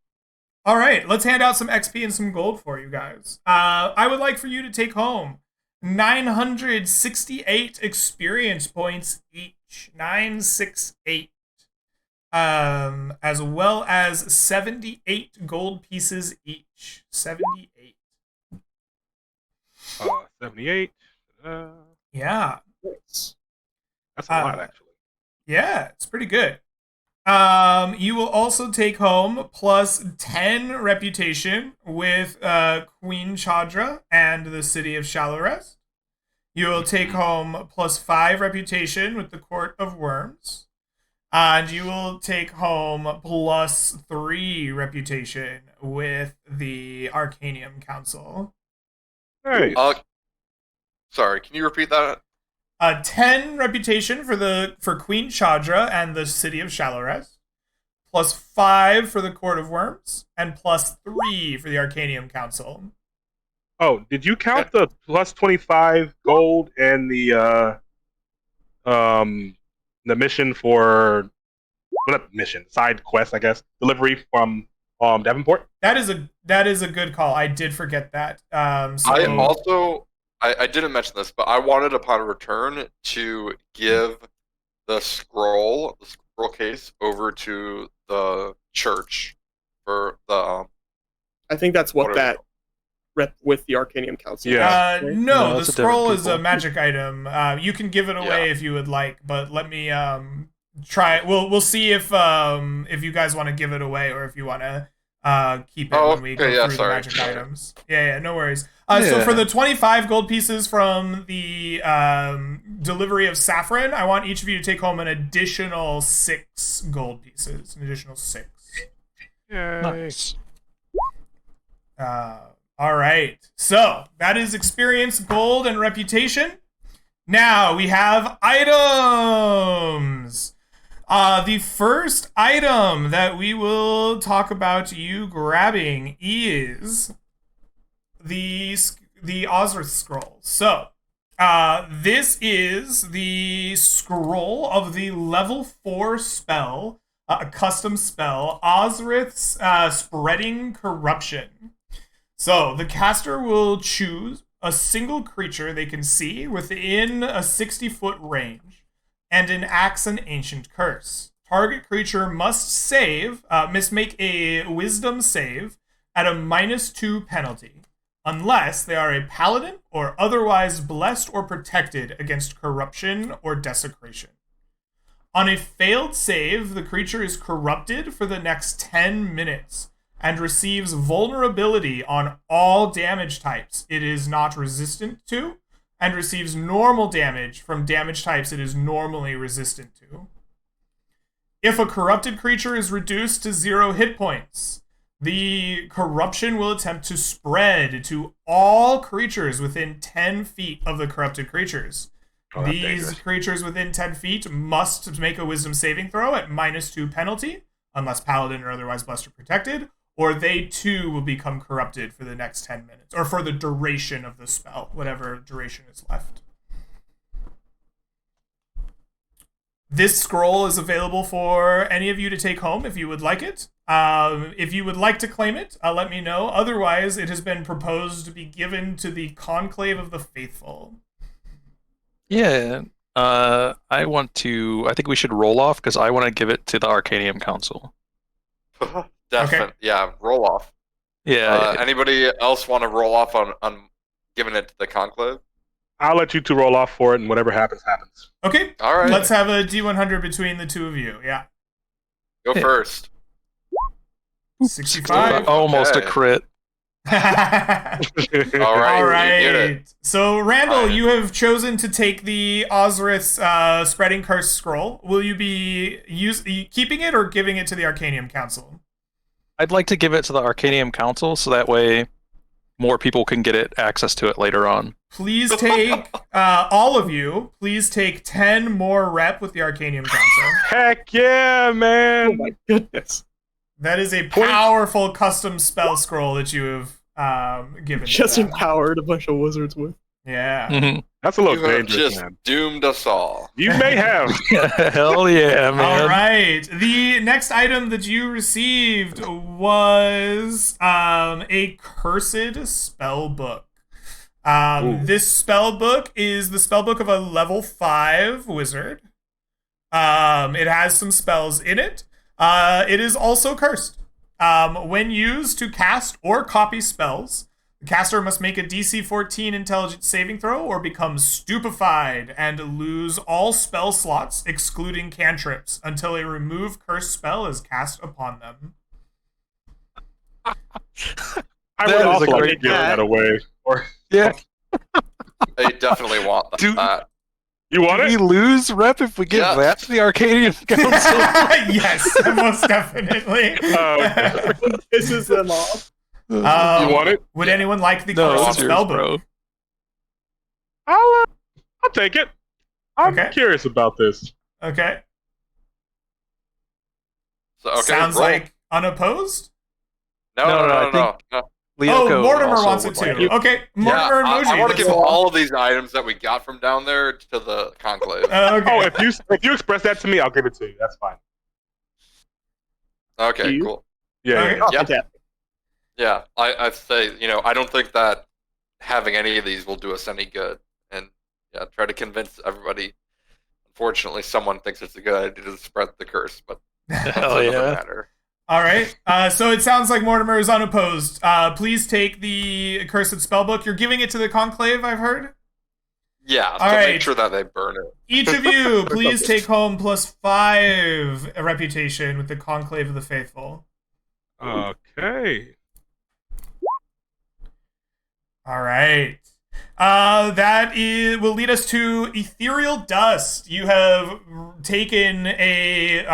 All right, let's hand out some XP and some gold for you guys. I would like for you to take home 968 experience points each. 968. As well as 78 gold pieces each. 78. 78. Yeah. Nice. That's a lot, actually. Yeah, it's pretty good. You will also take home plus 10 reputation with Queen Chadra and the city of Shallow Rest. You will take home plus 5 reputation with the Court of Worms. And you will take home plus 3 reputation with the Arcanium Council. Hey. Sorry, can you repeat that? 10 reputation for Queen Chadra and the city of Shallow Rest, plus 5 for the Court of Worms, and plus 3 for the Arcanium Council. Oh, did you count the plus 25 gold and the mission for not mission, side quest, I guess, delivery from Davenport? That is a good call. I did forget that. I didn't mention this, but I wanted upon return to give the scroll case over to the church for the. I think that's what that rep with the Arcanium Council. Yeah. No, the scroll is a magic item. You can give it away if you would like, but let me try. We'll see if you guys want to give it away or if you want to keep it when we go through the magic items. Yeah, no worries. So for the 25 gold pieces from the delivery of Saffron, I want each of you to take home an additional 6 gold pieces. An additional 6. Nice. All right. So that is experience, gold, and reputation. Now we have items. The first item that we will talk about you grabbing is the Ozrith scroll. So, this is the scroll of the level 4 spell, a custom spell, Ozrith's Spreading Corruption. So, the caster will choose a single creature they can see within a 60-foot range and enact an ancient curse. Target creature must make a wisdom save at a -2 penalty, unless they are a paladin or otherwise blessed or protected against corruption or desecration. On a failed save, the creature is corrupted for the next 10 minutes and receives vulnerability on all damage types it is not resistant to, and receives normal damage from damage types it is normally resistant to. If a corrupted creature is reduced to 0 hit points, the corruption will attempt to spread to all creatures within 10 feet of the corrupted creatures. These creatures within 10 feet must make a wisdom saving throw at -2 penalty, unless paladin or otherwise blessed or protected, or they too will become corrupted for the next 10 minutes, or for the duration of the spell, whatever duration is left. This scroll is available for any of you to take home if you would like it. If you would like to claim it, let me know. Otherwise, it has been proposed to be given to the Conclave of the Faithful. Yeah, I think we should roll off because I want to give it to the Arcanium Council. Definitely. Okay. Yeah, roll off. Yeah. Anybody else want to roll off on giving it to the Conclave? I'll let you two roll off for it, and whatever happens, happens. Okay. All right. Let's have a D100 between the two of you. Yeah. Go first. 65. Almost a crit. All right. All right. So, Randall, you have chosen to take the Ozrith's Spreading Curse scroll. Will you be keeping it or giving it to the Arcanium Council? I'd like to give it to the Arcanium Council so that way more people can get access to it later on. Please take, all of you, please take 10 more rep with the Arcanium Council. Heck yeah, man! Oh my goodness. That is a powerful custom spell scroll that you have given. Just empowered a bunch of wizards with. Yeah. Mm-hmm. That's a little you dangerous, have just man. doomed us all. You may have. Hell yeah, man. All right. The next item that you received was a cursed spell book. This spell book is the spell book of a level 5 wizard. It has some spells in it. It is also cursed. When used to cast or copy spells, the The caster must make a DC 14 intelligence saving throw or become stupefied and lose all spell slots, excluding cantrips, until a remove curse spell is cast upon them. I That would is also a like to great give that away. Or Yeah. I definitely want that. you want Do we it? lose rep if we give Yes. that to the Arcadian Council? Yes, most definitely. Okay. Pisses them off. You want it? Would anyone like the No, Cursed it's yours, Spellbook? bro. I'll take it. I'm Okay. curious about this. Okay. So, okay, Sounds roll. like unopposed? No. Oh, Mortimer also wants it would too. like Okay, Mortimer and I Moji. want to give let's- all of these items that we got from down there to the conclave. Okay. Oh, if you express that to me, I'll give it to you. That's fine. Okay, You? cool. Yeah. Okay. yeah. Yeah. Fantastic. Yeah, I'd say, I don't think that having any of these will do us any good. And yeah, try to convince everybody. Unfortunately, someone thinks it's a good idea to spread the curse, but that's Hell another yeah. matter. All right. So it sounds like Mortimer is unopposed. Please take the Cursed Spellbook. You're giving it to the Conclave, I've heard. Yeah, All to right. make sure that they burn it. Each of you, please take home +5 a reputation with the Conclave of the Faithful. Okay. All right. Will lead us to Ethereal Dust. You have taken a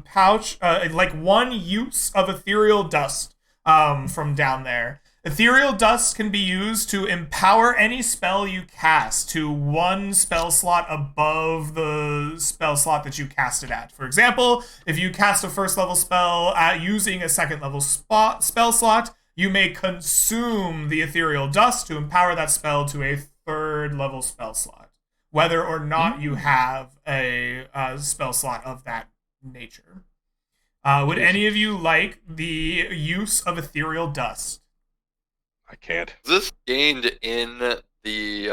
pouch, like one use of Ethereal Dust from down there. Ethereal Dust can be used to empower any spell you cast to one spell slot above the spell slot that you cast it at. For example, if you cast a first level spell using a second level spell slot, you may consume the Ethereal Dust to empower that spell to a third level spell slot, whether or not you have a spell slot of that nature. Would any of you like the use of Ethereal Dust? I can't. Is this gained in the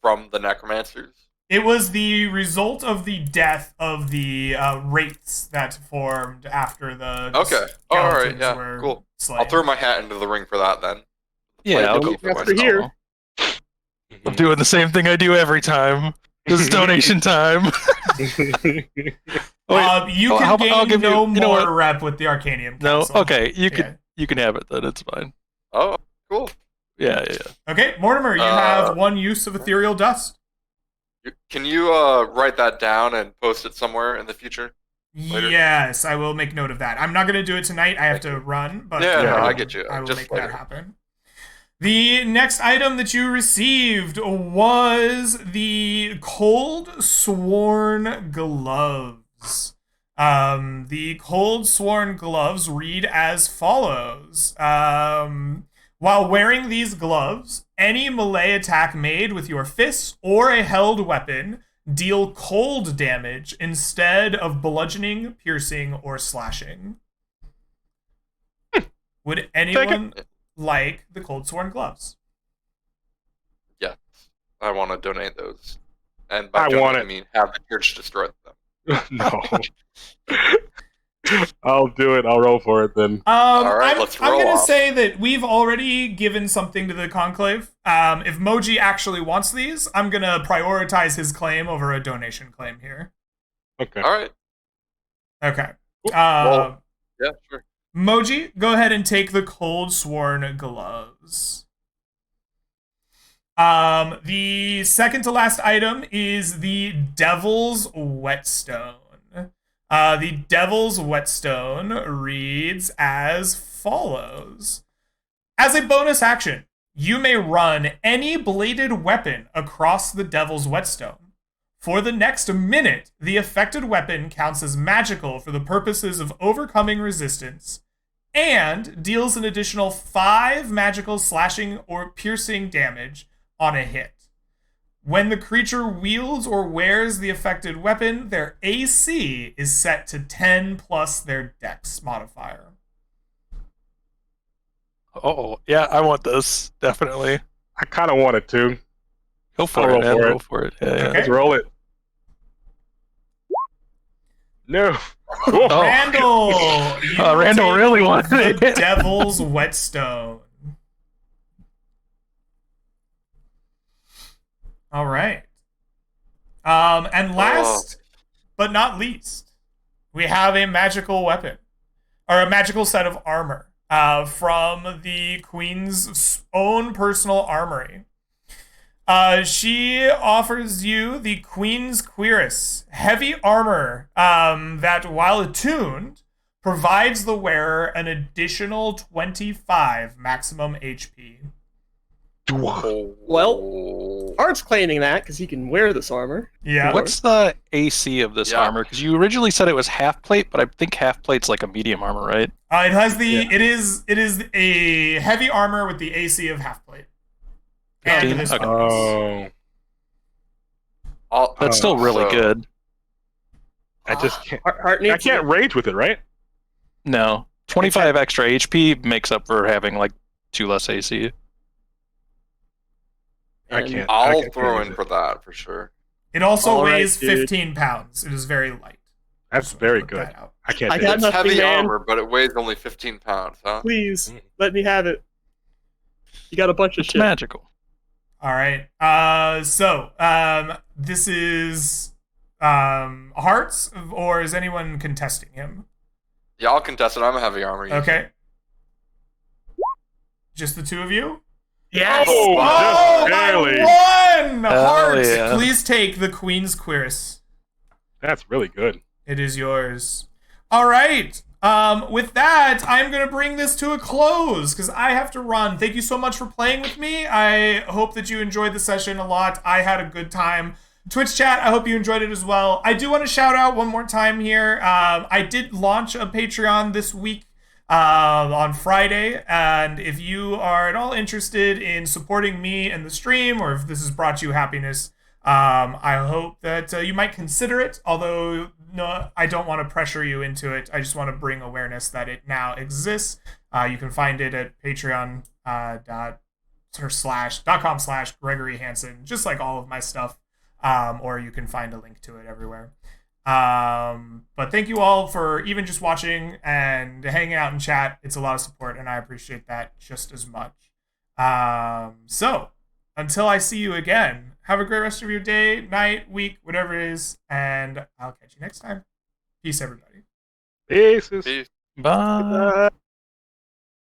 from the necromancers? It was the result of the death of the wraiths that formed after the Okay. All right. skeletons Yeah. were Cool. slain. I'll throw my hat into the ring for that then. Yeah, I'll go Play for Master it. here. I'm doing the same thing I do every time. This is donation time. You Oh, can I'll gain give no you know more what? rep with the Arcanium No, Council. okay, you Yeah. can have it then. It's fine. Oh, cool. Yeah. Okay, Mortimer, you have one use of Ethereal Dust. Can you write that down and post it somewhere in the future? Later. Yes, I will make note of that. I'm not going to do it tonight. I have to run, but Yeah, no, I get you. I will Just make later. that happen. The next item that you received was the Cold Sworn Gloves. The Cold Sworn Gloves read as follows. While wearing these gloves, any melee attack made with your fists or a held weapon deal cold damage instead of bludgeoning, piercing, or slashing. Would anyone like the Cold Sworn Gloves? Yes, I want to donate those. And by I donate, want I it. mean have the church destroy them. No. I'll do it. I'll roll for it then. right, I'm let's going roll to off. say that we've already given something to the Conclave. If Moji actually wants these, I'm going to prioritize his claim over a donation claim here. Okay. All right. Okay. Well, yeah, sure. Moji, go ahead and take the Cold Sworn Gloves. The second to last item is the Devil's Whetstone. The Devil's Whetstone reads as follows. As a bonus action, you may run any bladed weapon across the Devil's Whetstone. For the next minute, the affected weapon counts as magical for the purposes of overcoming resistance and deals an additional 5 magical slashing or piercing damage on a hit. When the creature wields or wears the affected weapon, their AC is set to 10 plus their Dex modifier. Oh, yeah, I want this. Definitely. I kind of want it too. Go for I'll it, roll man. for Go it. for it. Yeah, yeah. Okay. Let's roll it. No. Oh. Randall! You Randall take really wanted the it. Devil's Whetstone. All right. And last but not least, we have a magical weapon, or a magical set of armor from the Queen's own personal armory. She offers you the Queen's Cuirass, heavy armor that, while attuned, provides the wearer an additional 25 maximum HP. Well, Art's claiming that because he can wear this armor. Yeah. What's the AC of this armor? Because you originally said it was half plate, but I think half plate's like a medium armor, right? It has the it is a heavy armor with the AC of half plate. And this bonus. That's still really good. I just can't. Hart I needs can't rage with it, right? No, 25 extra HP makes up for having like 2 less AC. I can't. I'll throw in for that for sure. It also All right, weighs dude. 15 pounds. It is very light. That's So very put good. that out. I can't. I do got it. It's nothing, heavy man. armor, but it weighs only 15 pounds, huh? Please, let me have it. You got a bunch of It's shit. magical. All right. This is Hearts, or is anyone contesting him? Yeah, I'll contest it. I'm a heavy armor user. Okay. Just the two of you? Yes. Oh, Oh, just barely. my one! Hell Heart, yeah. please take the Queen's Cuirass. That's really good. It is yours. All right. With that, I'm going to bring this to a close because I have to run. Thank you so much for playing with me. I hope that you enjoyed the session a lot. I had a good time. Twitch chat, I hope you enjoyed it as well. I do want to shout out one more time here. I did launch a Patreon this week on Friday, and if you are at all interested in supporting me and the stream, or if this has brought you happiness, I hope that you might consider it, although no, I don't want to pressure you into it. I just want to bring awareness that it now exists. You can find it at patreon.com/Gregory Hansen, just like all of my stuff, or you can find a link to it everywhere. But thank you all for even just watching and hanging out in chat. It's a lot of support, and I appreciate that just as much. So until I see you again, have a great rest of your day, night, week, whatever it is, and I'll catch you next time. Peace, everybody. Peace. Peace. Bye.